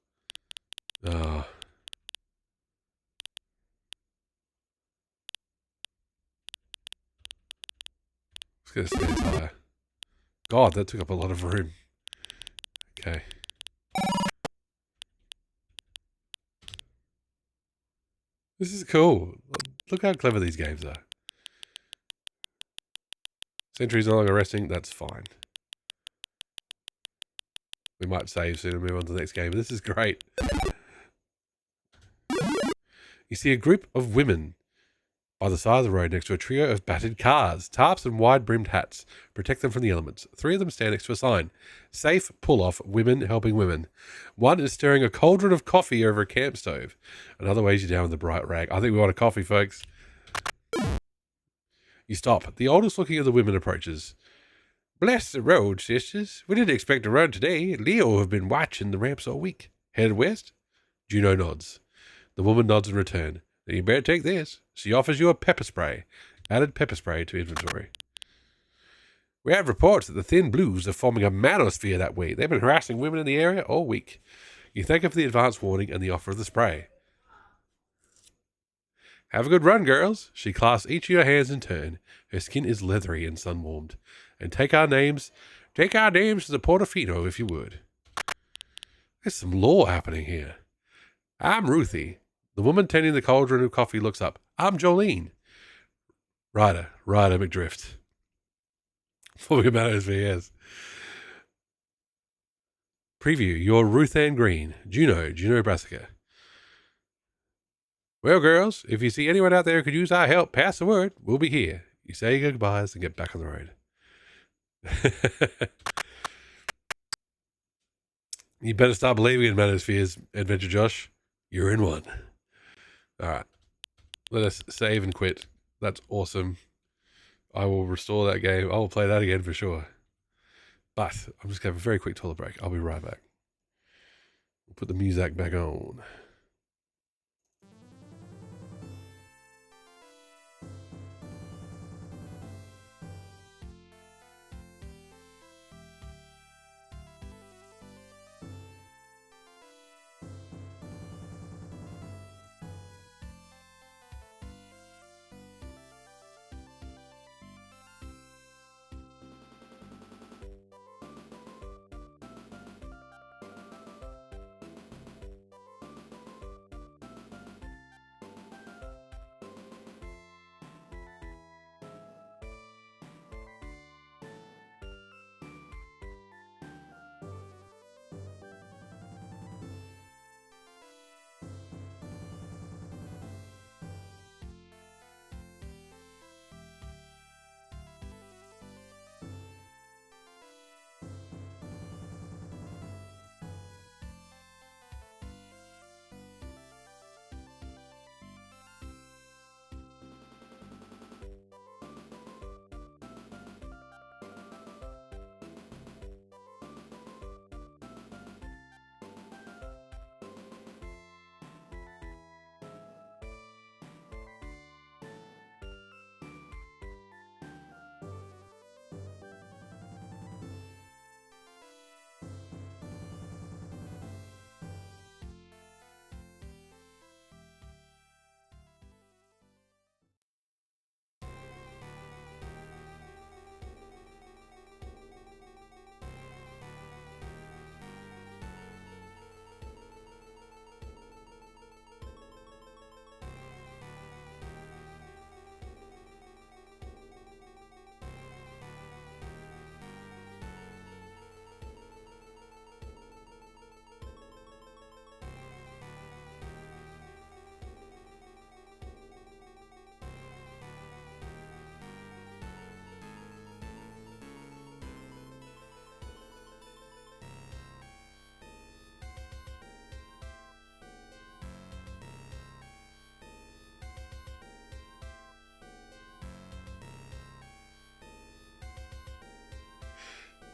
Oh. Let's get a spare tire. God, that took up a lot of room. Okay. This is cool. Look how clever these games are. Sentry's no longer resting. That's fine. We might save soon and move on to the next game. But this is great. You see a group of women by the side of the road next to a trio of battered cars. Tarps and wide-brimmed hats protect them from the elements. 3 of them stand next to a sign. Safe pull-off, women helping women. One is stirring a cauldron of coffee over a camp stove. Another weighs you down with a bright rag. I think we want a coffee, folks. You stop. The oldest looking of the women approaches. Bless the road, sisters. We didn't expect to run today. Leo have been watching the ramps all week. Headed west? Juno nods. The woman nods in return. Then you better take this. She offers you a pepper spray. Added pepper spray to inventory. We have reports that the Thin Blues are forming a manosphere that way. They've been harassing women in the area all week. You thank her for the advance warning and the offer of the spray. Have a good run, girls. She clasps each of your hands in turn. Her skin is leathery and sun-warmed. And take our names to the Portofino, if you would. There's some lore happening here. I'm Ruthie. The woman tending the cauldron of coffee looks up. I'm Jolene. Ryder McDrift. Forming a manosphere, yes. Preview. You're Ruth Ann Green. Juno Brassica. Well, girls, if you see anyone out there who could use our help, pass the word. We'll be here. You say your goodbyes and get back on the road. You better start believing in manospheres, Adventure Josh. You're in one. All right. Let us save and quit. That's awesome. I will restore that game. I will play that again for sure. But I'm just going to have a very quick toilet break. I'll be right back. We'll put the music back on.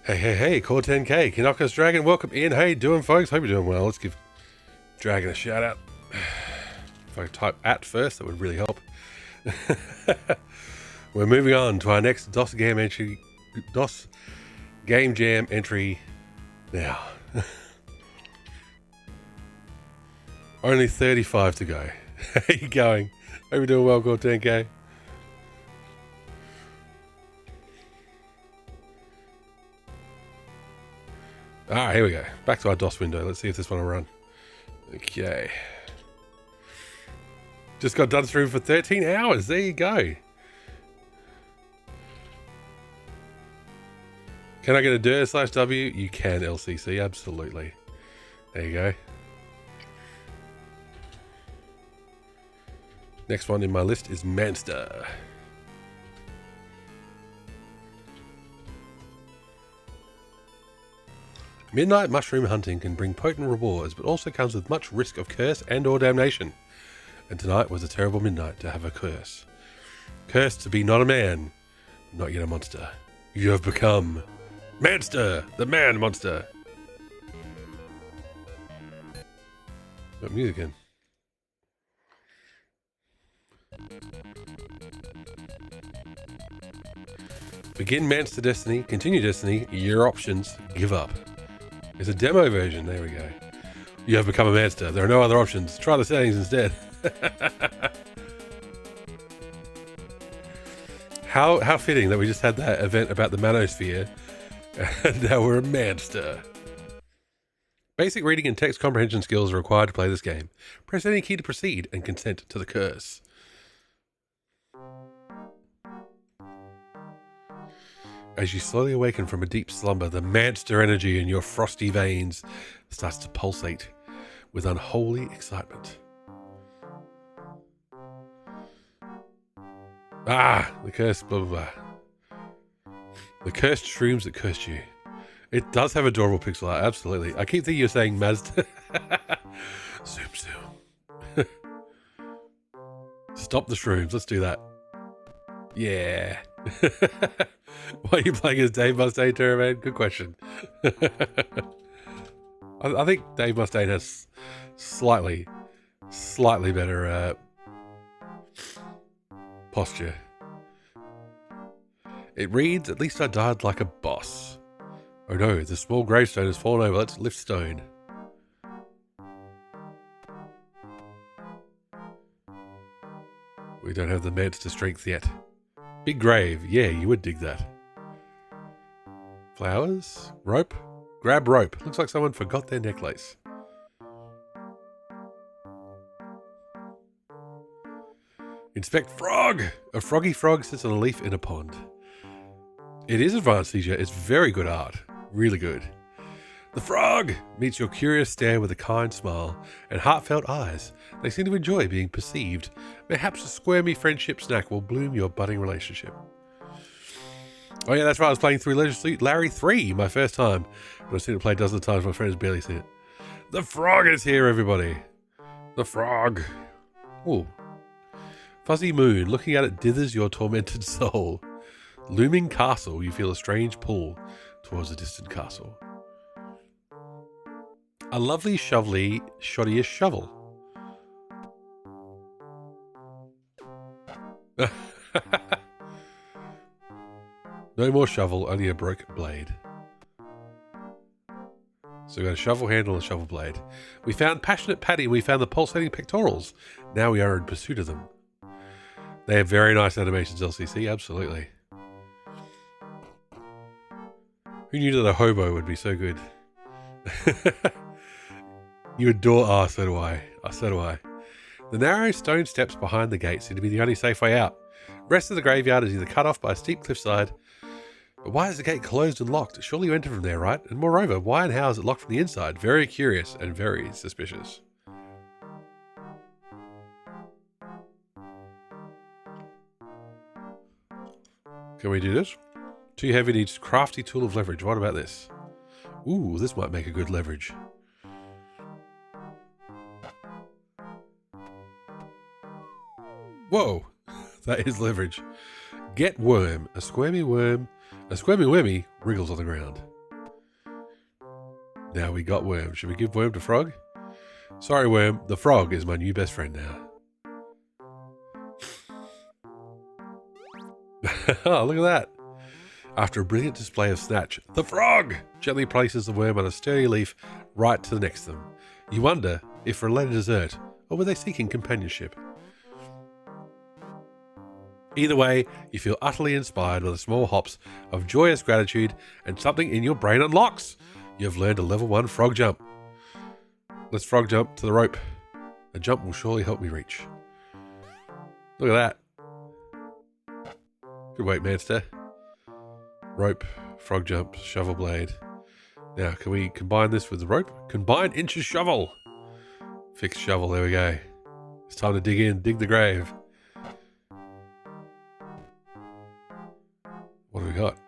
Hey, Core 10K, Killscreen Dragon, welcome in. How you doing, folks? Hope you're doing well. Let's give Dragon a shout out. If I could type at first, that would really help. We're moving on to our next DOS Game Jam entry now. Only 35 to go. How you going? Hope you're doing well, Core 10K. Alright, here we go. Back to our DOS window. Let's see if this one will run. Okay. Just got done through for 13 hours. There you go. Can I get a dir/W? You can, LCC. Absolutely. There you go. Next one in my list is Manster. Midnight mushroom hunting can bring potent rewards, but also comes with much risk of curse and or damnation. And tonight was a terrible midnight to have a curse. Cursed to be not a man, not yet a monster. You have become Manster, the man monster. Got music in. Begin Manster Destiny, continue Destiny, your options, give up. It's a demo version, there we go. You have become a Manster. There are no other options. Try the settings instead. How fitting that we just had that event about the manosphere and now we're a Manster. Basic reading and text comprehension skills are required to play this game. Press any key to proceed and consent to the curse. As you slowly awaken from a deep slumber, the Manster energy in your frosty veins starts to pulsate with unholy excitement. Ah, the curse, blah, blah, blah. The cursed shrooms that cursed you. It does have adorable pixel art, absolutely. I keep thinking you're saying Mazda. Zoom. Stop the shrooms, let's do that. Yeah. Why are you playing as Dave Mustaine, Terraman? Good question. I think Dave Mustaine has slightly better posture. It reads, at least I died like a boss. Oh no, the small gravestone has fallen over. Let's lift stone. We don't have the Manster strength yet. Big grave. Yeah, you would dig that. Flowers? Rope? Grab rope. Looks like someone forgot their necklace. Inspect frog! A froggy frog sits on a leaf in a pond. It is advanced feature. It's very good art. Really good. The frog meets your curious stare with a kind smile and heartfelt eyes. They seem to enjoy being perceived. Perhaps a squirmy friendship snack will bloom your budding relationship. Oh yeah, that's right. I was playing through Larry 3 my first time. But I've seen it play dozens of times. My friends barely seen it. The frog is here, everybody. The frog. Ooh. Fuzzy moon. Looking at it dithers your tormented soul. Looming castle. You feel a strange pull towards a distant castle. A lovely, shovelly, shoddy-ish shovel. No more shovel, only a broken blade. So we've got a shovel handle and a shovel blade. We found Passionate Patty and we found the pulsating pectorals. Now we are in pursuit of them. They have very nice animations, LCC, absolutely. Who knew that a hobo would be so good? You adore... so do I. So do I. The narrow stone steps behind the gate seem to be the only safe way out. The rest of the graveyard is either cut off by a steep cliffside. But why is the gate closed and locked? Surely you enter from there, right? And moreover, why and how is it locked from the inside? Very curious and very suspicious. Can we do this? Too heavy needs crafty tool of leverage. What about this? Ooh, this might make a good leverage. Whoa, that is leverage. Get worm. A squirmy wormy wriggles on the ground. Now we got Worm. Should we give Worm to Frog? Sorry, Worm. The Frog is my new best friend now. Oh, look at that. After a brilliant display of snatch, the Frog gently places the worm on a sturdy leaf right to the next to them. You wonder if for a later dessert, or were they seeking companionship? Either way, you feel utterly inspired by the small hops of joyous gratitude, and something in your brain unlocks. You have learned a level 1 frog jump. Let's frog jump to the rope. A jump will surely help me reach. Look at that. Good work, Manster. Rope, frog jump, shovel blade. Now, can we combine this with the rope? Combine into shovel. Fixed shovel, there we go. It's time to dig in, dig the grave. What do we got?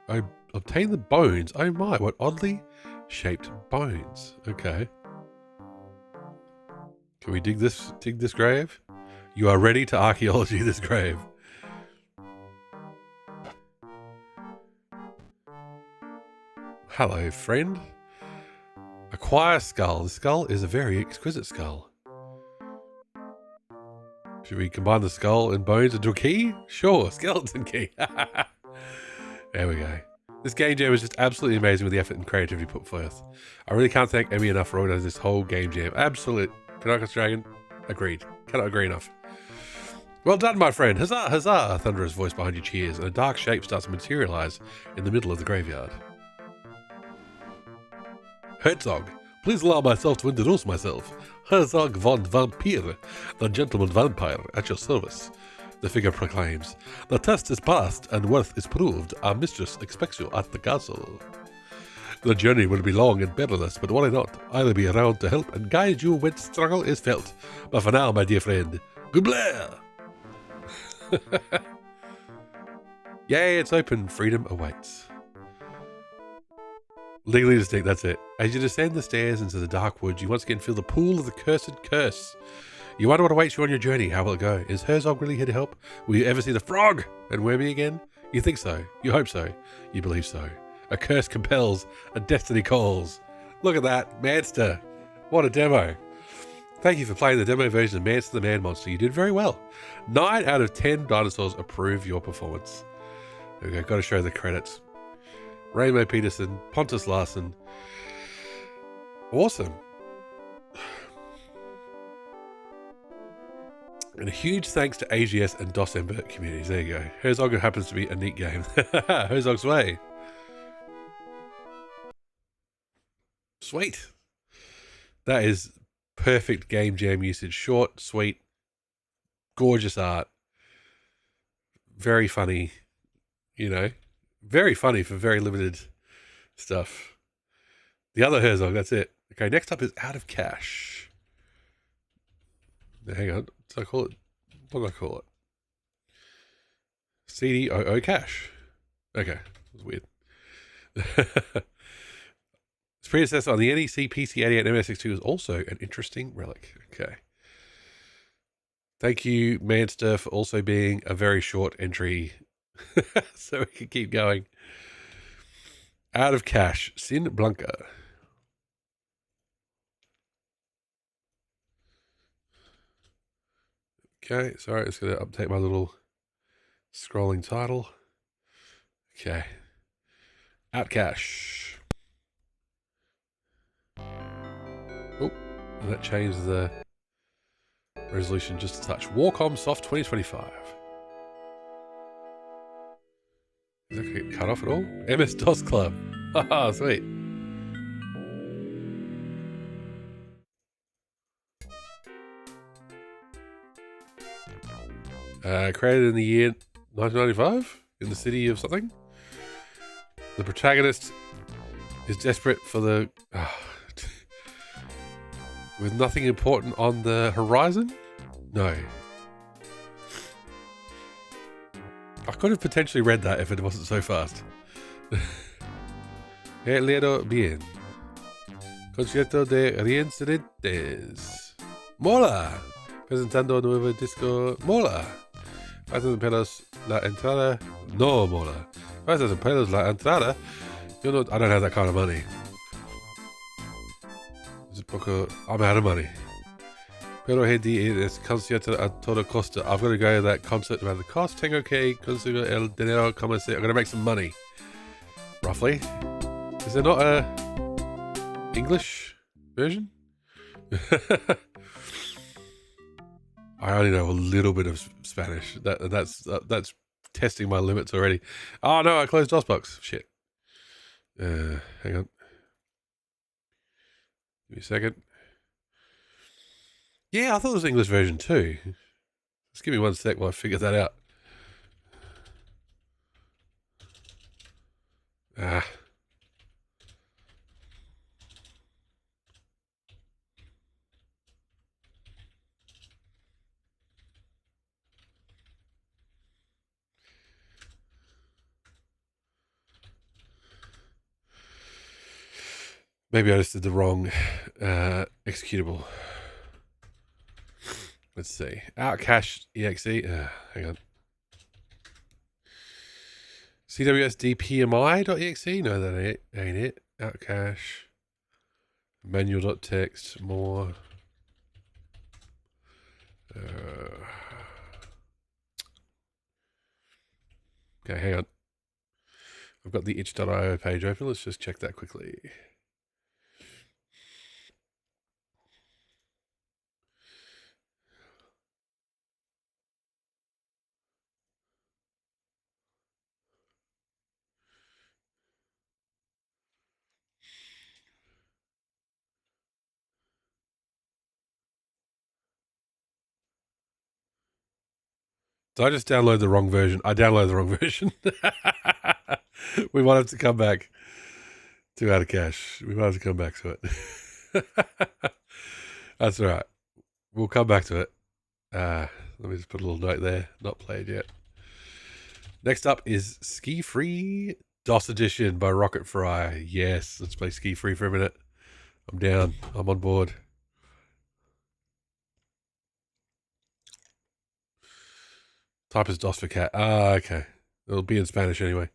I obtain the bones. Oh my, what oddly shaped bones. Okay. Can we dig this grave? You are ready to archaeology this grave. Hello, friend. Acquire skull. The skull is a very exquisite skull. Should we combine the skull and bones into a key? Sure, skeleton key. There we go. This game jam is just absolutely amazing with the effort and creativity put forth. I really can't thank Emmy enough for organizing this whole game jam. Absolute. Chronicles Dragon. Agreed. Cannot agree enough. Well done, my friend. Huzzah, huzzah. A thunderous voice behind you cheers, and a dark shape starts to materialize in the middle of the graveyard. Herzog, please allow myself to introduce myself. Herzog von Vampire, the gentleman vampire at your service. The figure proclaims, the test is passed and worth is proved. Our mistress expects you at the castle. The journey will be long and perilous, but worry not. I'll be around to help and guide you when struggle is felt. But for now, my dear friend, goodbye. Yay, it's open. Freedom awaits. Legally distinct, that's it. As you descend the stairs into the dark woods, you once again feel the pool of the cursed curse. You wonder what awaits you on your journey. How will it go? Is Herzog really here to help? Will you ever see the frog and Wormy again? You think so. You hope so. You believe so. A curse compels. A destiny calls. Look at that. Manster. What a demo. Thank you for playing the demo version of Manster the Man Monster. You did very well. 9 out of 10 dinosaurs approve your performance. There we go. Got to show the credits. Rainbow Peterson, Pontus Larson. Awesome. And a huge thanks to AGS and DOS Ember communities. There you go. Herzog happens to be a neat game. Herzog's Way. Sweet. That is perfect game jam usage. Short, sweet, gorgeous art. Very funny, you know. Very funny for very limited stuff. The other Herzog, that's it. Okay, next up is Out of Cash. Now, hang on. What do I call it? What do I call it? CDOO Cash. Okay, that was weird. Its predecessor on the NEC PC88 and MSX2 is also an interesting relic. Okay. Thank you, Manster, for also being a very short entry so we can keep going. Out of Cash, Sin Blanca. Okay, sorry, it's going to update my little scrolling title. Okay. Out Cash. Oh, and that changed the resolution just a touch. Warcom Soft 2025. Is that going to get cut off at all? MS-DOS Club. Haha, sweet. Created in the year 1995 in the city of something. The protagonist is desperate for the... with nothing important on the horizon? No. I could have potentially read that if it wasn't so fast. He leído bien. Concierto de reincidentes. Mola. Presentando nuevo disco. Mola. $5,000 pesos la entrada. No mola. $5,000 pesos la entrada. I don't have that kind of money. Porque I'm out of money. Pero es concierto a toda costa. I've got to go to that concert about the cost. Tengo que conseguir el dinero como se. I'm going to make some money. Roughly. Is there not a English version? I only know a little bit of Spanish. That's testing my limits already. Oh no, I closed DOSBox. Shit. Hang on. Give me a second. Yeah, I thought it was English version too. Just give me one sec while I figure that out. Maybe I just did the wrong executable. Let's see. Outcache exe. Hang on. cwsdpmi.exe? No, that ain't it. Outcache. Manual.txt. More. Okay, hang on. I've got the itch.io page open. Let's just check that quickly. Did I just download the wrong version? I downloaded the wrong version. We might have to come back to out of cache. We might have to come back to it. That's all right. We'll come back to it. Let me just put a little note there. Not played yet. Next up is Ski Free DOS Edition by Rocket Fry. Yes, let's play Ski Free for a minute. I'm down. I'm on board. Type is DOS for cat. Ah, okay. It'll be in Spanish anyway.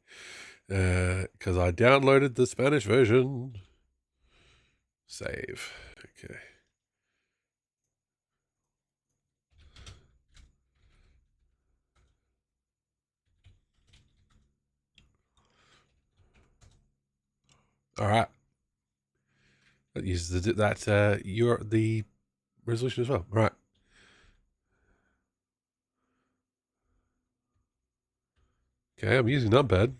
Because I downloaded the Spanish version. Save. Okay. All right. That uses the resolution as well. All right. Okay, I'm using numpad.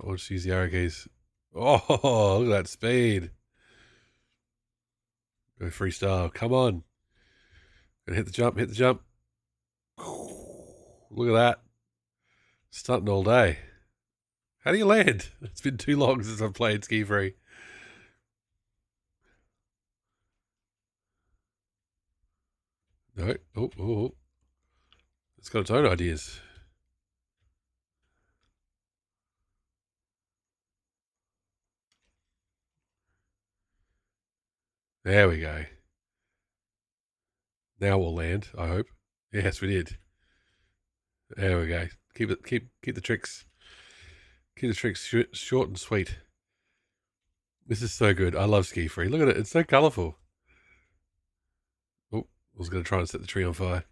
We'll just use the arrow keys. Oh, look at that speed. Go freestyle. Come on. Gonna hit the jump, hit the jump. Look at that. Stunting all day. How do you land? It's been too long since I've played Ski Free. No. Oh. It's got its own ideas. There we go. Now we'll land, I hope. Yes, we did. There we go. Keep the tricks. Keep the tricks short and sweet. This is so good. I love Ski Free. Look at it. It's so colourful. Oh, I was going to try and set the tree on fire.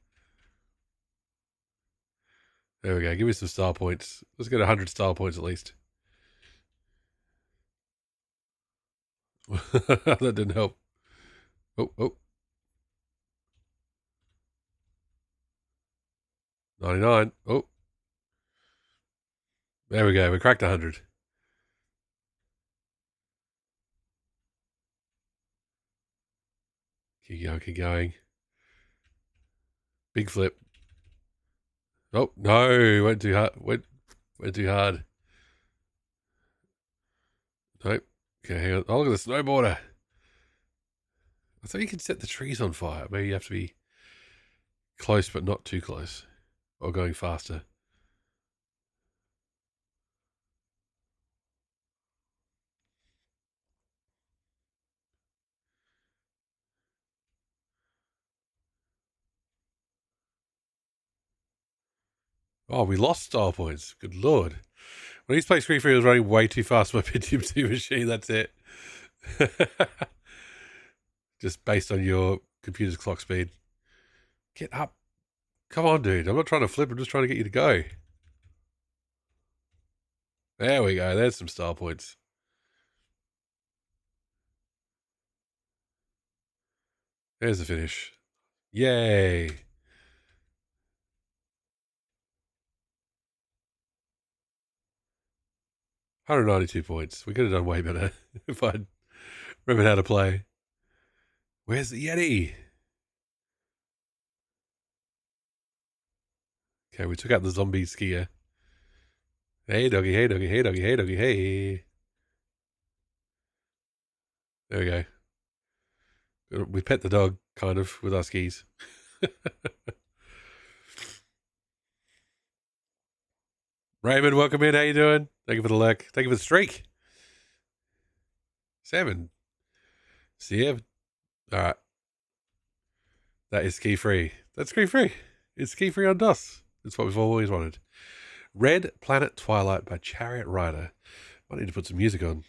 There we go. Give me some style points. Let's get 100 style points at least. That didn't help. Oh. 99. Oh. There we go. We cracked 100. Keep going. Big flip. Oh, no. Went too hard. Went too hard. Nope. Okay, hang on. Oh, look at the snowboarder. I thought you could set the trees on fire. Maybe you have to be close but not too close. Or going faster. Oh, we lost style points. Good lord. When he's played Screen Free, I was running way too fast for my Pentium 2 machine. That's it. Just based on your computer's clock speed. Get up. Come on, dude. I'm not trying to flip. I'm just trying to get you to go. There we go. There's some style points. There's the finish. Yay. 192 points. We could have done way better if I'd remembered how to play. Where's the Yeti? Okay, we took out the zombie skier. Hey, doggy, hey, doggy, hey, doggy, hey, doggy, hey. There we go. We pet the dog, kind of, with our skis. Raymond, welcome in. How you doing? Thank you for the lurk. Thank you for the streak. 7. Siev. All right. That is ski-free. That's ski-free. It's ski-free on DOS. It's what we've always wanted. Red Planet Twilight by Chariot Rider. Might need to put some music on.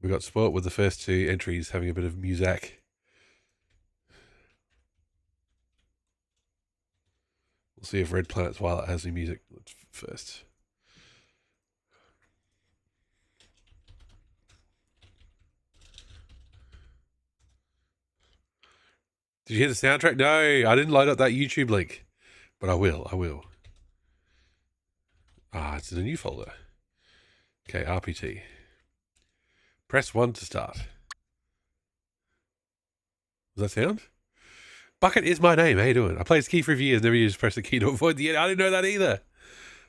We got spoilt with the first 2 entries having a bit of music. We'll see if Red Planet Twilight has any music first. Did you hear the soundtrack? No, I didn't load up that YouTube link. But I will. Ah, it's in a new folder. Okay, RPT. Press 1 to start. Does that sound? Bucket is my name. How you doing? I played ski for years, never used press the key to avoid the end. I didn't know that either.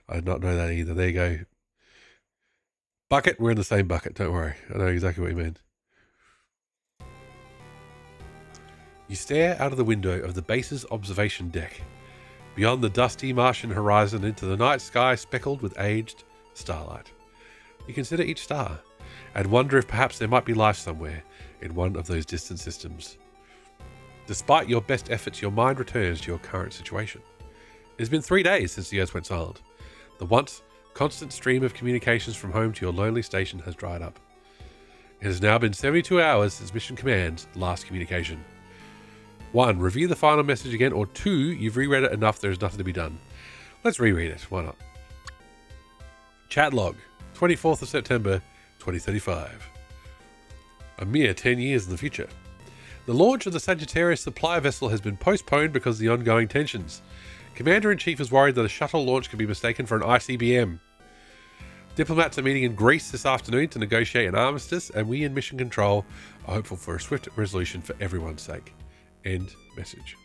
I did not know that either. There you go. Bucket, we're in the same bucket. Don't worry. I know exactly what you mean. You stare out of the window of the base's observation deck, beyond the dusty Martian horizon into the night sky speckled with aged starlight. You consider each star and wonder if perhaps there might be life somewhere in one of those distant systems. Despite your best efforts, your mind returns to your current situation. It has been 3 days since the Earth went silent. The once constant stream of communications from home to your lonely station has dried up. It has now been 72 hours since Mission Command's last communication. 1. Review the final message again, or 2. You've reread it enough, there's nothing to be done. Let's reread it, why not? Chat log, 24th of September, 2035. A mere 10 years in the future. The launch of the Sagittarius supply vessel has been postponed because of the ongoing tensions. Commander-in-Chief is worried that a shuttle launch could be mistaken for an ICBM. Diplomats are meeting in Greece this afternoon to negotiate an armistice, and we in Mission Control are hopeful for a swift resolution for everyone's sake. End message.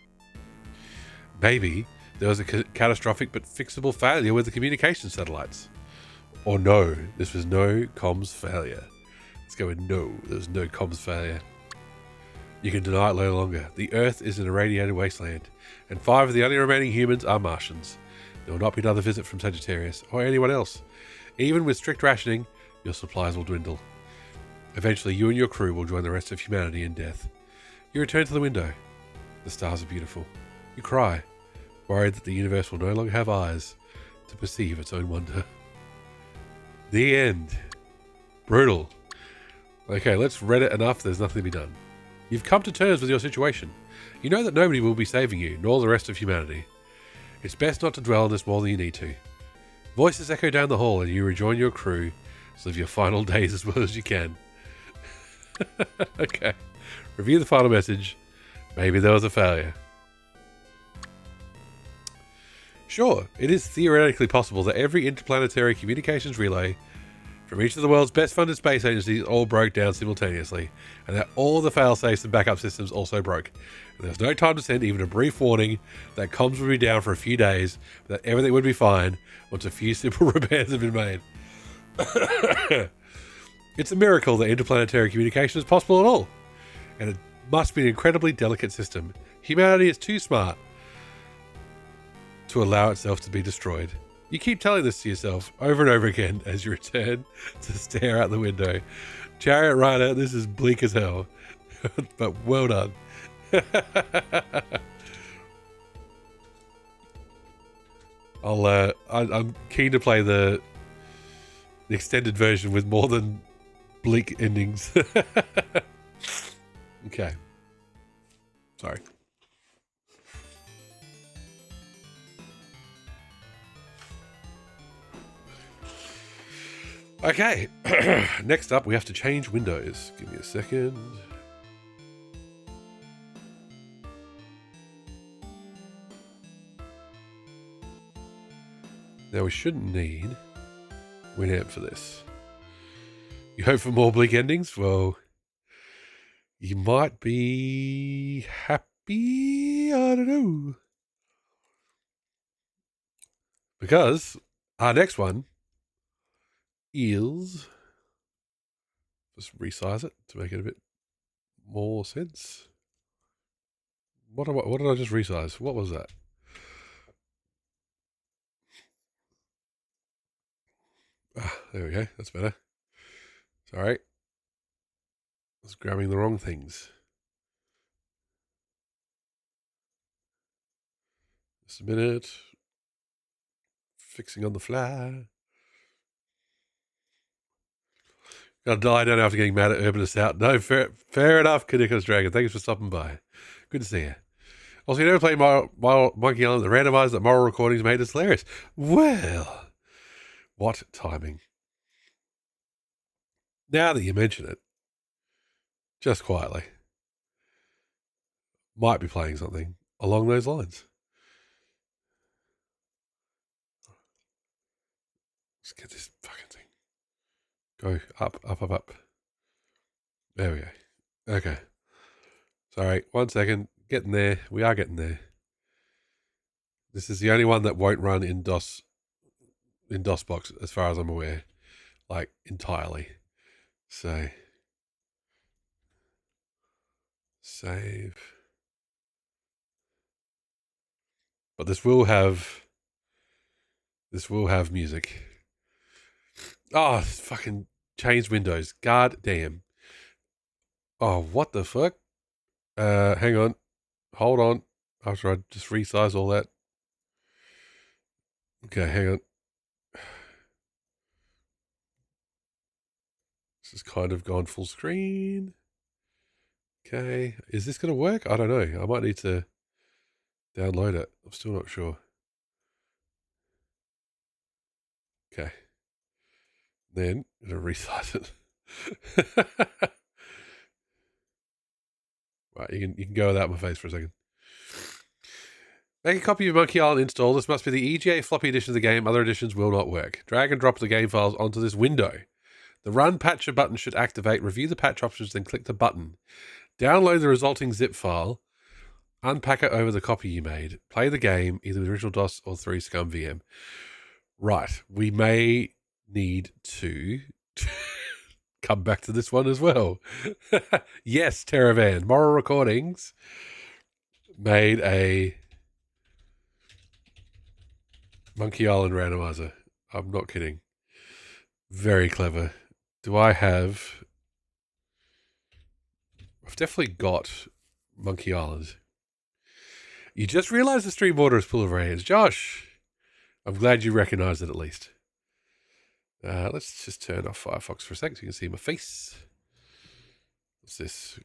Maybe there was a catastrophic but fixable failure with the communication satellites. Or no, this was no comms failure. Let's go with no, there was no comms failure. You can deny it no longer. The Earth is an irradiated wasteland, and 5 of the only remaining humans are Martians. There will not be another visit from Sagittarius, or anyone else. Even with strict rationing, your supplies will dwindle. Eventually, you and your crew will join the rest of humanity in death. You return to the window. The stars are beautiful. You cry, worried that the universe will no longer have eyes to perceive its own wonder. The end. Brutal. Okay, let's read it enough, there's nothing to be done. You've come to terms with your situation. You know that nobody will be saving you, nor the rest of humanity. It's best not to dwell on this more than you need to. Voices echo down the hall and you rejoin your crew to live your final days as well as you can. Okay. Review the final message. Maybe there was a failure. Sure, it is theoretically possible that every interplanetary communications relay from each of the world's best funded space agencies all broke down simultaneously, and that all the failsafes and backup systems also broke. And there was no time to send even a brief warning that comms would be down for a few days, but that everything would be fine once a few simple repairs had been made. It's a miracle that interplanetary communication is possible at all, and it must be an incredibly delicate system. Humanity is too smart to allow itself to be destroyed. You keep telling this to yourself over and over again as you return to stare out the window. Chariot Rider, this is bleak as hell, but well done. I'm keen to play the extended version with more than bleak endings. Okay. Sorry. Okay. Next up, we have to change windows. Give me a second. Now, we shouldn't need Winamp for this. You hope for more bleak endings? Well, you might be happy. I don't know. Because our next one is... Just resize it to make it a bit more sense. What did I just resize? What was that? Ah, there we go. That's better. Sorry. I was grabbing the wrong things. Just a minute. Fixing on the fly. Gotta die down after getting mad at Urbanus out. No, fair enough, Kanikas Dragon. Thanks for stopping by. Good to see you. Also, you never played Monkey Island. The randomizer that moral recordings made us hilarious. Well, what timing. Now that you mention it, just quietly, might be playing something along those lines. Let's get this fucking thing. Go up, up, up, up. There we go. Okay. Sorry, 1 second. Getting there. We are getting there. This is the only one that won't run in DOSBox, as far as I'm aware. Like, entirely. So, save. But this will have music. Oh, fucking change windows. God damn. Oh, what the fuck? Hang on. Hold on. After I just resize all that. Okay, hang on. This has kind of gone full screen. Okay. Is this going to work? I don't know. I might need to download it. I'm still not sure. Okay. Then I'm going to resize it. Right, you can go without my face for a second. Make a copy of Monkey Island install. This must be the EGA floppy edition of the game. Other editions will not work. Drag and drop the game files onto this window. The Run Patcher button should activate. Review the patch options, then click the button. Download the resulting zip file. Unpack it over the copy you made. Play the game, either with original DOS or 3scum VM. Right, we may need to come back to this one as well. Yes, Terravan. Moral Recordings made a Monkey Island randomizer. I'm not kidding. Very clever. Do I have... I've definitely got Monkey Island. You just realised the stream border is full of hands. Josh, I'm glad you recognised it at least. Let's just turn off Firefox for a sec so you can see my face. What's this?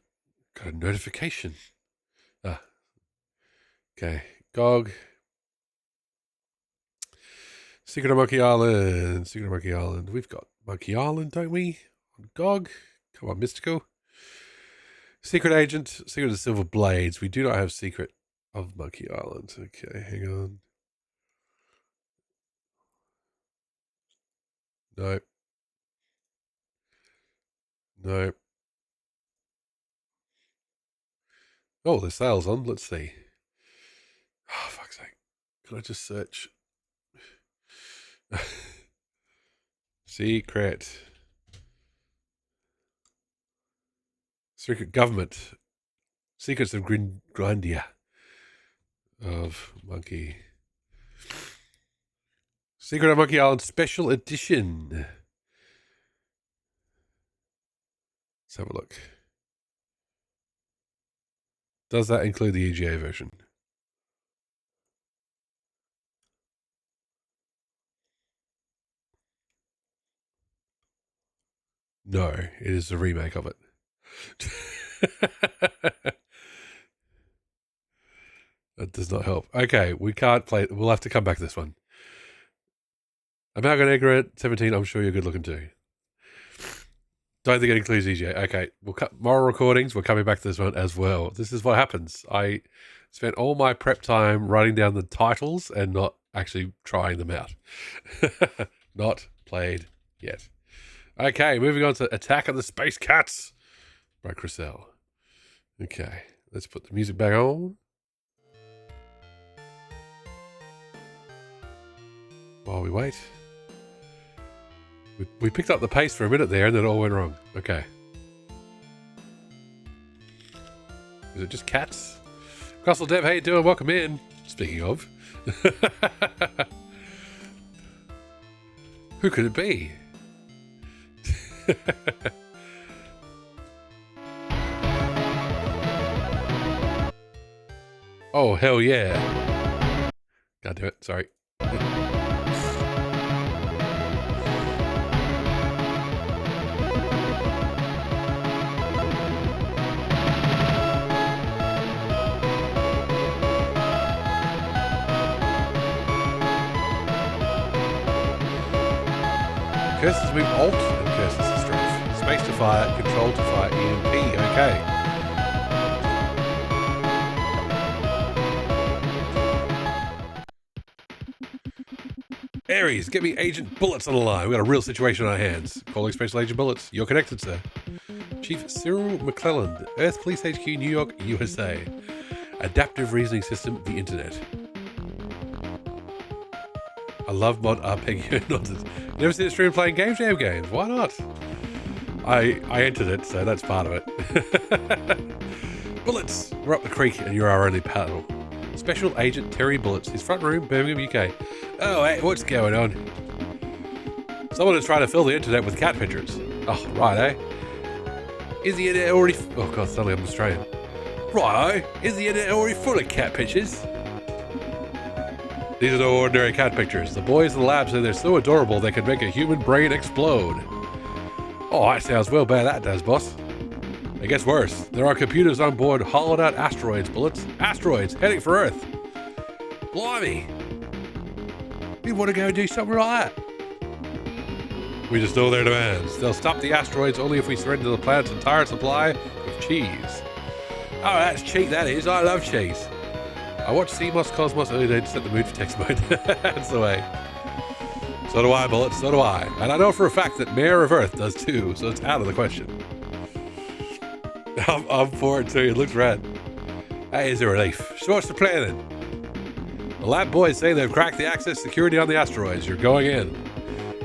Got a notification. Okay. GOG. Secret of Monkey Island. Secret of Monkey Island. We've got Monkey Island, don't we? On GOG. Come on, Mystical. Secret Agent. Secret of the Silver Blades. We do not have Secret of Monkey Island. Okay, hang on. Nope. Nope. Oh, the sale's on. Let's see. Oh, fuck's sake. Can I just search? Secret. Secret Government. Secrets of Grindia. Of Monkey. Secret of Monkey Island Special Edition. Let's have a look. Does that include the EGA version? No, it is a remake of it. That does not help. Okay, we can't play it. We'll have to come back to this one. Amalgam Egret, 17, I'm sure you're good looking too. Don't think it includes EJ. Okay, we'll cut moral recordings. We're coming back to this one as well. This is what happens. I spent all my prep time writing down the titles and not actually trying them out. Not played yet. Okay, moving on to Attack of the Space Cats by Chriselle. Okay, let's put the music back on. While we wait. We picked up the pace for a minute there and then it all went wrong. Okay. Is it just cats? Russell Dev, how you doing? Welcome in. Speaking of. Who could it be? Oh, hell yeah. God damn it. Sorry. Curses move Alt and curses to strafe. Space to fire, control to fire, EMP. Okay. Ares, get me Agent Bullets on the line. We've got a real situation on our hands. Calling Special Agent Bullets. You're connected, sir. Chief Cyril McClelland, Earth Police HQ, New York, USA. Adaptive Reasoning System, the Internet. I love mod RPG nonsense. Never seen a stream playing Game Jam games. Why not? I entered it, so that's part of it. Bullets! We're up the creek and you're our only paddle. Special Agent Terry Bullets. His front room, Birmingham, UK. Oh, hey, what's going on? Someone is trying to fill the internet with cat pictures. Oh, right, eh? Is the internet already... Oh, God, suddenly I'm Australian. Right, is the internet already full of cat pictures? These are no ordinary cat pictures. The boys in the lab say they're so adorable they could make a human brain explode. Oh, that sounds well bad, that does, boss. It gets worse. There are computers on board hollowed out asteroids, Bullets. Asteroids heading for Earth. Blimey. We want to go and do something like that. We just know their demands. They'll stop the asteroids only if we surrender the planet's entire supply of cheese. Oh, that's cheap, that is. I love cheese. I watched CMOS Cosmos earlier today to set the mood for text mode. That's the way. So do I, Bullets, so do I. And I know for a fact that Mayor of Earth does too, so it's out of the question. I'm for it too, it looks rad. That is a relief. So what's the plan then? The lab boys say they've cracked the access security on the asteroids. You're going in.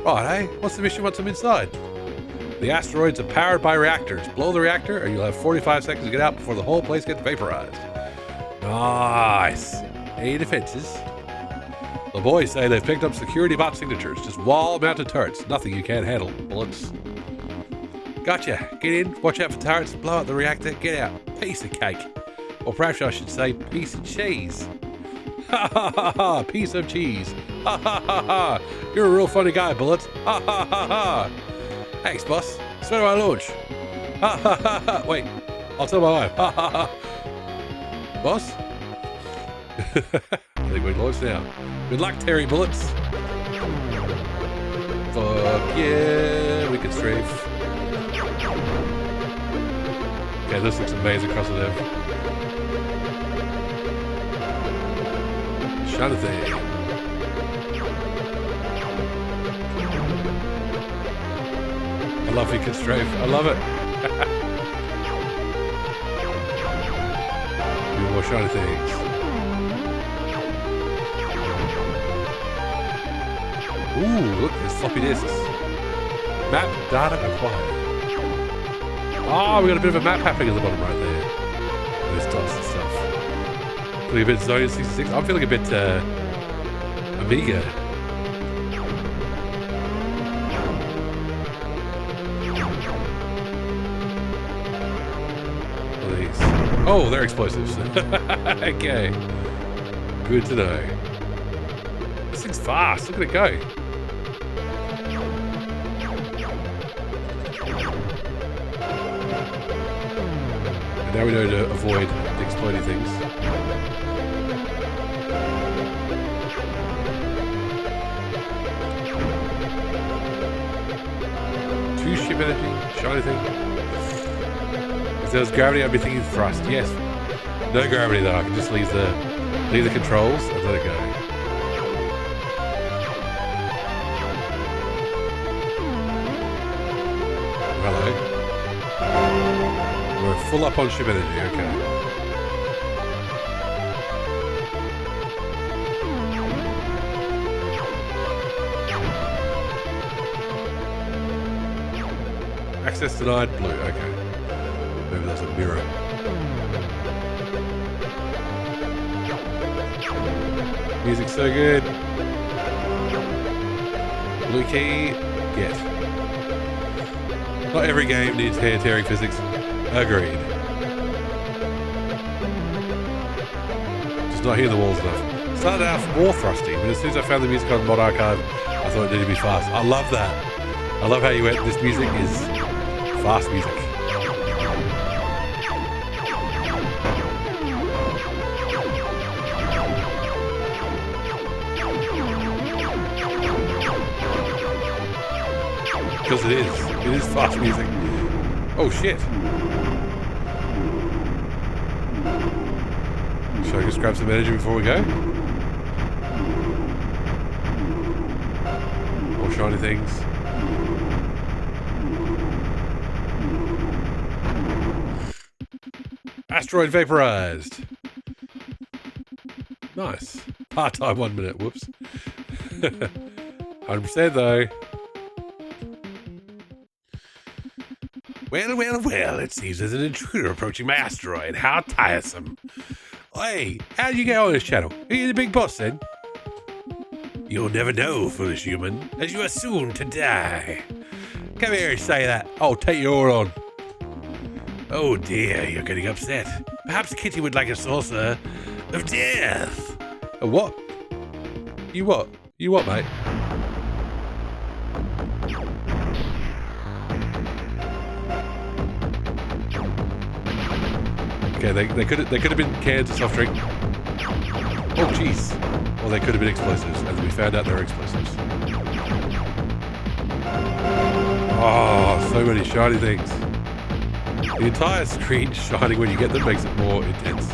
Right, eh? What's the mission once I'm inside? The asteroids are powered by reactors. Blow the reactor and you'll have 45 seconds to get out before the whole place gets vaporized. Nice. Any defenses? The boys say they've picked up security bot signatures. Just wall-mounted turrets. Nothing you can't handle. Bullets. Gotcha. Get in, watch out for turrets, blow up the reactor, get out. Piece of cake. Or perhaps I should say piece of cheese. Ha ha ha ha. Piece of cheese. Ha ha ha ha. You're a real funny guy, Bullets. Ha ha ha ha. Thanks, boss. So do I launch. Ha ha ha ha. Wait. I'll tell my wife. Ha ha ha. Boss? I think we launch now. Good luck, Terry Bullets. Fuck yeah, we can strafe. Okay, this looks amazing across the dev. Jonathan. I love you can strafe. I love it. More shiny things. Ooh, look, there's floppy disks. Map data acquired. Oh, we got a bit of a map happening at the bottom right there. Those dots and stuff. Feeling a bit Zone 66. I'm feeling a bit Amiga. Oh, they're explosives. Okay. Good to know. This thing's fast. Look at it go. Now we know to avoid the exploding things. Two ship energy, shiny thing. If there was gravity, I'd be thinking thrust. Yes. No gravity though. I can just leave the controls and let it go. Hello. We're full up on ship energy. Okay. Access denied. Blue. Okay. Maybe that's a mirror. Music's so good. Blue key. Get. Not every game needs hair-tearing physics. Agreed. Just not hitting the walls enough. Started out more thrusty, but as soon as I found the music on Mod Archive, I thought it needed to be fast. I love that. I love how you went, this music is fast music. Because it is fast music. Oh shit. Should I just grab some energy before we go? More shiny things. Asteroid vaporized. Nice. Part-time 1 minute. Whoops. 100% though. Well, well, well, it seems there's an intruder approaching my asteroid. How tiresome. Hey, how'd you get on this channel? Are you the big boss then? You'll never know, foolish human, as you are soon to die. Come here and say that. I'll take your on. Oh dear, you're getting upset. Perhaps Kitty would like a saucer of death. A what? You what? You what, mate? Okay, they could have been cans of soft drink. Oh jeez. Or they could have been explosives, and we found out they were explosives. Oh, so many shiny things. The entire screen shining when you get them makes it more intense.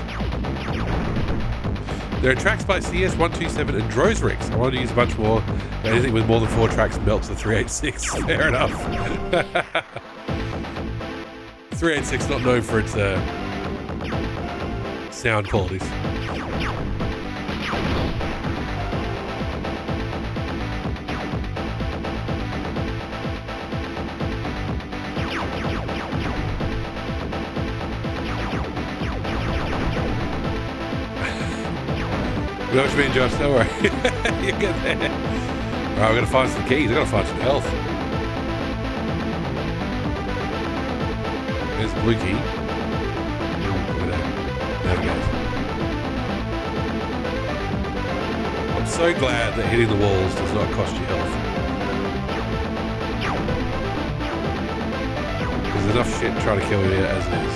There are tracks by CS127 and Drozrix. I wanted to use a bunch more, but anything with more than 4 tracks melts the 386. Fair enough. 386 not known for its sound qualities. You know what you mean, Josh? Don't worry. You're good there. Alright, we're gonna find some keys. We're gonna find some health. There's the blue key. Look at that. Navigate. I'm so glad that hitting the walls does not cost you health. There's enough shit trying to kill you as it is.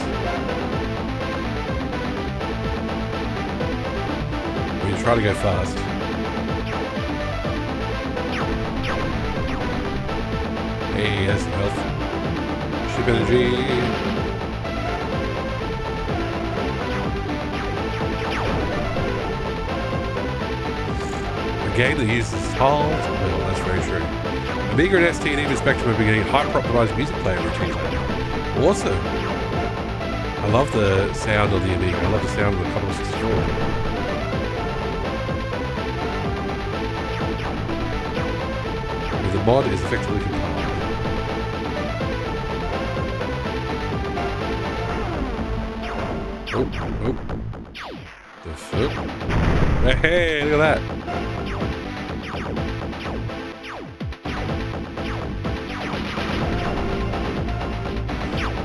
Try to go fast. Hey, has some health. Ship energy. A game that uses HAL. Well, that's very true. Amiga and ST and even Spectrum have been getting hyper-optimized music player routines. Awesome. I love the sound of the Amiga. I love the sound of the Commodore 64. The mod is effectively compiled. Oh. The foot. Hey, look at that.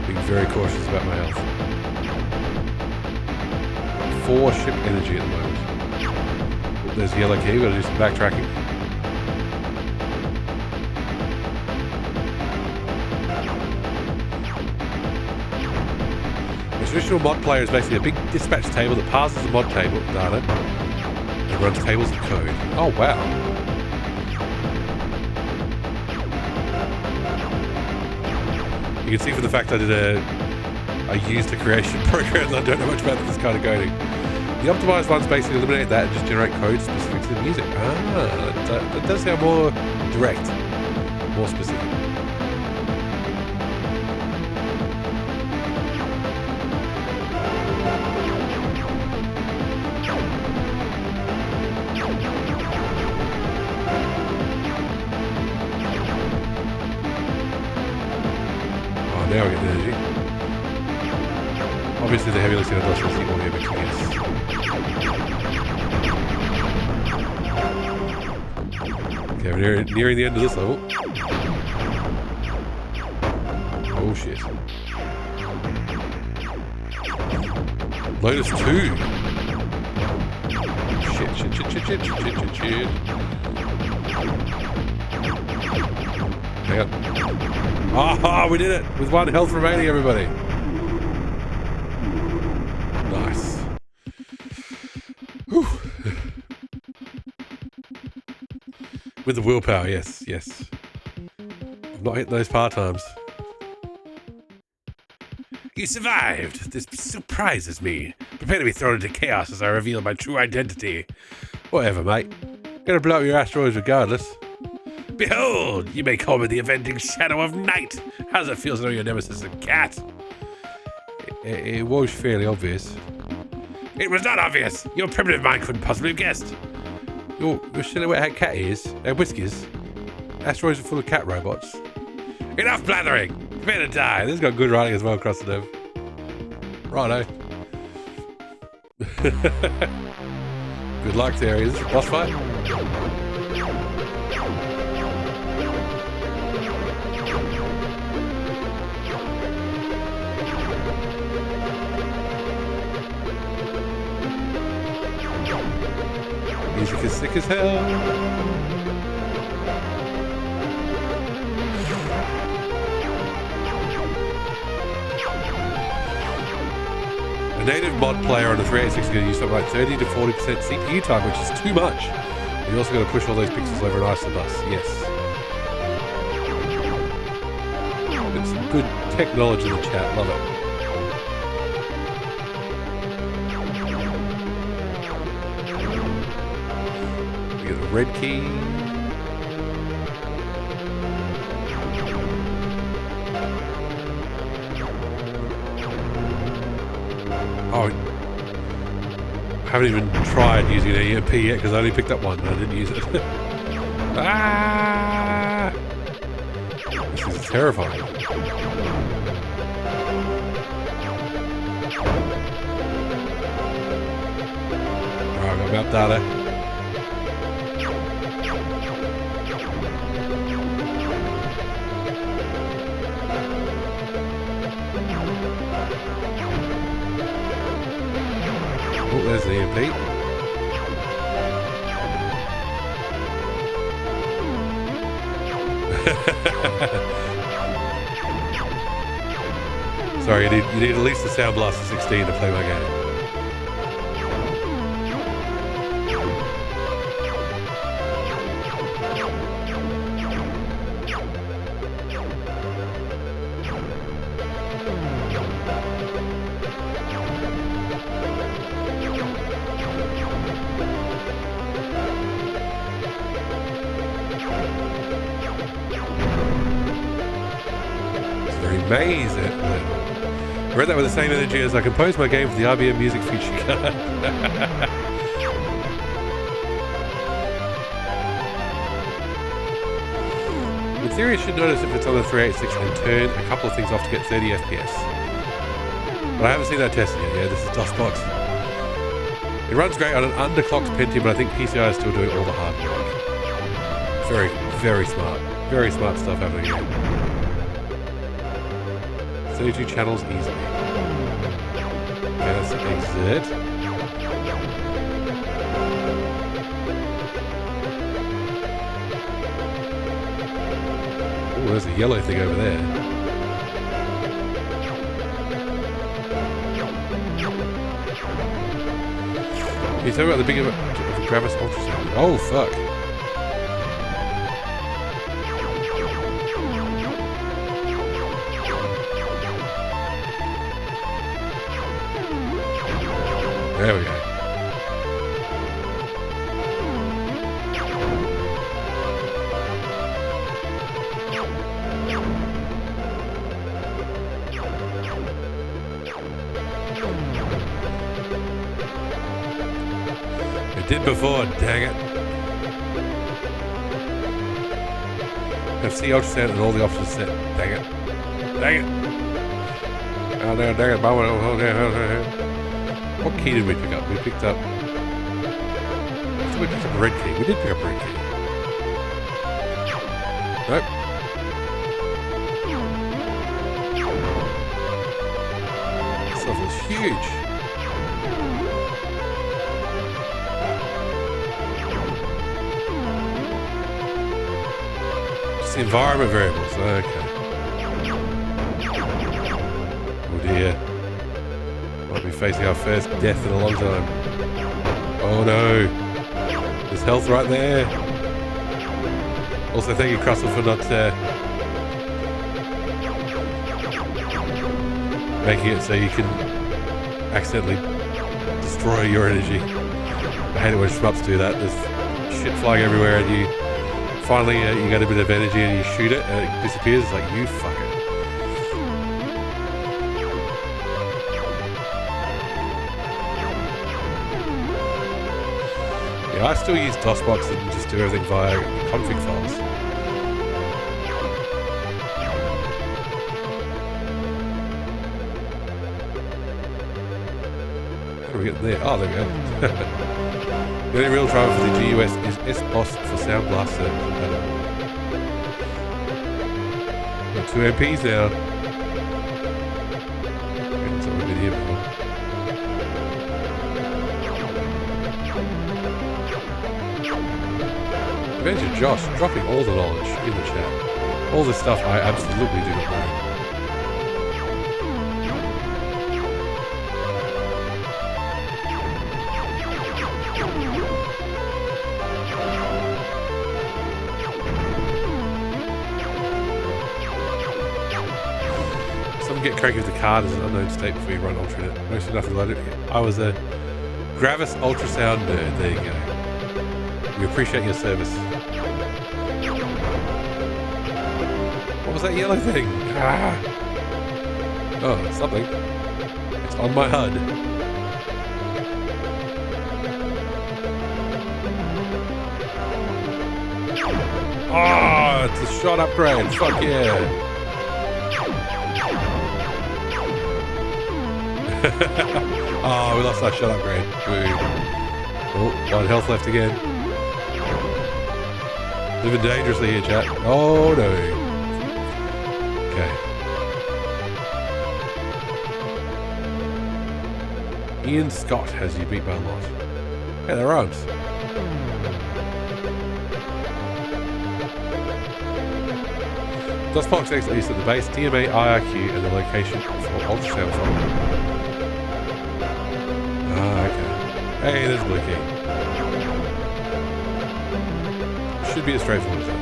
Being very cautious about my health. 4 ship energy at the moment. Oh, there's the yellow key. We've got to do some backtracking. traditional mod player is basically a big dispatch table that parses the mod table data and runs tables of code. Oh, wow. You can see from the fact I used a creation program, I don't know much about this kind of coding. The optimized ones basically eliminate that and just generate code specific to the music. That does sound more direct, more specific. Oh, now we get the energy. Obviously the heavy lifting of DOS was the audio mix, I guess. Okay, we're nearing the end of this level. Oh shit. Lotus 2. Shit. Hang on. Ah, we did it! With 1 health remaining, everybody. Nice. Whew. With the willpower, yes. I've not hit those part-times. You survived! This surprises me. Prepare to be thrown into chaos as I reveal my true identity. Whatever, mate. Gonna blow up your asteroids regardless. Behold! You may call me the avenging shadow of night! How does it feel to know your nemesis is a cat? It was fairly obvious. It was not obvious! Your primitive mind couldn't possibly have guessed. Your silhouette had cat ears and whiskers. Asteroids are full of cat robots. Enough blathering! Prepare to die! This has got good writing as well across the dev. Righto. Good luck there. Is this a boss fight? Music is sick as hell. A native mod player on a 386 is going to use something like 30 to 40% CPU time, which is too much. You also got to push all those pixels over an ISO bus. Yes. It's some good technology in the chat. Love it. We get the red key. Oh, I haven't even tried using an EMP yet because I only picked up one and I didn't use it. Ah! This is terrifying. Alright, I've got map data. Oh, there's the EMP. Sorry, you need at least a Sound Blaster 16 to play my game. Amazing. I read that with the same energy as I composed my game for the IBM Music feature card. In theory, you should notice if it's on the 386 and turn a couple of things off to get 30 FPS. But I haven't seen that tested yet. Yeah, this is DOSBox. It runs great on an underclocked Pentium, but I think PCI is still doing all the hard work. Very, very smart. Very smart stuff happening here. 32 channels easily. Okay, that's the exit. Oh, there's a yellow thing over there. You talking about the big of a Gravis ultrasound? Oh fuck! There we go. It did before, dang it. FC ultrasound and all the options set. Dang it. Dang it. Oh, dang it, dang it. What key did we pick up? We picked up... I think we picked up a red key. We did pick up a red key. Nope. This stuff is huge. Just the environment variables. Okay. Oh dear. Might be facing our first death in a long time. Oh no. There's health right there. Also thank you, Crustle, for not making it so you can accidentally destroy your energy. I hate it when shmups do that. There's shit flying everywhere and you finally you get a bit of energy and you shoot it and it disappears. It's like, you fucker. Yeah, I still use DOSBox and just do everything via config files. How do we get there? Oh, there we go. The only real driver for the GUS is SBOS for Sound Blaster. Got 2 MPs now. That's what we've been here before. Adventure Josh dropping all the knowledge in the chat. All this stuff I absolutely do not know. Some get cranky with the card as an unknown state before you run alternate. Mostly nothing like it. I was a Gravis ultrasound nerd. There you go. We appreciate your service. What was that yellow thing? Ah. Oh, it's something. It's on my HUD. Oh, it's a shot upgrade. Fuck yeah. Oh, we lost our shot upgrade. Boom. Oh, 1 health left again. Living dangerously here, chat. Oh no. Okay. Ian Scott has you beat by a lot. Hey, they're rhymes. DOSBox X leads at the base, DMA, IRQ, and the location for ultrasound from. Ah, okay. Hey, there's a blue key. Should be as straightforward as that.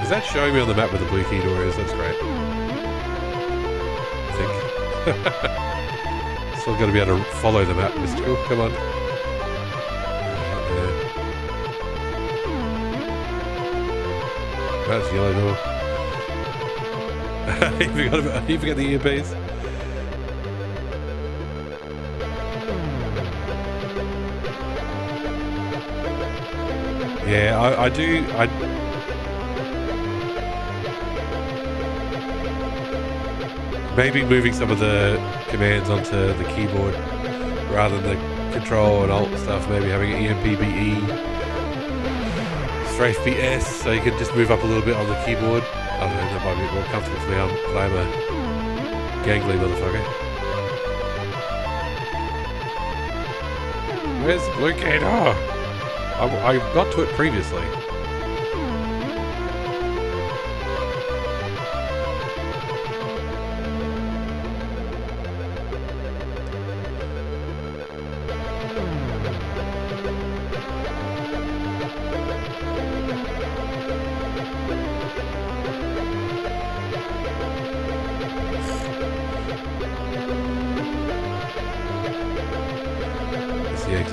Is that showing me on the map where the blue key door is? That's great. I think. Still got to be able to follow the map, Mystical. Come on. That's yellow door. You forgot the earpiece. Yeah, I do. Maybe moving some of the commands onto the keyboard rather than the control and alt stuff. Maybe having an EMP be E, strafe be S, so you can just move up a little bit on the keyboard. I don't know, that might be a bit more comfortable for me. I'm a gangly motherfucker. Where's the blue key? Oh, I got to it previously.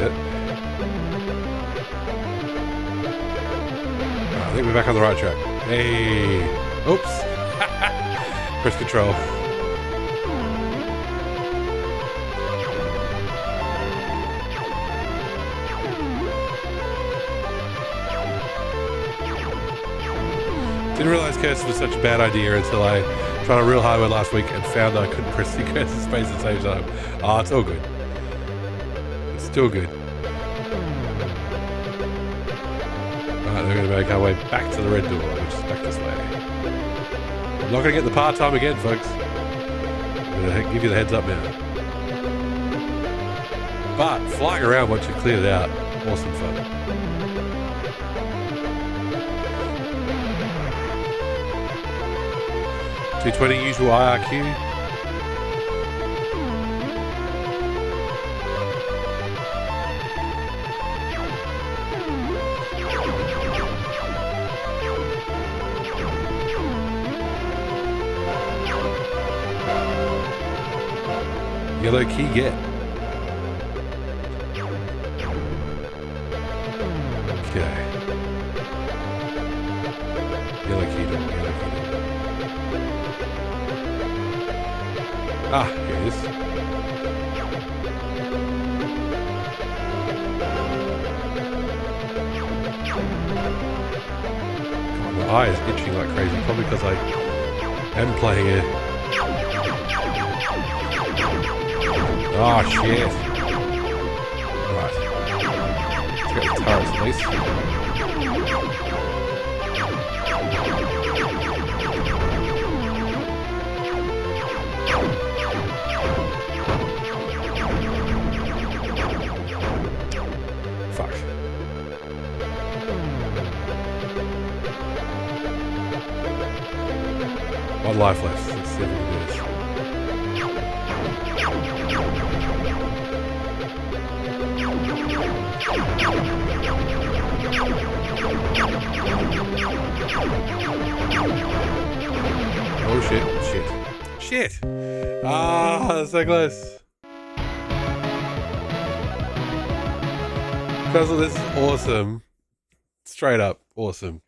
it. I think we're back on the right track. Hey! Oops! Press control. Didn't realize cursor was such a bad idea until I tried a real hard one last week and found that I couldn't press the cursor space at the same time. Oh, it's all good. It's still good. Alright, we're going to make our way back to the red door, which is back this way. I'm not going to get the part-time again, folks. I'm going to give you the heads up now. But flying around once you cleared it out, awesome fun. $220 usual IRQ. Yellow key get. Okay. Yellow key door, yellow key door. Ah, here it is. God, my eye is itching like crazy, probably because I am playing it. Oh shit. Right. Let's get the turrets at least. Fuck. One life left. Let's see if we can do this. Oh shit, shit, shit! Ah, that's so close. Puzzle, this is awesome. Straight up, awesome.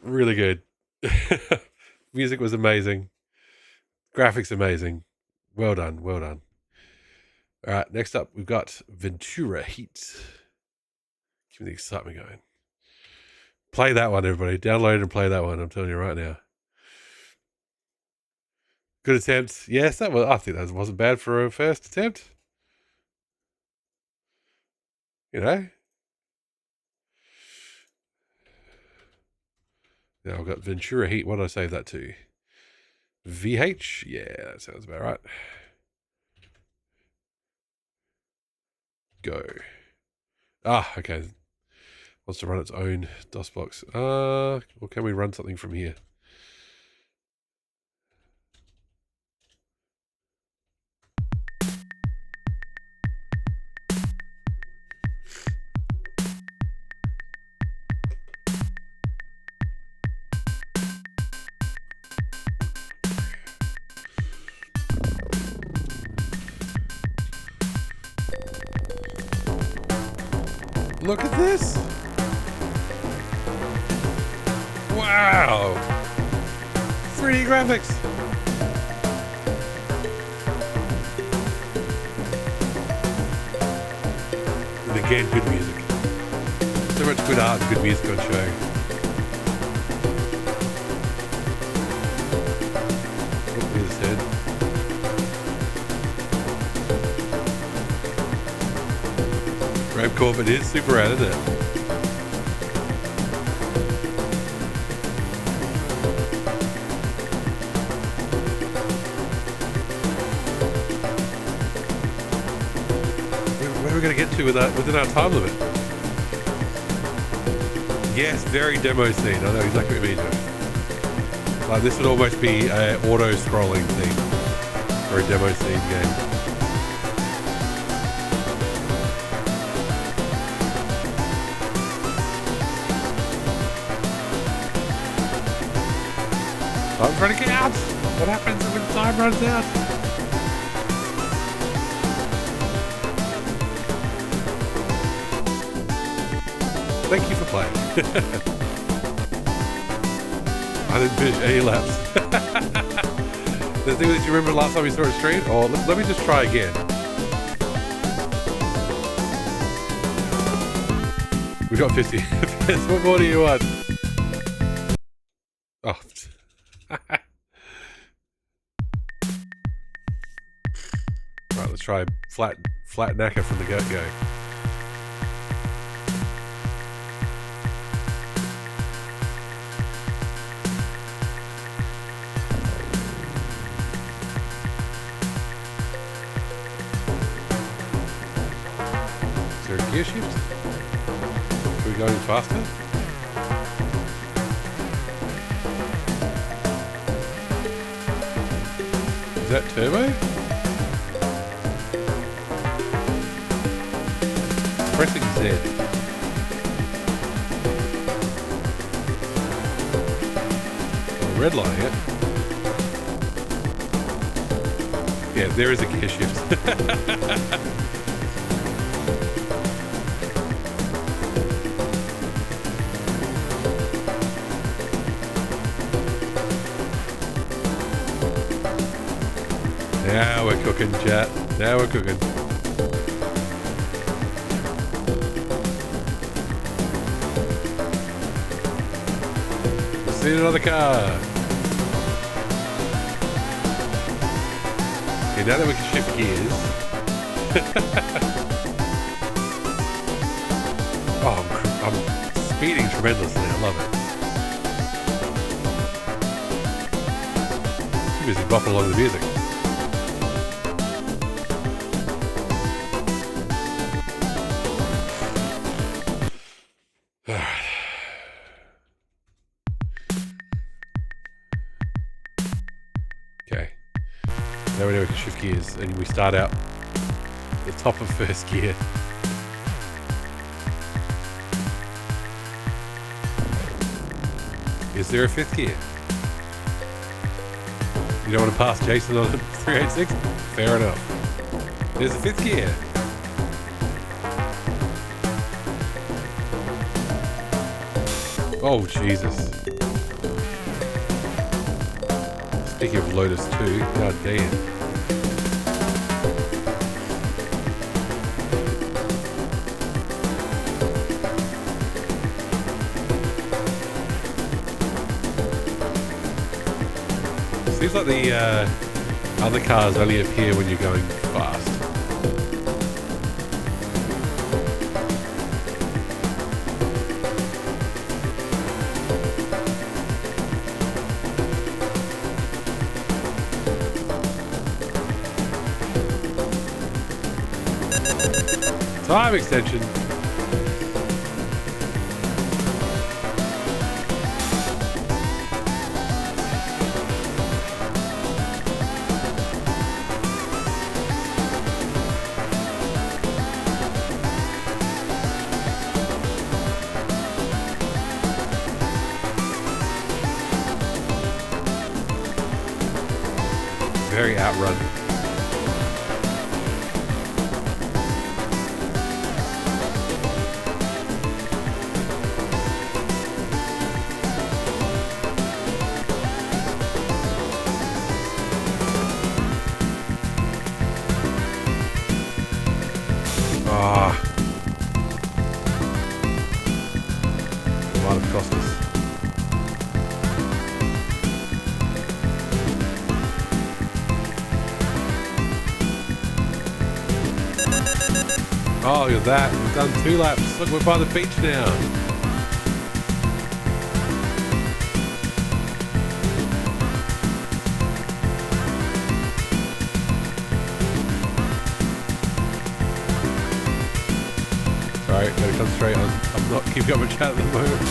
Really good. Music was amazing. Graphics amazing. Well done, well done. Alright, next up we've got Ventura Heat. Keep the excitement going. Play that one, everybody. Download and play that one, I'm telling you right now. Good attempt. Yes, that was. I think that wasn't bad for a first attempt. You know? Now I've got Ventura Heat. What did I save that to? VH? Yeah, that sounds about right. Go. Ah, okay. Wants to run its own DOS box. Or can we run something from here? Look at this! Wow! 3D graphics! And again, good music. So much good art and good music on show. Oh, here's his head. Corp, it is super rad, isn't it? Where are we going to get to within our time limit? Yes, very demo scene. I know exactly what you mean. Like, this would almost be an auto-scrolling thing for a demo scene game. Time's running out! What happens when time runs out? Thank you for playing. I didn't finish any laps. The thing that you remember last time we saw it stream? Oh, let me just try again. We got 50. What more do you want? Oh. Right, let's try flat knacker from the get-go. Is there a gear shift? Should we go any faster? Is that turbo? Pressing Z. Oh, red line it. Yeah, there is a gear shift. Now we're cooking, chat. Now we're cooking. Let's see another car. Okay, now that we can shift gears. Oh, I'm speeding tremendously. I love it. Too busy bopping along the music. Now we know we can shift gears and we start out the top of first gear. Is there a fifth gear? You don't want to pass Jason on 386? Fair enough. There's a fifth gear. Oh, Jesus. Speaking of Lotus 2, god damn. Seems like the other cars only appear when you're going fast. Time extension. Very outrun. Oh, look at that. We've done 2 laps. Look, we're by the beach now. Sorry, gotta concentrate on. I'm not keeping up with chat at the moment.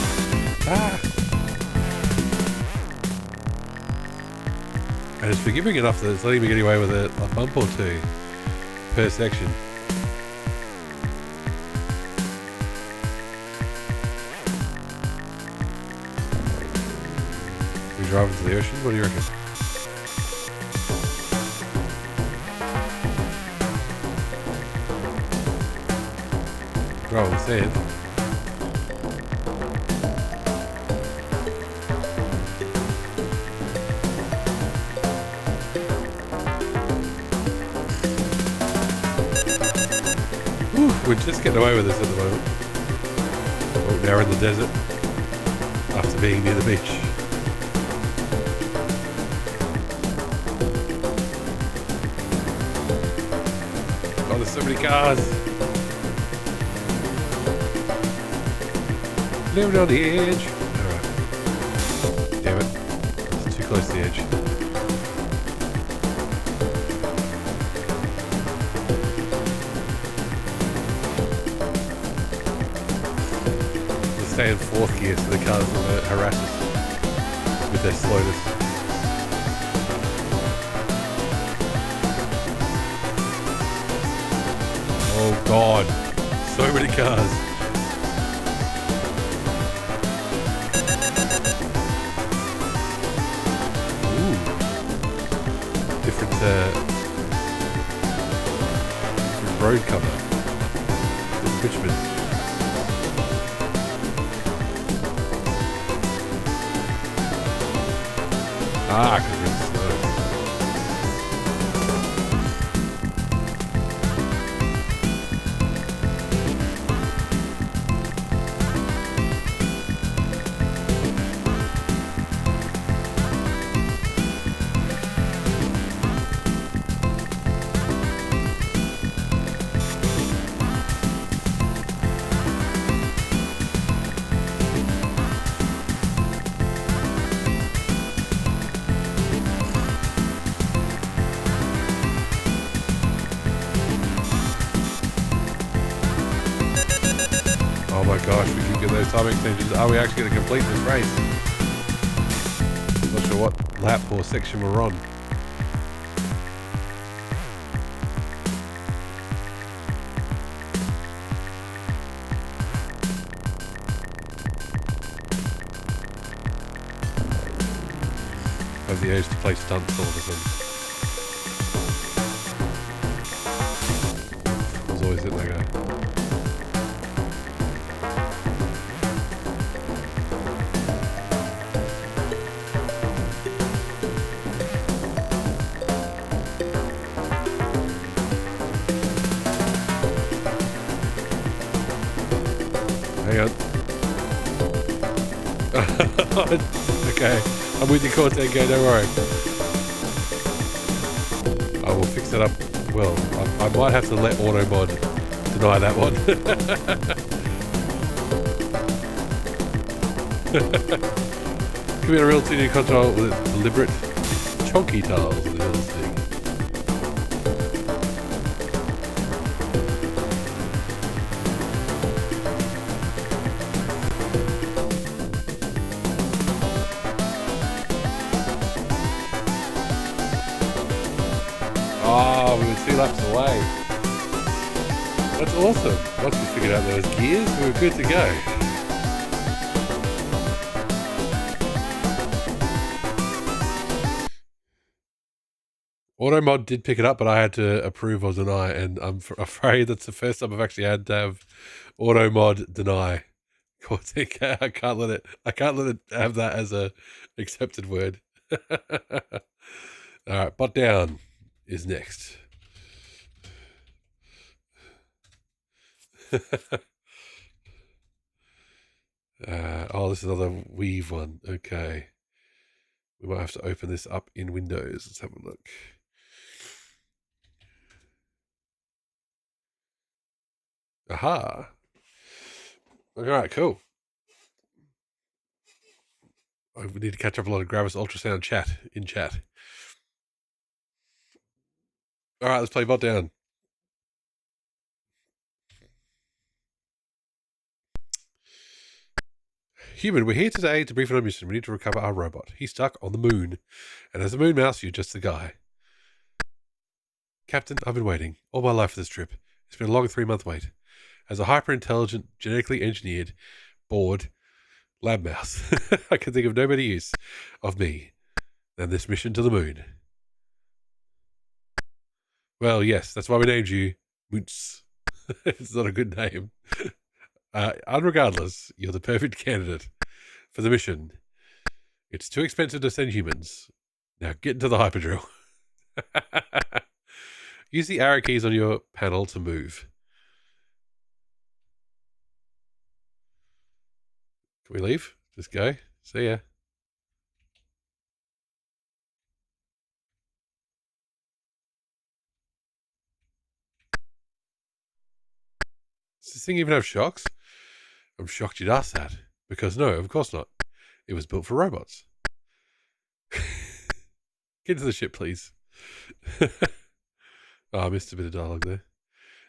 And it's forgiving enough that it's letting me get away with a bump or 2 per section. Drive into the ocean? What do you reckon? Drive on the sand. We're just getting away with this at the moment. Oh, now we're in the desert after being near the beach. Oh, there's so many cars. Living on the edge. Alright. Damn it. It's too close to the edge. We'll stay in fourth gear so the cars will harass us with their slowness. Oh god. So many cars. Different road cover. Richmond. Ah, because we're slow. Time extensions. Are we actually going to complete this race? Not sure what lap or section we're on. I have the urge to play stunts all of a sudden. I was always hitting that guy. Hang on. Okay, I'm with you, Cortengo, don't worry. I will fix it up. Well, I might have to let AutoMod deny that one. Could be a real 2D control with deliberate chonky tiles of the hills thing. Oh, we were 2 laps away. That's awesome. Once we figured out those gears, we were good to go. AutoMod did pick it up, but I had to approve or deny, and I'm afraid that's the first time I've actually had to have AutoMod deny. I can't let it have that as a accepted word. All right, Botdown is next. Oh, this is another weave one. Okay. We might have to open this up in Windows. Let's have a look. Aha. All right, cool. We need to catch up a lot of Gravis Ultrasound in chat. All right, let's play Botdown. Human, we're here today to brief on our mission. We need to recover our robot. He's stuck on the moon. And as a moon mouse, you're just the guy. Captain, I've been waiting all my life for this trip. It's been a long 3-month wait. As a hyper-intelligent, genetically engineered, bored lab mouse, I can think of no better use of me than this mission to the moon. Well, yes, that's why we named you Moons. It's not a good name. Unregardless, you're the perfect candidate for the mission. It's too expensive to send humans. Now get into the hyperdrill. Use the arrow keys on your panel to move. Can we leave? Just go. See ya. Does this thing even have shocks? I'm shocked you'd ask that. Because no, of course not. It was built for robots. Get into the ship, please. Oh, I missed a bit of dialogue there.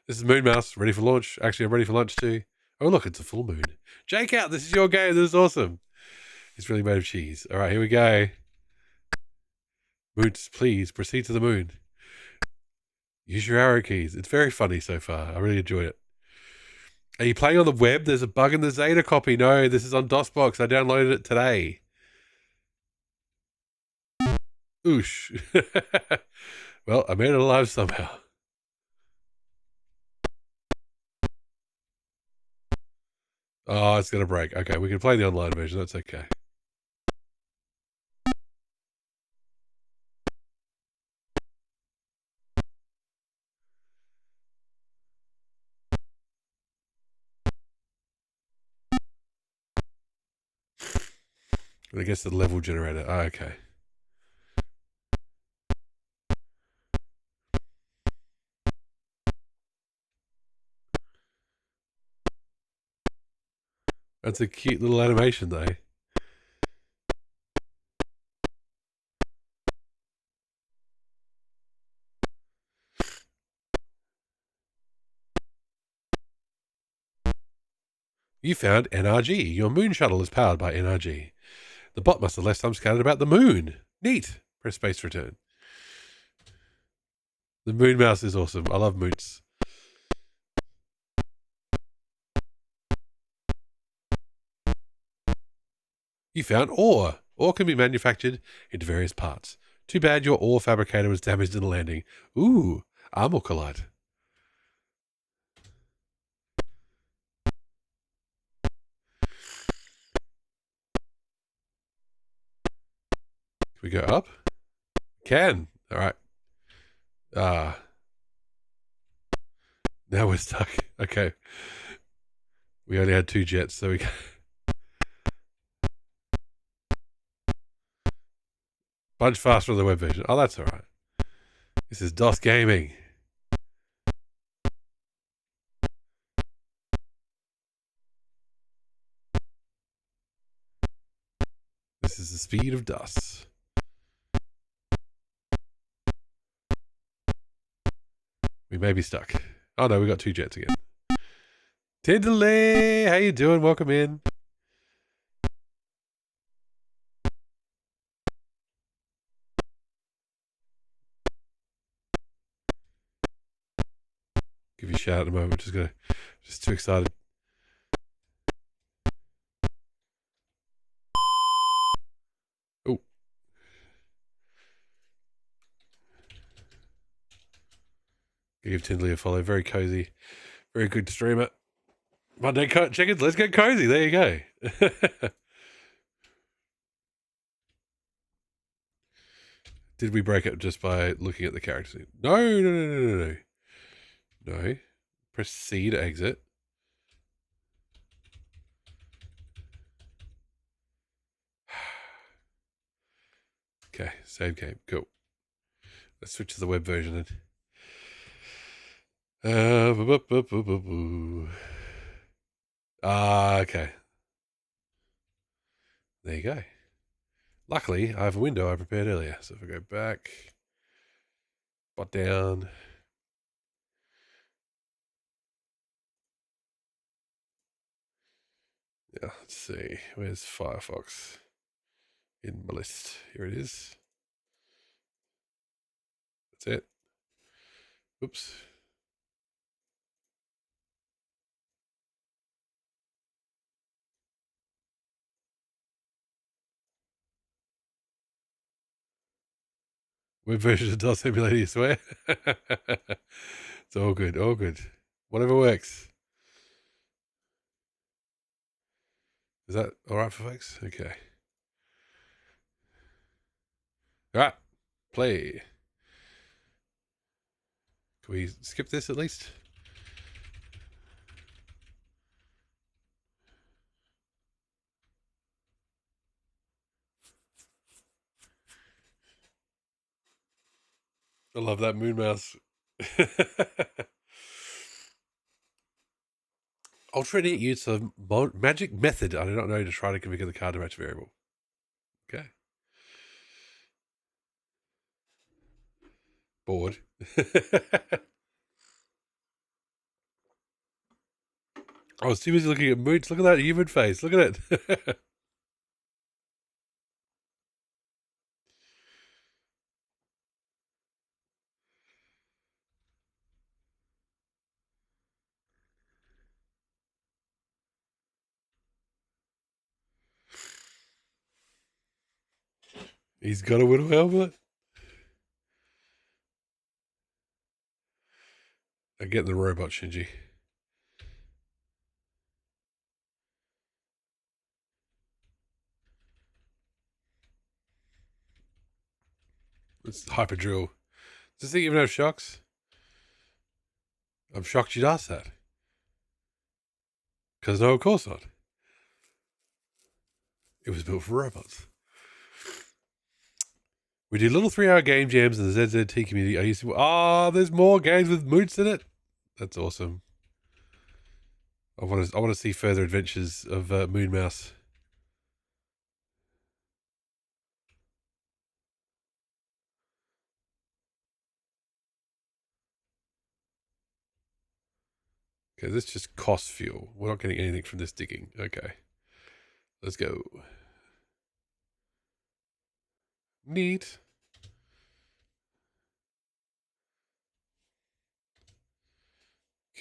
This is Moon Mouse, ready for launch. Actually, I'm ready for lunch too. Oh, look, it's a full moon. Jake out, this is your game. This is awesome. It's really made of cheese. All right, here we go. Moons, please proceed to the moon. Use your arrow keys. It's very funny so far. I really enjoyed it. Are you playing on the web? There's a bug in the Zeta copy. No, this is on DOSBox. I downloaded it today. Oosh. Well, I made it alive somehow. Oh, it's going to break. Okay, we can play the online version. That's okay. I guess the level generator. Oh, okay. That's a cute little animation, though. You found NRG. Your moon shuttle is powered by NRG. The bot must have left some scattered about the moon. Neat. Press space to return. The moon mouse is awesome. I love moots. You found ore. Ore can be manufactured into various parts. Too bad your ore fabricator was damaged in the landing. Ooh, Armorcolite. Can we go up? Can. All right. Now we're stuck. Okay. We only had 2 jets, so we bunch faster on the web version. Oh, that's all right. This is DOS gaming. This is the speed of DOS. We may be stuck. Oh no, we got 2 jets again. Tindley, how you doing? Welcome in. Give you a shout out in a moment. Just too excited. Oh. Give Tindley a follow. Very cozy. Very good streamer. Monday chickens, let's get cozy. There you go. Did we break it just by looking at the characters? No. No. Press C to exit. Okay, save game. Cool. Let's switch to the web version then. Okay. There you go. Luckily, I have a window I prepared earlier. So if I go back, Botdown. Yeah, let's see. Where's Firefox? In my list. Here it is. That's it. Oops. Web version of DOS Emulator, you swear? It's all good, all good. Whatever works. Is that alright for folks? Okay. Alright. Play. Can we skip this at least? I love that moon mouse. Alternate use of magic method. I do not know to try to configure the card to match variable. Okay. Bored. I was too busy looking at moods. Look at that human face. Look at it. He's got a widow helmet. I get the robot, Shinji. It's hyper drill. Does this thing even have shocks? I'm shocked you'd ask that. Because no, of course not. It was built for robots. We do little 3-hour game jams in the ZZT community. I used to. There's more games with moots in it. That's awesome. I want to see further adventures of Moon Mouse. Okay, this just costs fuel. We're not getting anything from this digging. Okay. Let's go. Neat.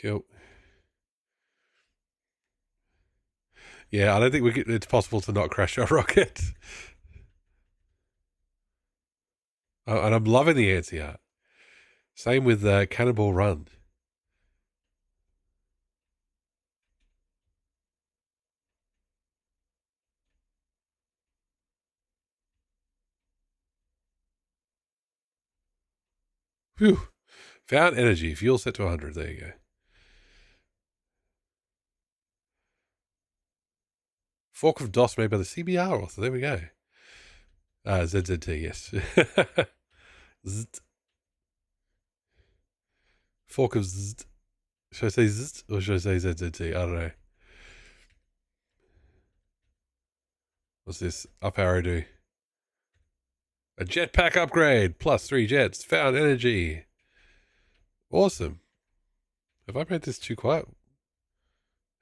Cool. Yeah, I don't think it's possible to not crash our rocket. And I'm loving the anti art. Same with Cannonball Run. Whew. Found energy. Fuel set to 100. There you go. Fork of DOS made by the CBR author. There we go. ZZT, yes. Zt. Fork of Zt. Should I say Zt or should I say ZZT? I don't know. What's this? Up arrow do? A jetpack upgrade. Plus 3 jets. Found energy. Awesome. Have I made this too quiet?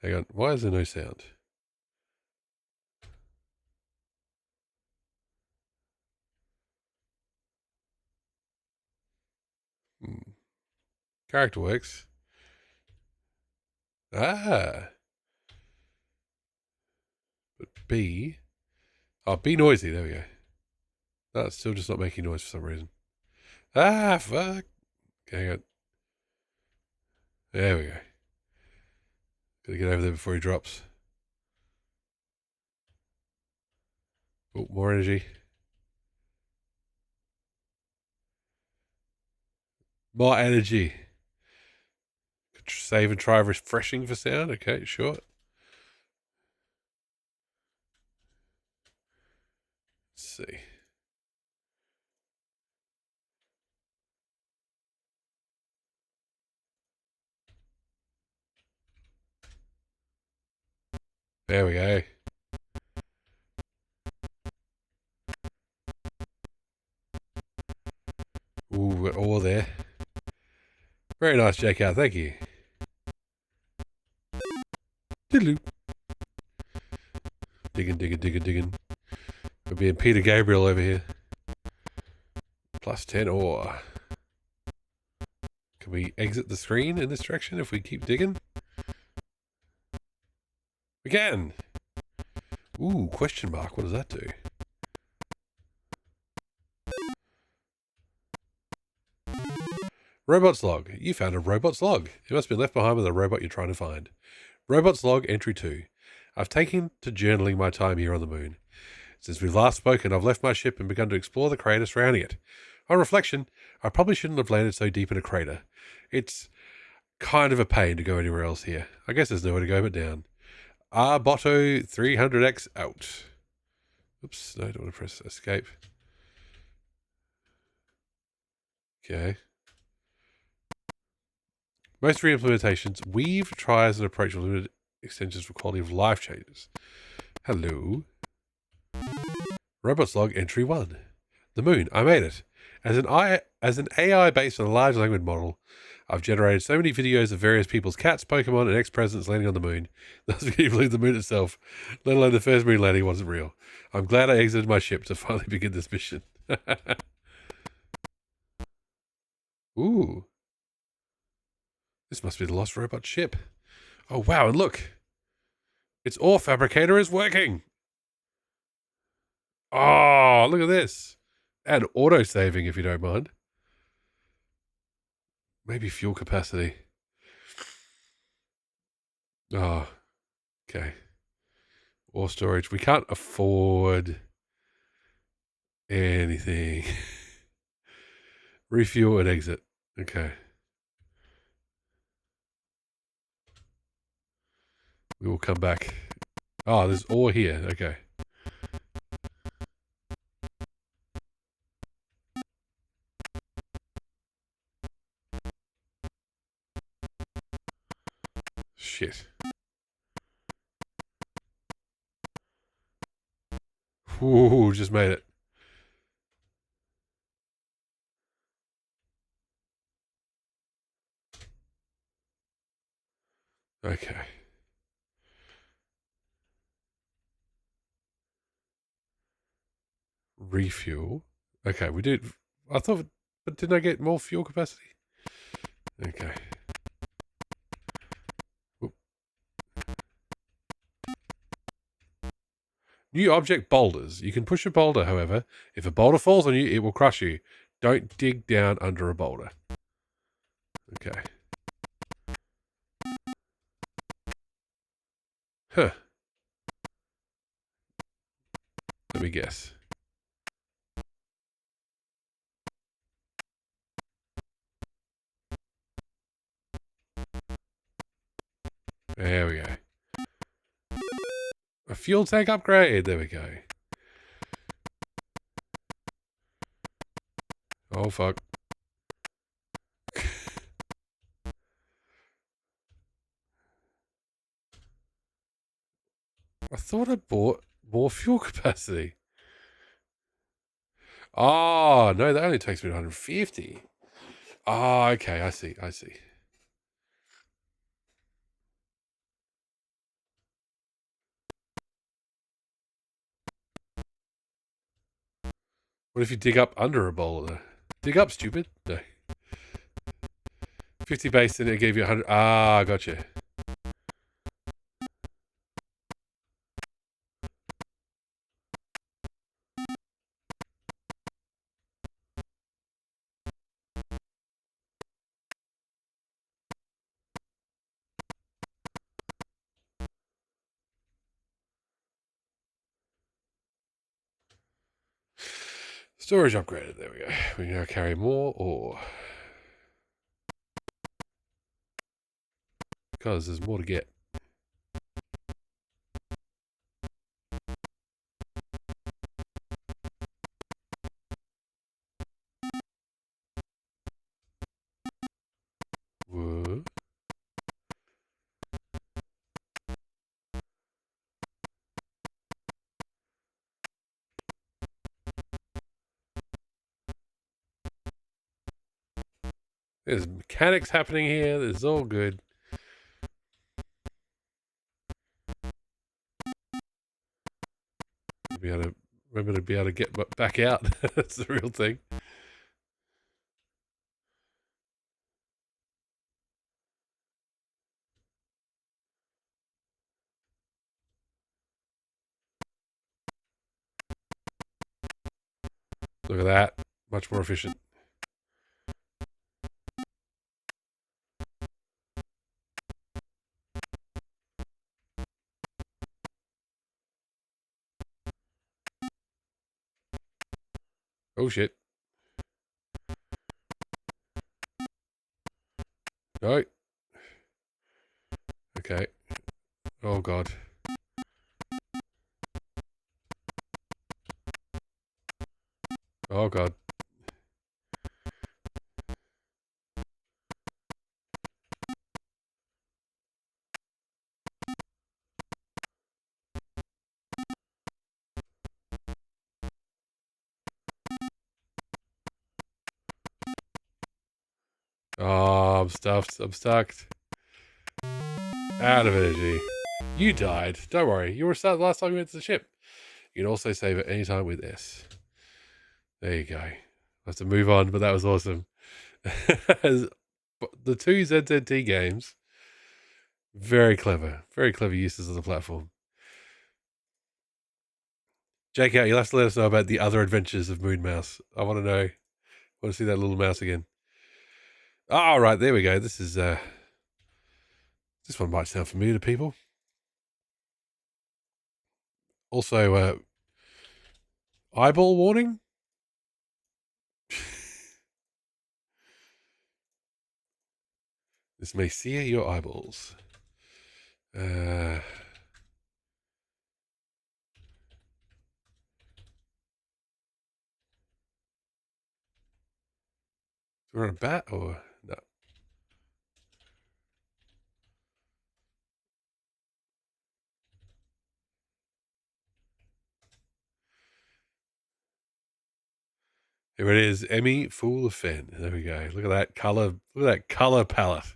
Hang on. Why is there no sound? Character works. But B. Oh, be noisy. There we go. That's still just not making noise for some reason. Fuck. Okay, hang on. There we go. Gotta get over there before he drops. Oh, more energy. More energy. Save and try refreshing for sound. Okay, sure. Let's see. There we go. Ooh, we're all there. Very nice, JK. Thank you. Diddle-oo. Digging. We're being Peter Gabriel over here. Plus 10 ore. Can we exit the screen in this direction if we keep digging? We can. Ooh, question mark. What does that do? Robot's log. You found a robot's log. It must have been left behind by the robot you're trying to find. Robot's log entry 2. I've taken to journaling my time here on the moon. Since we've last spoken, I've left my ship and begun to explore the crater surrounding it. On reflection, I probably shouldn't have landed so deep in a crater. It's kind of a pain to go anywhere else here. I guess there's nowhere to go but down. Botto 300X out. Oops, no, I don't want to press escape. Okay. Most re-implementations weave, tries, and approach with limited extensions for quality of life changes. Hello. Robots log entry 1. The moon. I made it. As an AI based on a large language model, I've generated so many videos of various people's cats, Pokemon, and ex-presidents landing on the moon. Thus, we can believe the moon itself, let alone the first moon landing, wasn't real. I'm glad I exited my ship to finally begin this mission. Ooh. This must be the lost robot ship. Oh, wow, and look. Its ore fabricator is working. Oh, look at this. And auto-saving, if you don't mind. Maybe fuel capacity. Oh, okay. Ore storage. We can't afford anything. Refuel and exit. Okay. We will come back. Oh, there's ore here. Okay. Shit. Ooh, just made it. Okay. Refuel. Okay, we did. I thought, but didn't I get more fuel capacity? Okay. Oop. New object boulders. You can push a boulder, however. If a boulder falls on you, it will crush you. Don't dig down under a boulder. Okay. Huh. Let me guess. There we go. A fuel tank upgrade. There we go. Oh, fuck. I thought I bought more fuel capacity. Oh, no, that only takes me to 150. Oh, okay, I see. What if you dig up under a boulder? Dig up, stupid. No. 50 base, and it gave you 100. Ah, gotcha. Storage upgraded. There we go. We now carry more ore. Because there's more to get. Whoa. There's mechanics happening here. This is all good. Remember to be able to get back out. That's the real thing. Look at that. Much more efficient. Oh, shit. No. Okay. Oh, God. Oh, God. I'm stuffed. I'm stuck. Out of energy. You died. Don't worry. You were started last time you went to the ship. You can also save at any time with S. There you go. I have to move on, but that was awesome. The two ZZT games, very clever uses of the platform. Jake out, you'll have to let us know about the other adventures of Moon Mouse. I want to know. I want to see that little mouse again. All right, there we go. This is this one might sound familiar to people. Also, eyeball warning. This may sear your eyeballs. We're on a bat or no? Here it is, Emmy Fool of Fen. There we go. Look at that color. Look at that color palette.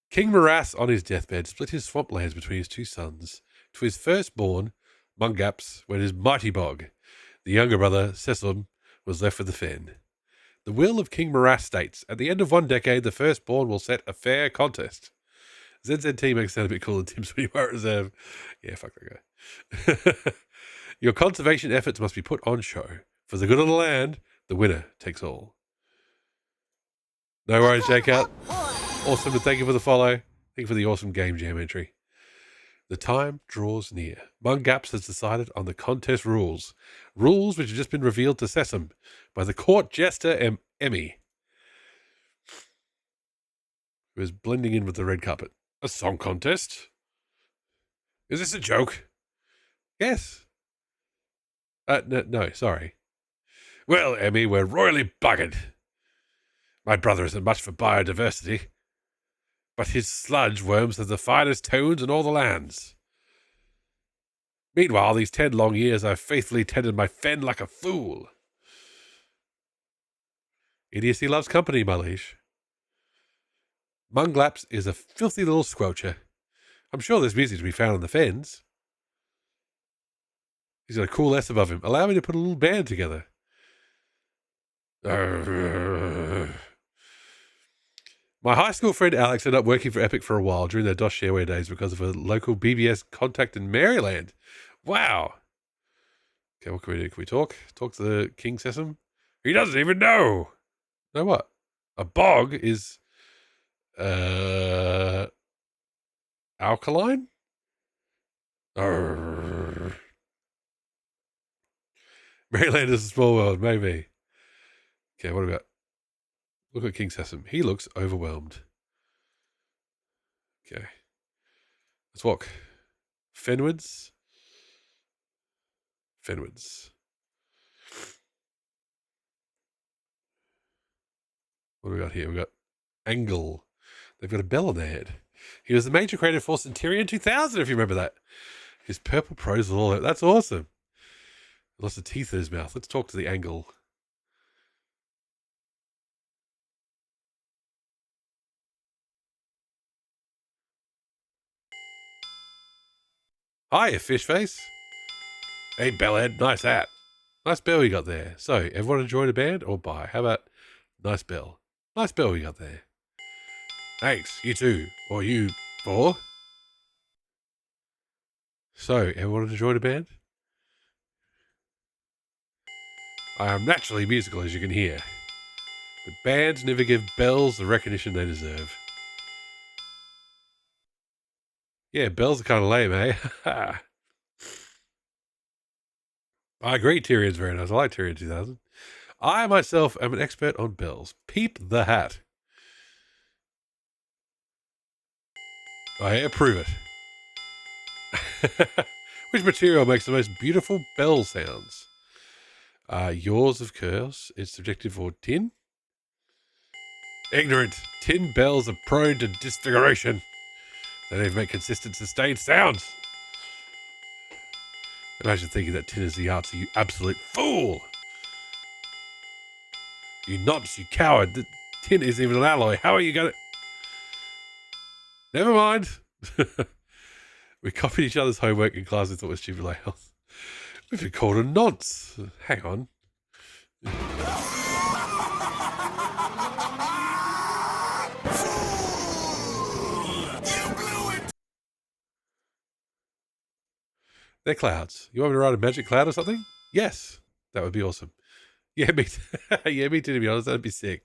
King Morass on his deathbed split his swamplands between his two sons. To his firstborn, Mungaps, went his mighty bog. The younger brother, Sessom, was left with the fen. The will of King Morass states, at the end of one decade, the firstborn will set a fair contest. ZZT makes it sound a bit cooler than Tim's Sweetheart Reserve. Yeah, fuck that guy. Your conservation efforts must be put on show. For the good of the land, the winner takes all. No worries, Jake-Out. Awesome, and thank you for the follow. Thank you for the awesome Game Jam entry. The time draws near. Mungaps has decided on the contest rules. Rules which have just been revealed to Sessom by the court jester Emmy, who is blending in with the red carpet. A song contest? Is this a joke? Yes. No, sorry. Well, Emmy, we're royally buggered. My brother isn't much for biodiversity, but his sludge worms have the finest tones in all the lands. Meanwhile, these 10 long years I've faithfully tended my fen like a fool. Idiocy loves company, my liege. Munglaps is a filthy little squelcher. I'm sure there's music to be found on the fens. He's got a cool S above him. Allow me to put a little band together. My high school friend Alex ended up working for Epic for a while during their DOS shareware days because of a local BBS contact in Maryland. Wow. Okay, what can we do? Can we talk? Talk to the King Sessom? He doesn't even know. Know what? A bog is alkaline? Maryland is a small world, maybe. Okay, what about? Look at King Sessom. He looks overwhelmed. Okay. Let's walk. Fenwards. Fenwards. What do we got here? We got Angle. They've got a bell on their head. He was the major creative force in Tyrion 2000, if you remember that. His purple prose with all that. That's awesome. Lots of teeth in his mouth. Let's talk to the Angle. Hiya, fish face. Hey, bellhead. Nice hat. Nice bell you got there. So, everyone join a band or buy? How about nice bell? Nice bell you got there. Thanks. You too. Or you 4. So, everyone join a band? I am naturally musical, as you can hear. But bands never give bells the recognition they deserve. Yeah, bells are kind of lame, eh? I agree, Tyrion's very nice. I like Tyrion 2000. I myself am an expert on bells. Peep the hat. I approve it. Which material makes the most beautiful bell sounds? Yours, of course, is subjective for tin. Ignorant. Tin bells are prone to disfiguration. They don't even make consistent, sustained sounds. Imagine thinking that tin is the answer, you absolute fool. You nonce, you coward. The Tin isn't even an alloy. How are you going to... Never mind. We copied each other's homework in class and thought it was stupid layouts. We've been called a nonce. Hang on. They're clouds. You want me to write a magic cloud or something? Yes. That would be awesome. Yeah, me too. Yeah, me too, to be honest. That'd be sick.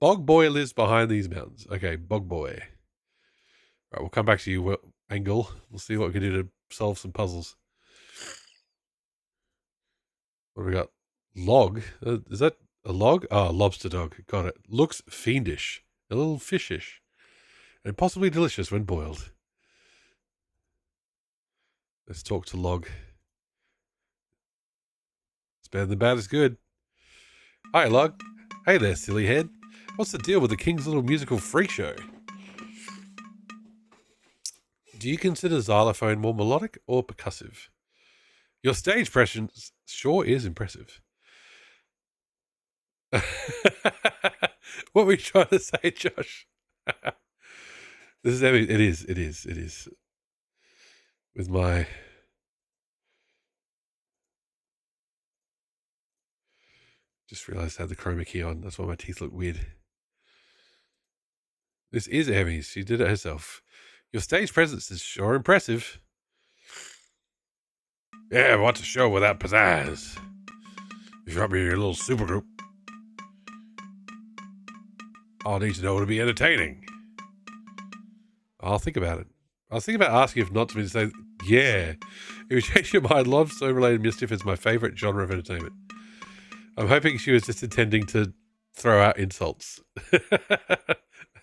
Bog Boy lives behind these mountains. Okay, Bog Boy. Right, we'll come back to you, Angle. We'll see what we can do to solve some puzzles. What have we got? Log? Is that a log? Oh, lobster dog. Got it. Looks fiendish. A little fishish. And possibly delicious when boiled. Let's talk to Log. It's better than bad is good. Hi, Log. Hey there, silly head. What's the deal with the King's Little Musical Freak Show? Do you consider xylophone more melodic or percussive? Your stage presence sure is impressive. What were you trying to say, Josh? This is Emmy. It is. With my... Just realised I had the chroma key on. That's why my teeth look weird. This is Emmy's. She did it herself. Your stage presence is sure impressive. Yeah, what's a show without pizzazz? If you want me in your little supergroup, I'll need to know to be entertaining. I'll think about it. I was thinking about asking if not to me to say, yeah. If you change your mind, love-so-related mischief is my favourite genre of entertainment. I'm hoping she was just intending to throw out insults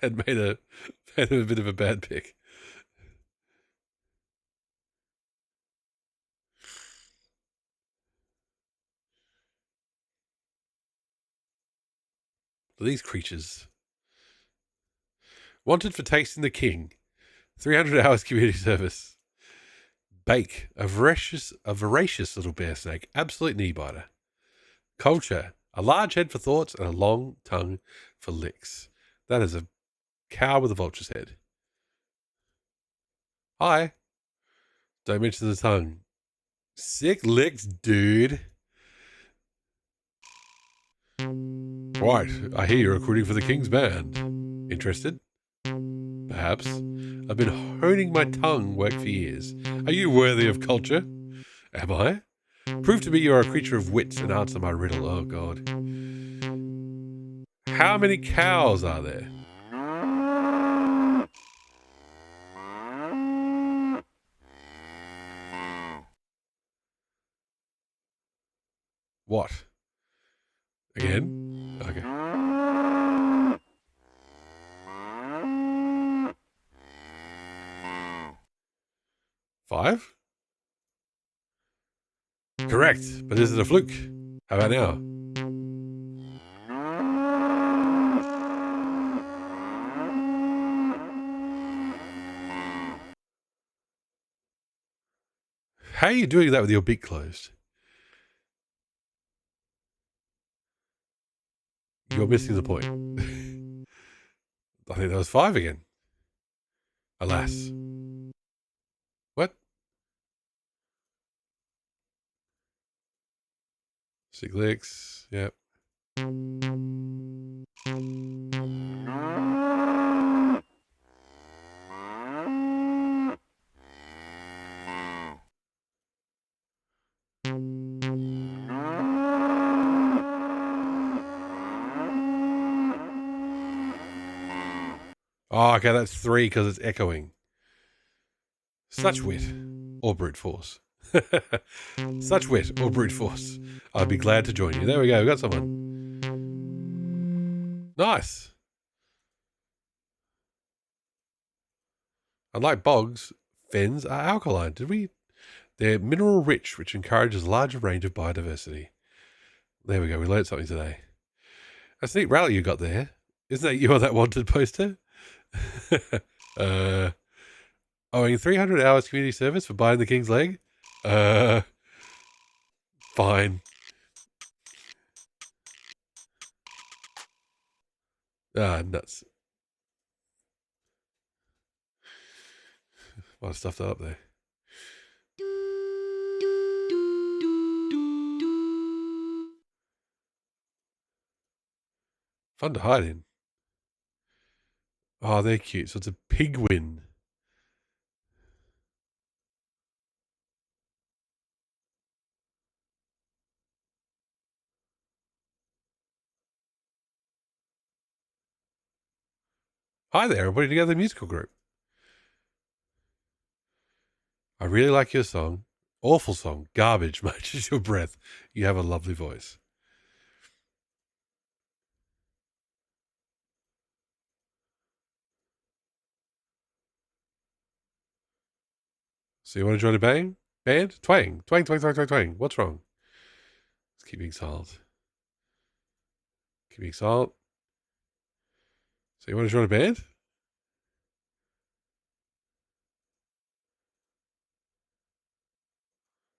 and made a bit of a bad pick. These creatures. Wanted for tasting the king. 300 hours community service. Bake. A voracious little bear snake. Absolute knee biter. Culture. A large head for thoughts and a long tongue for licks. That is a cow with a vulture's head. Hi. Don't mention the tongue. Sick licks, dude. Right. I hear you're recruiting for the King's Band. Interested? Perhaps. I've been honing my tongue work for years. Are you worthy of culture? Am I? Prove to me you are a creature of wits and answer my riddle. Oh, God. How many cows are there? What? Again? Okay. 5? Correct, but is it a fluke? How about now? How are you doing that with your beak closed? You're missing the point. I think that was 5 again. Alas. What? 6 licks. Yep. Oh, okay, that's 3 because it's echoing. Such wit or brute force. Such wit or brute force. I'd be glad to join you. There we go. We got someone. Nice. Unlike bogs, fens are alkaline. They're mineral rich, which encourages a larger range of biodiversity. There we go. We learned something today. That's a neat rally you got there. Isn't that you on that wanted poster? Owing 300 hours community service for buying the king's leg? Fine. Ah, nuts. A lot of stuff up there. Fun to hide in. Oh, they're cute. So it's a penguin. Hi there, everybody together, the musical group. I really like your song. Awful song. Garbage matches your breath. You have a lovely voice. So you want to join a band? Twang. Twang, twang, twang, twang, twang. What's wrong? Let's keep being silent. Keep being silent. So you want to join a band?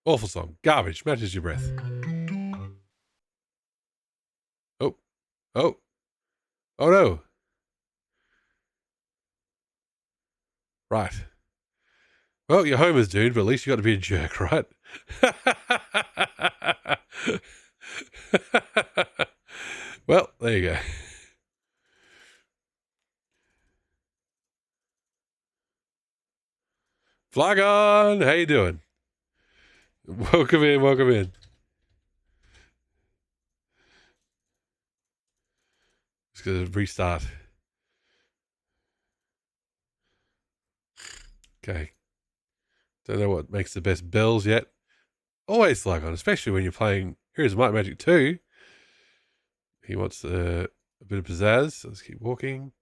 Awful song. Garbage. Matches your breath. Oh. Oh. Oh no. Right. Well, you're Homer's dude, but at least you got to be a jerk, right? Well, there you go. Flag on. How you doing? Welcome in. Welcome in. Just gonna restart. Okay. Don't know what makes the best bells yet. Always flag on, especially when you're playing Heroes of Might and Magic 2. He wants a bit of pizzazz. So let's keep walking.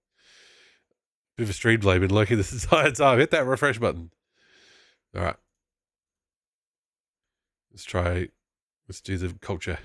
Bit of a stream delay been lurking this entire time. Hit that refresh button. All right. Let's do the culture.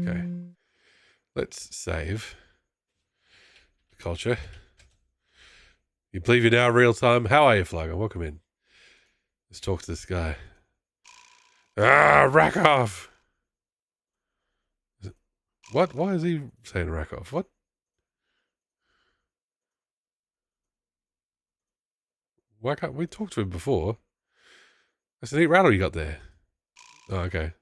Okay. Let's save the culture. You believe you're now real time? How are you, Flagger? Welcome in. Let's talk to this guy. Ah, rack off! What? Why is he saying rack off? What? Why can't we talk to him before? That's a neat rattle you got there. Oh, okay.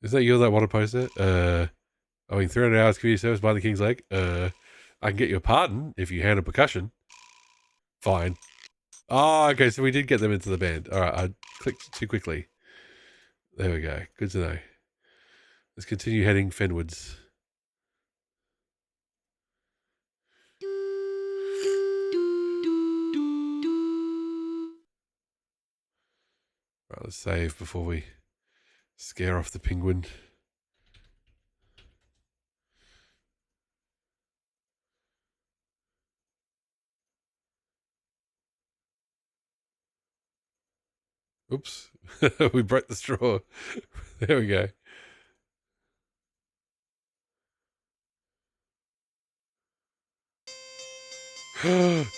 Is that you that want to post it? I mean, 300 hours community service by the King's Leg. I can get you a pardon if you handle percussion. Fine. Oh, okay, so we did get them into the band. All right, I clicked too quickly. There we go. Good to know. Let's continue heading fenwards. All right, let's save before we scare off the penguin. Oops. We broke the straw. There we go.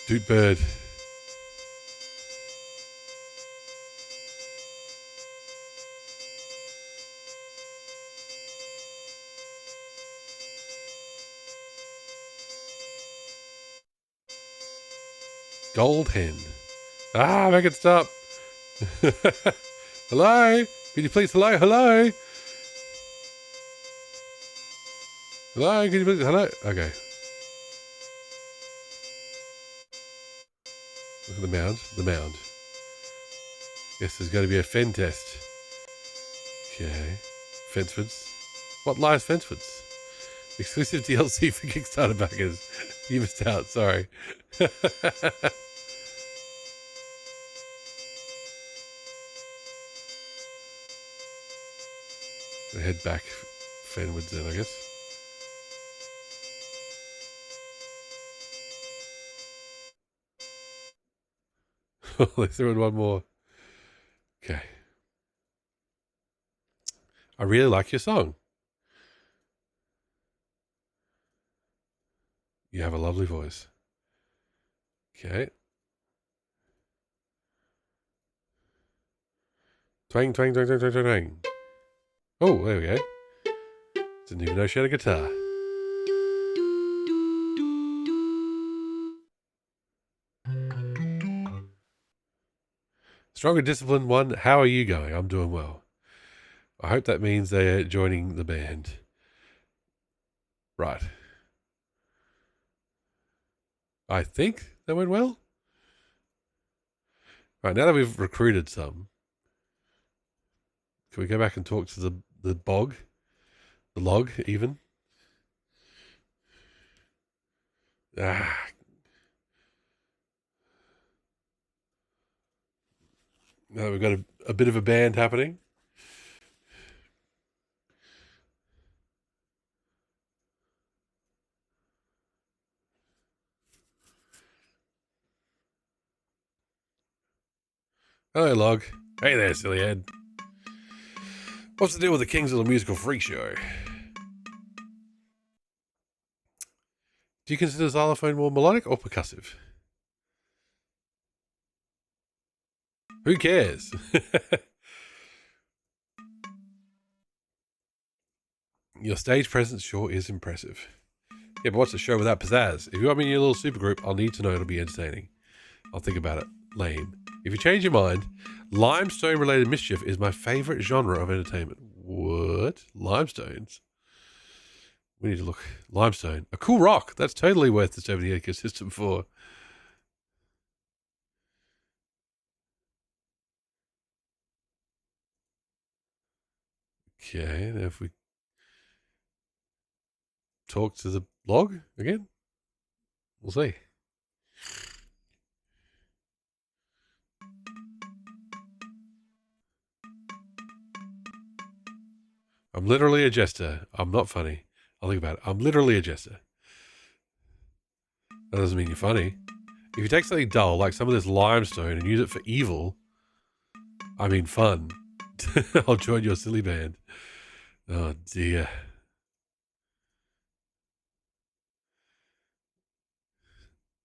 Dude bird. Gold hen. Ah, make it stop. Hello? Can you please hello? Hello? Hello? Can you please hello? Okay. Look at the mound. The mound. Yes, there's going to be a fen test. Okay. Fencefords. What lies Fencefords? Exclusive DLC for Kickstarter backers. You missed out, sorry. We'll head back Fenwards then, I guess. They threw in one more. Okay. I really like your song. You have a lovely voice. Okay. Twang, twang, twang, twang, twang, twang, twang. Oh, there we go. Didn't even know she had a guitar. Strong and disciplined one. How are you going? I'm doing well. I hope that means they're joining the band. Right. I think that went well. Right, now that we've recruited some, can we go back and talk to the bog? The log, even? Ah. Now that we've got a bit of a band happening. Hello, Log. Hey there, silly head. What's the deal with the Kings of the Musical Freak Show? Do you consider xylophone more melodic or percussive? Who cares? Your stage presence sure is impressive. Yeah, but what's a show without pizzazz? If you want me in your little supergroup, I'll need to know it'll be entertaining. I'll think about it. Lame. If you change your mind, limestone-related mischief is my favourite genre of entertainment. What? Limestones? We need to look. Limestone. A cool rock. That's totally worth disturbing the ecosystem for. Okay, now if we talk to the blog again, we'll see. I'm literally a jester. I'm not funny. I'll think about it. I'm literally a jester. That doesn't mean you're funny. If you take something dull, like some of this limestone, and use it for evil, I mean fun, I'll join your silly band. Oh dear.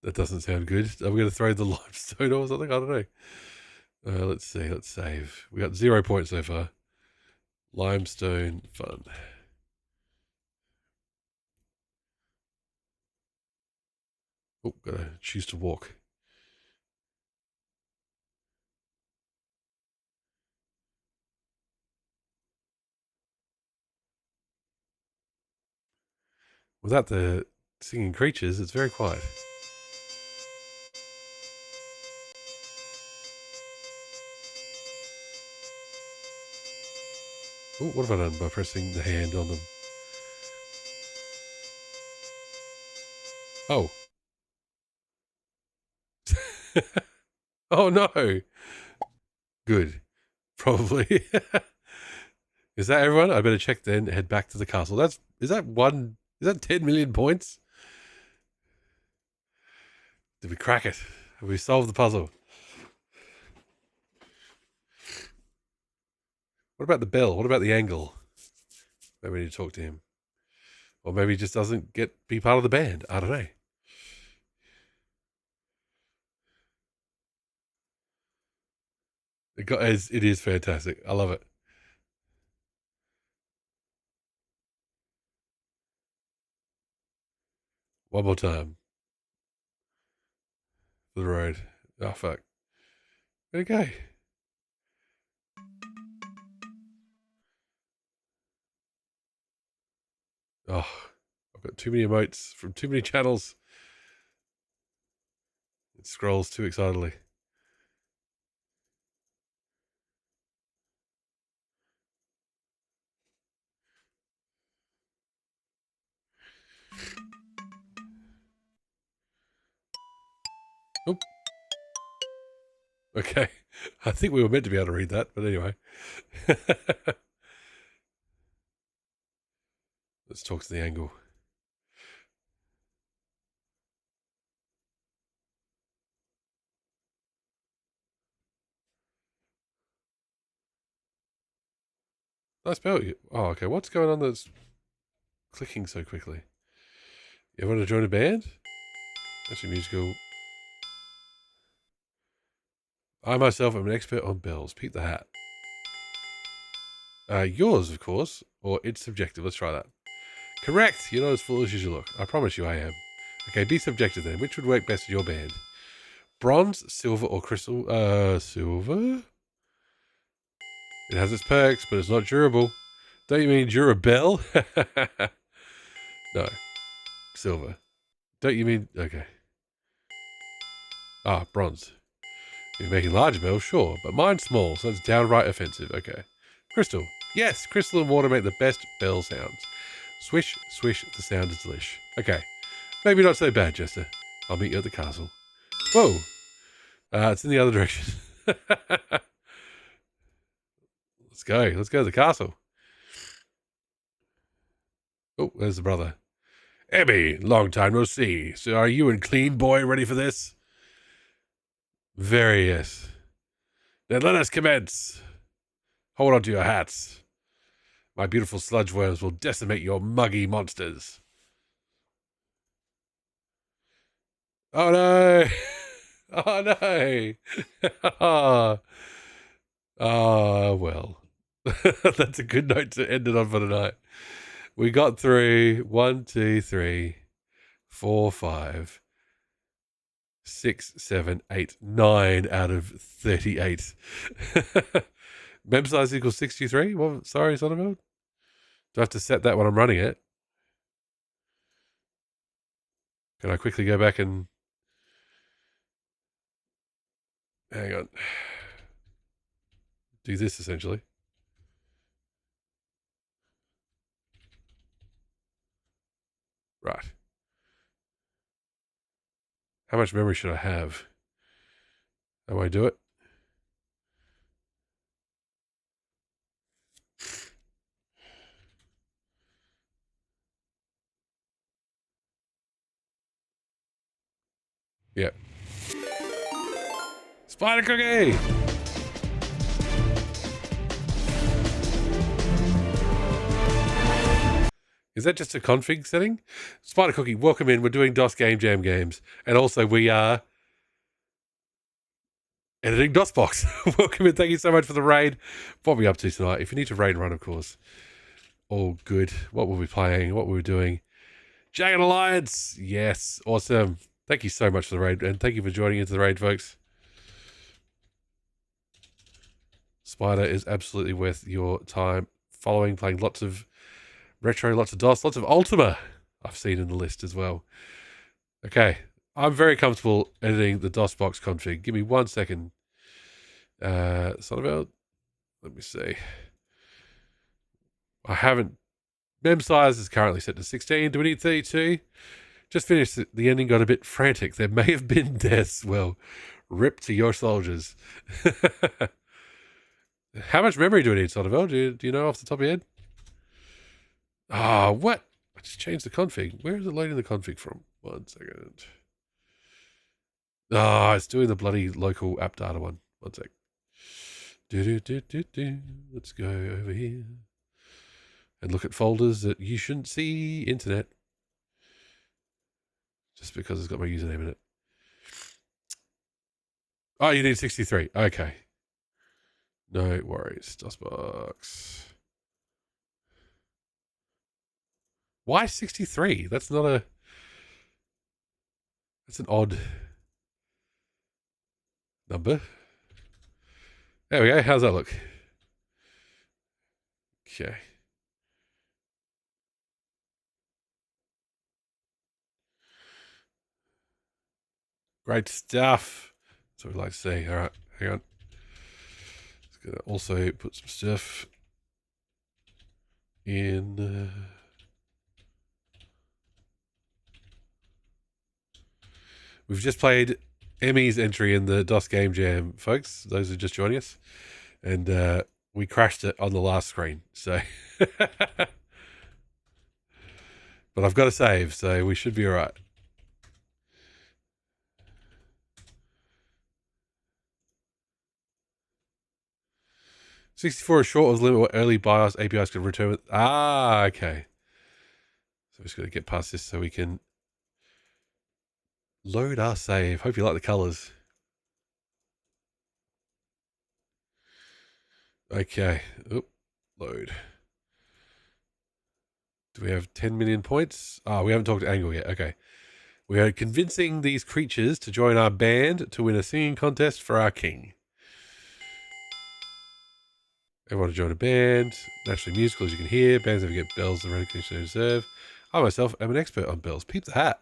That doesn't sound good. Are we going to throw the limestone or something? I don't know. Let's see. Let's save. We got 0 points so far. Limestone fun. Oh, gotta choose to walk. Without the singing creatures, it's very quiet. Oh, what have I done by pressing the hand on them? Oh. Oh no. Good. Probably. Is that everyone? I better check then, head back to the castle. Is that 10 million points? Did we crack it? Have we solved the puzzle? What about the bell? What about the angle? Maybe we need to talk to him. Or maybe he just doesn't be part of the band. I don't know. It is fantastic. I love it. One more time. For the road. Oh, fuck. Where'd it go? Oh, I've got too many emotes from too many channels. It scrolls too excitedly. Oop. Okay. I think we were meant to be able to read that, but anyway. Let's talk to the angle. I spell you. Oh, okay. What's going on that's clicking so quickly? You want to join a band? That's a musical. I myself am an expert on bells. Pete the Hat. Yours, of course, or it's subjective. Let's try that. Correct. You're not as foolish as you look. I promise you I am. Okay, be subjective then. Which would work best in your band? Bronze, silver, or crystal? Silver? It has its perks, but it's not durable. Don't you mean durabell? No. Silver. Don't you mean... Okay. Ah, bronze. If you're making large bells, sure, but mine's small, so it's downright offensive. Okay. Crystal. Yes, crystal and water make the best bell sounds. Swish, swish, the sound is delish. Okay. Maybe not so bad, Jester. I'll meet you at the castle. Whoa. It's in the other direction. Let's go. Let's go to the castle. Oh, there's the brother. Emmy, long time no see. So are you and Clean Boy ready for this? Very, yes. Then let us commence. Hold on to your hats. My beautiful sludge worms will decimate your muggy monsters. Oh no! Oh no! Oh, well. That's a good note to end it on for tonight. We got through 1, 2, 3, 4, 5, 6, 7, 8, 9 out of 38. Mem size equals 63? Well, sorry, Sonnenfeld. Do I have to set that when I'm running it? Can I quickly go back and... Hang on. Do this, essentially. Right. How much memory should I have? How do I do it? Yeah. Spider cookie! Is that just a config setting? Spider cookie, welcome in. We're doing DOS Game Jam games. And also we are editing DOSBox. Welcome in. Thank you so much for the raid. What are we up to tonight? If you need to raid run, of course. All good. What were we playing? What were we doing? Jagged Alliance. Yes. Awesome. Thank you so much for the raid. And thank you for joining into the raid, folks. Spider is absolutely worth your time following, playing lots of retro, lots of DOS, lots of Ultima I've seen in the list as well. Okay. I'm very comfortable editing the DOSBox config. Give me 1 second. Sonnenfeld. Let me see. I haven't... Mem size is currently set to 16. Do we need 32? Just finished. The ending got a bit frantic. There may have been deaths. Well, rip to your soldiers. How much memory do we need, Sonnenfeld? Do you know off the top of your head? Ah, what? I just changed the config. Where is it loading the config from? 1 second. Ah, it's doing the bloody local app data one. 1 sec. Let's go over here and look at folders that you shouldn't see. Internet. Just because it's got my username in it. Oh, you need 63. Okay. No worries. DOSBox. Why 63? That's not a... That's an odd number. There we go. How's that look? Okay. Great stuff. That's what we like to see. All right. Hang on. Just going to also put some stuff in... We've just played Emmy's entry in the DOS Game Jam, folks. Those who are just joining us. And we crashed it on the last screen. So... But I've got a save, so we should be all right. 64 is short of the limit what early BIOS APIs can return with. Ah, okay. So we're just going to get past this so we can load our save. Hope you like the colors. Okay. Oop. Load. Do we have 10 million points? Ah, we haven't talked to Angle yet. Okay. We are convincing these creatures to join our band to win a singing contest for our king. Everyone to join a band. Naturally musical, as you can hear. Bands never get bells the recognition they deserve. I myself am an expert on bells. Peep the hat.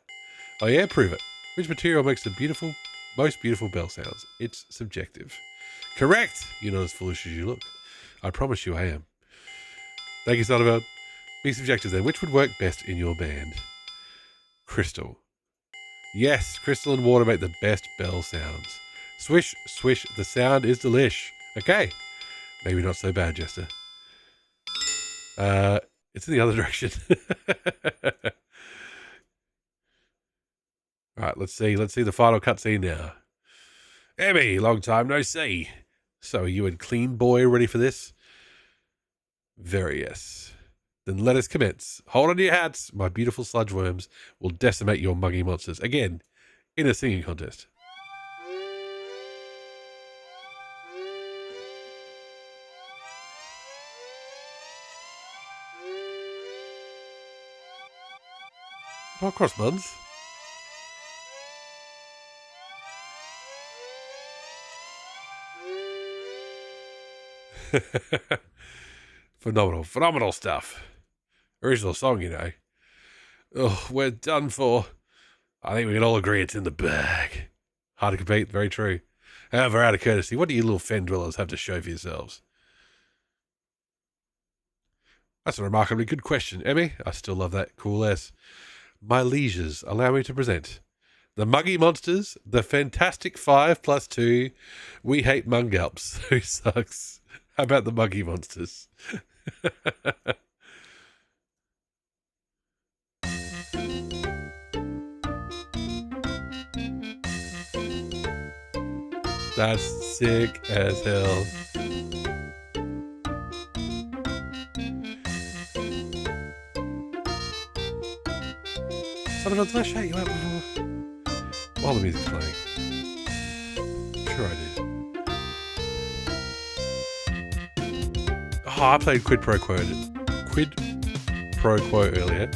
Oh yeah, prove it. Which material makes the most beautiful bell sounds? It's subjective. Correct! You're not as foolish as you look. I promise you I am. Thank you, Sonneberg. Be subjective then. Which would work best in your band? Crystal. Yes, crystal and water make the best bell sounds. Swish, swish, the sound is delish. Okay. Maybe not so bad, Jester. It's in the other direction. Alright, let's see the final cutscene now. Emmy, long time no see. So are you and Clean Boy ready for this? Very yes. Then let us commence. Hold on to your hats. My beautiful sludge worms will decimate your muggy monsters. Again, in a singing contest. Oh, cross buns. Phenomenal stuff. Original song, you know. Oh, we're done for. I think we can all agree it's in the bag. Hard to compete, very true. However, out of courtesy, what do you little fen dwellers have to show for yourselves? That's a remarkably good question, Emmy. I still love that cool S. My lieges, allow me to present the Muggy Monsters, the Fantastic 5+2. We hate Mungulps. Who sucks? How about the Muggy Monsters? That's sick as hell. Son of a, did I shout you out before? While the music's playing. Sure I did. Oh, I played Quid Pro Quo earlier.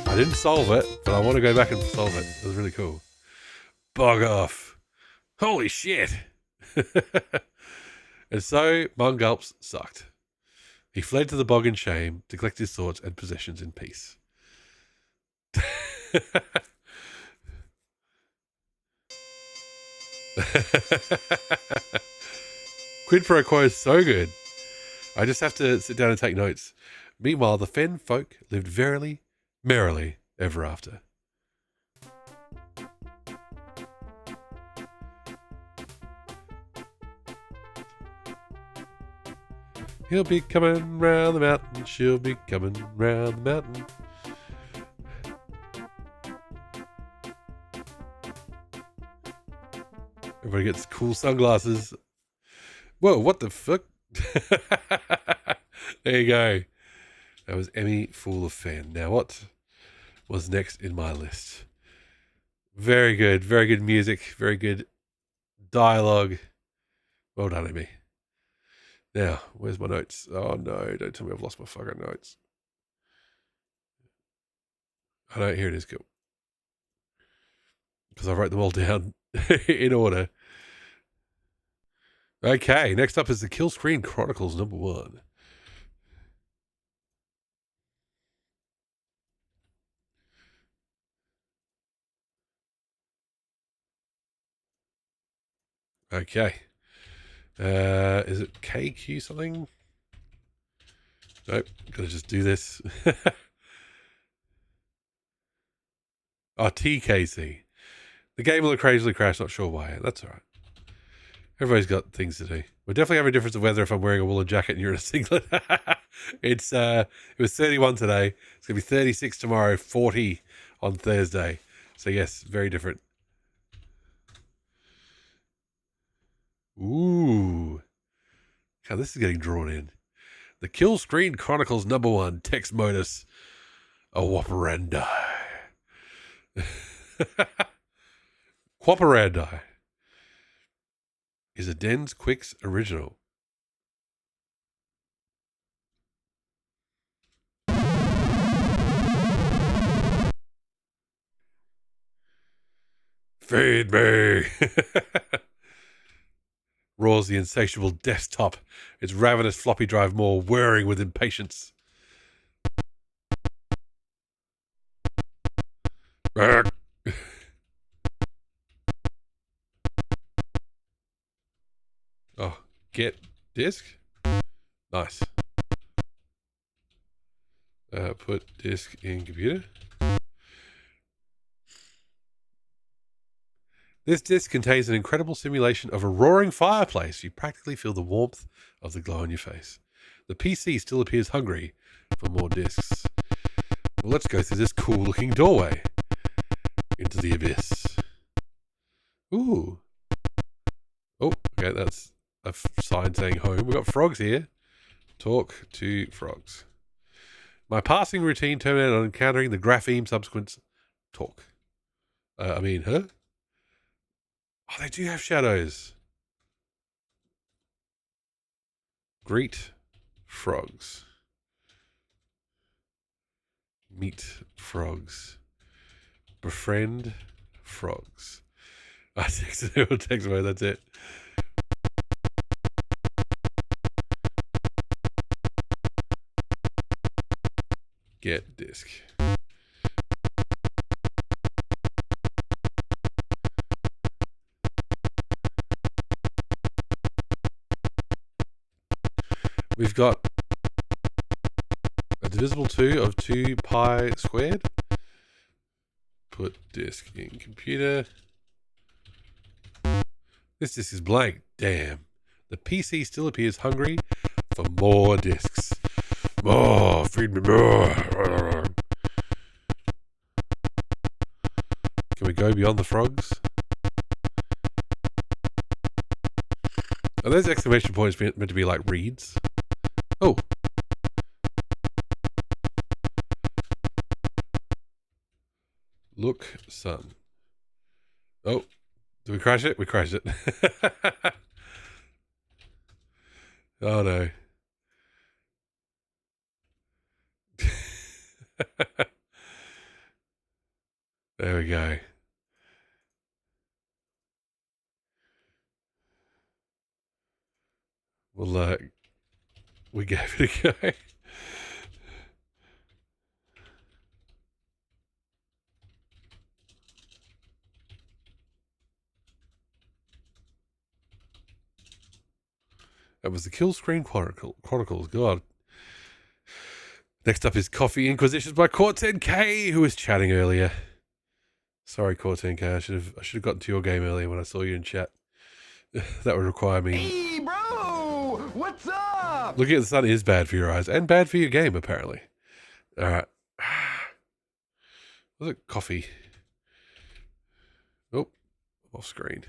I didn't solve it, but I want to go back and solve it. It was really cool. Bog off. Holy shit. And so, Mungulps sucked. He fled to the bog in shame to collect his thoughts and possessions in peace. Quid Pro Quo is so good. I just have to sit down and take notes. Meanwhile, the Fen folk lived verily, merrily ever after. He'll be coming round the mountain, she'll be coming round the mountain. Everybody gets cool sunglasses. Whoa, what the fuck? There you go. That was Emmy Fool of Fen. Now, what was next in my list? Very good music, very good dialogue. Well done, Emmy. Now, where's my notes? Oh no, don't tell me I've lost my fucking notes. Oh no, here it is, cool. Because I wrote them all down in order. Okay, next up is the Killscreen Chronicles #1. Okay. Is it KQ something? Nope, gotta just do this. Oh, TKC. The game will occasionally crash, not sure why. That's alright. Everybody's got things to do. We'll definitely have a difference of weather if I'm wearing a woolen jacket and you're in a singlet. It was 31 today. It's gonna be 36 tomorrow, 40 on Thursday. So yes, very different. Ooh. God, this is getting drawn in. The Killscreen Chronicles #1 Textmodus Qwoperandi. Qwoperandi is a Den's Quicks original. Feed me! Roars the insatiable desktop, its ravenous floppy drive maw whirring with impatience. Oh, get disk? Nice. Put disk in computer. This disc contains an incredible simulation of a roaring fireplace. You practically feel the warmth of the glow on your face. The PC still appears hungry for more discs. Well, let's go through this cool-looking doorway into the abyss. Ooh. Oh, okay, that's a sign saying home. We've got frogs here. Talk to frogs. My passing routine terminated on encountering the grapheme subsequent talk. Huh? Oh, they do have shadows. Greet frogs. Meet frogs. Befriend frogs. I text mode, that's it. Get disk. We've got a divisible 2 of 2 pi squared. Put disk in computer. This disk is blank. Damn. The PC still appears hungry for more disks. More. Feed me more. Can we go beyond the frogs? Are those exclamation points meant to be like reeds? Oh. Look, son. Oh. Did we crash it? We crashed it. Oh no. There we go. Well, we gave it a go. That was the Killscreen Chronicles. God. Next up is Coffee Inquisitions by Qwoperandi, who was chatting earlier. Sorry, Qwoperandi. I should have gotten to your game earlier when I saw you in chat. That would require me. Hey, bro! What's up? Looking at the sun is bad for your eyes and bad for your game, apparently. All right. Was it coffee? Oh, off screen.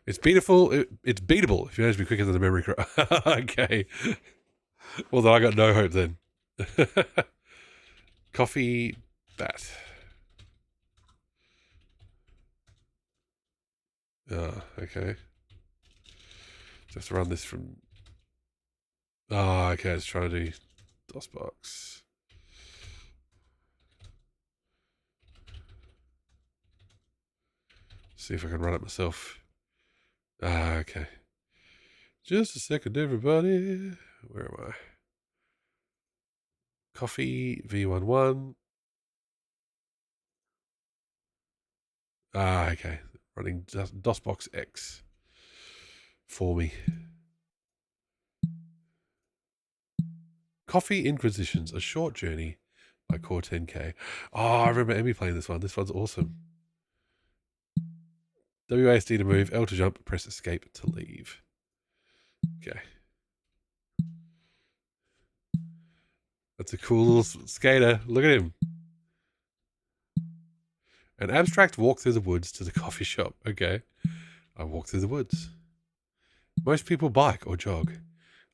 It's beatable. It's beatable if you manage to be quicker than the memory. Okay. Well, then I got no hope then. Coffee bat. Okay. Just run this from. Oh, okay. I was trying to do DOSBox. See if I can run it myself. Okay. Just a second, everybody. Where am I? Coffee V11. Okay. Running DOSBox X for me. Coffee Inquisitions, A Short Journey by Qwoperandi. Oh, I remember Emmy playing this one. This one's awesome. WASD to move, L to jump, press escape to leave. Okay. That's a cool little skater. Look at him. An abstract walk through the woods to the coffee shop. Okay. I walk through the woods. Most people bike or jog.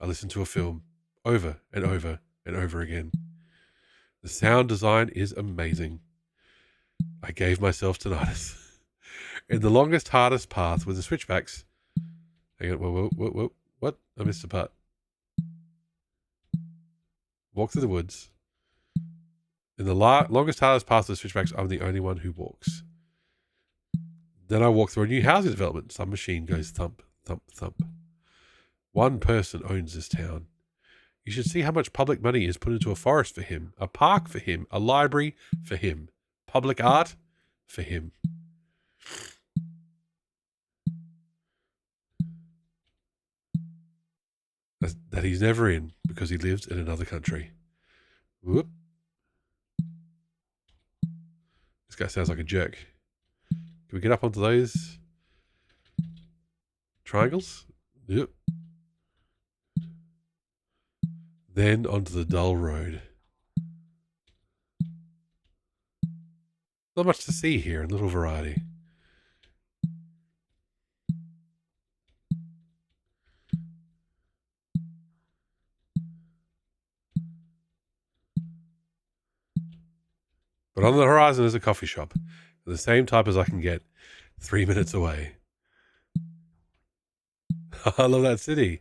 I listen to a film over and over and over again. The sound design is amazing. I gave myself tinnitus. In the longest, hardest path with the switchbacks. Hang on, whoa, what? I missed a part. Walk through the woods. In the longest, hardest path with the switchbacks, I'm the only one who walks. Then I walk through a new housing development. Some machine goes thump, thump, thump. One person owns this town. You should see how much public money is put into a forest for him, a park for him, a library for him, public art for him. That he's never in because he lives in another country. Whoop. This guy sounds like a jerk. Can we get up onto those triangles? Yep. Then onto the dull road. Not much to see here, a little variety. But on the horizon is a coffee shop, the same type as I can get 3 minutes away. I love that city.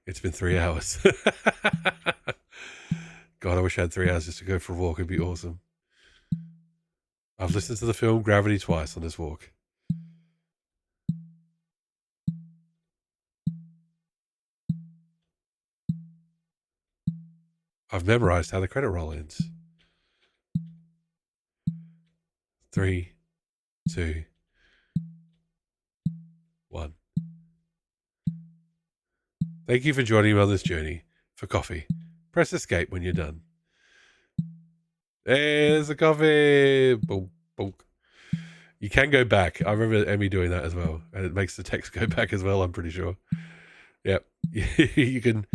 It's been 3 hours. God, I wish I had 3 hours just to go for a walk. It'd be awesome. I've listened to the film Gravity twice on this walk. I've memorized how the credit roll ends. 3, 2, 1. Thank you for joining me on this journey. For coffee, press escape when you're done. Hey, there's the coffee. Bonk, bonk. You can go back. I remember Emmy doing that as well. And it makes the text go back as well, I'm pretty sure. Yep. You can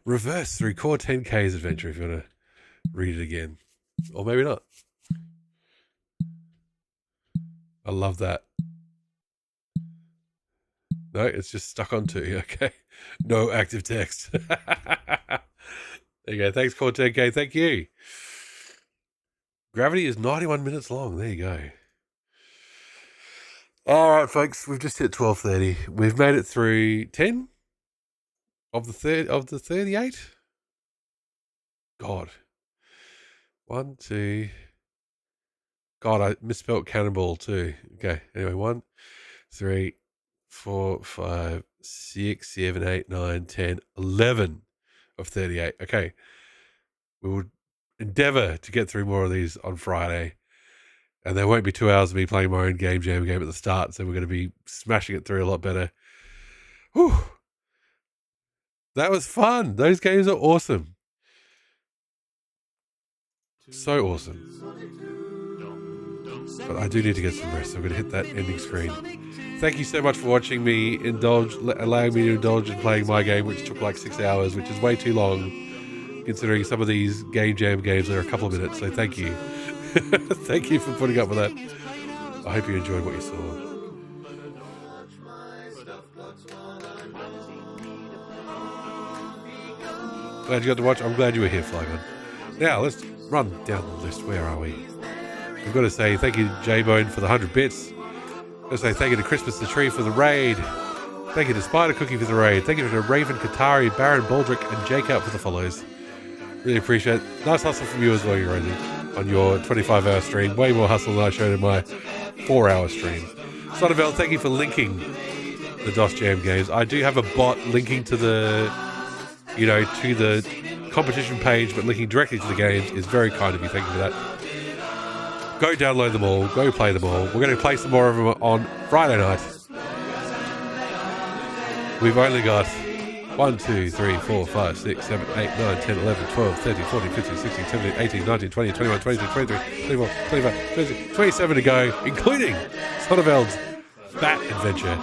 reverse through Core 10K's adventure if you want to read it again. Or maybe not. I love that. No, it's just stuck on 2. Okay. No active text. There you go. Thanks, Core 10K. Thank you. Gravity is 91 minutes long. There you go. All right, folks. We've just hit 12:30. We've made it through 10 of the 38. God. 1, 2. God, I misspelled Cannonball too. Okay. Anyway, 1, 3, 4, 5, 6, 7, 8, 9, 10, 11 of 38. Okay. We will endeavor to get through more of these on Friday. And there won't be 2 hours of me playing my own game jam game at the start. So we're going to be smashing it through a lot better. Whew. That was fun. Those games are awesome. So awesome. But I do need to get some rest. So I'm going to hit that ending screen. Thank you so much for watching me allowing me to indulge in playing my game, which took like 6 hours, which is way too long, considering some of these game jam games are a couple of minutes. So thank you. Thank you for putting up with that. I hope you enjoyed what you saw. Glad you got to watch. I'm glad you were here, Flygon. Now, let's run down the list. Where are we? I've got to say thank you to J-Bone for the 100 bits. I've got to say thank you to Christmas the Tree for the raid. Thank you to Spider Cookie for the raid. Thank you to Raven Katari, Baron Baldrick, and Jacob for the follows. Really appreciate it. Nice hustle from you as well, Randy, on your 25-hour stream. Way more hustle than I showed in my 4-hour stream. Sonneville, thank you for linking the DOS Jam games. I do have a bot linking to the, to the competition page, but linking directly to the games is very kind of you. Thank you for that. Go download them all. Go play them all. We're going to play some more of them on Friday night. We've only got 1, 2, 3, 4, 5, 6, 7, 8, 9, 10, 11, 12, 13, 14, 15, 16, 17, 18, 19, 20, 21, 22, 23, 24, 25, 26, 27 to go, including Sonneveld's Bat Adventure.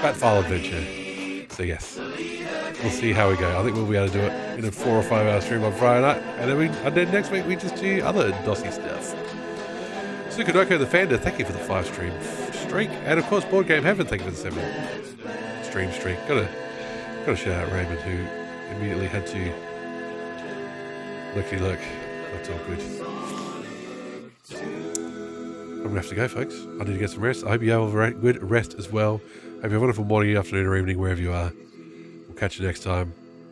Bat File Adventure. So yes, we'll see how we go. I think we'll be able to do it in a 4 or 5 hour stream on Friday night. And then next week we just do other DOSy stuff. Sukadoko the Founder, thank you for the 5 stream streak. And of course, Board Game Heaven, thank you for the 7 stream streak. Gotta shout out Raymond, who immediately had to looky look. That's all good. I'm gonna have to go, folks. I need to get some rest. I hope you have a good rest as well. Hope you have a wonderful morning, afternoon, or evening, wherever you are. We'll catch you next time.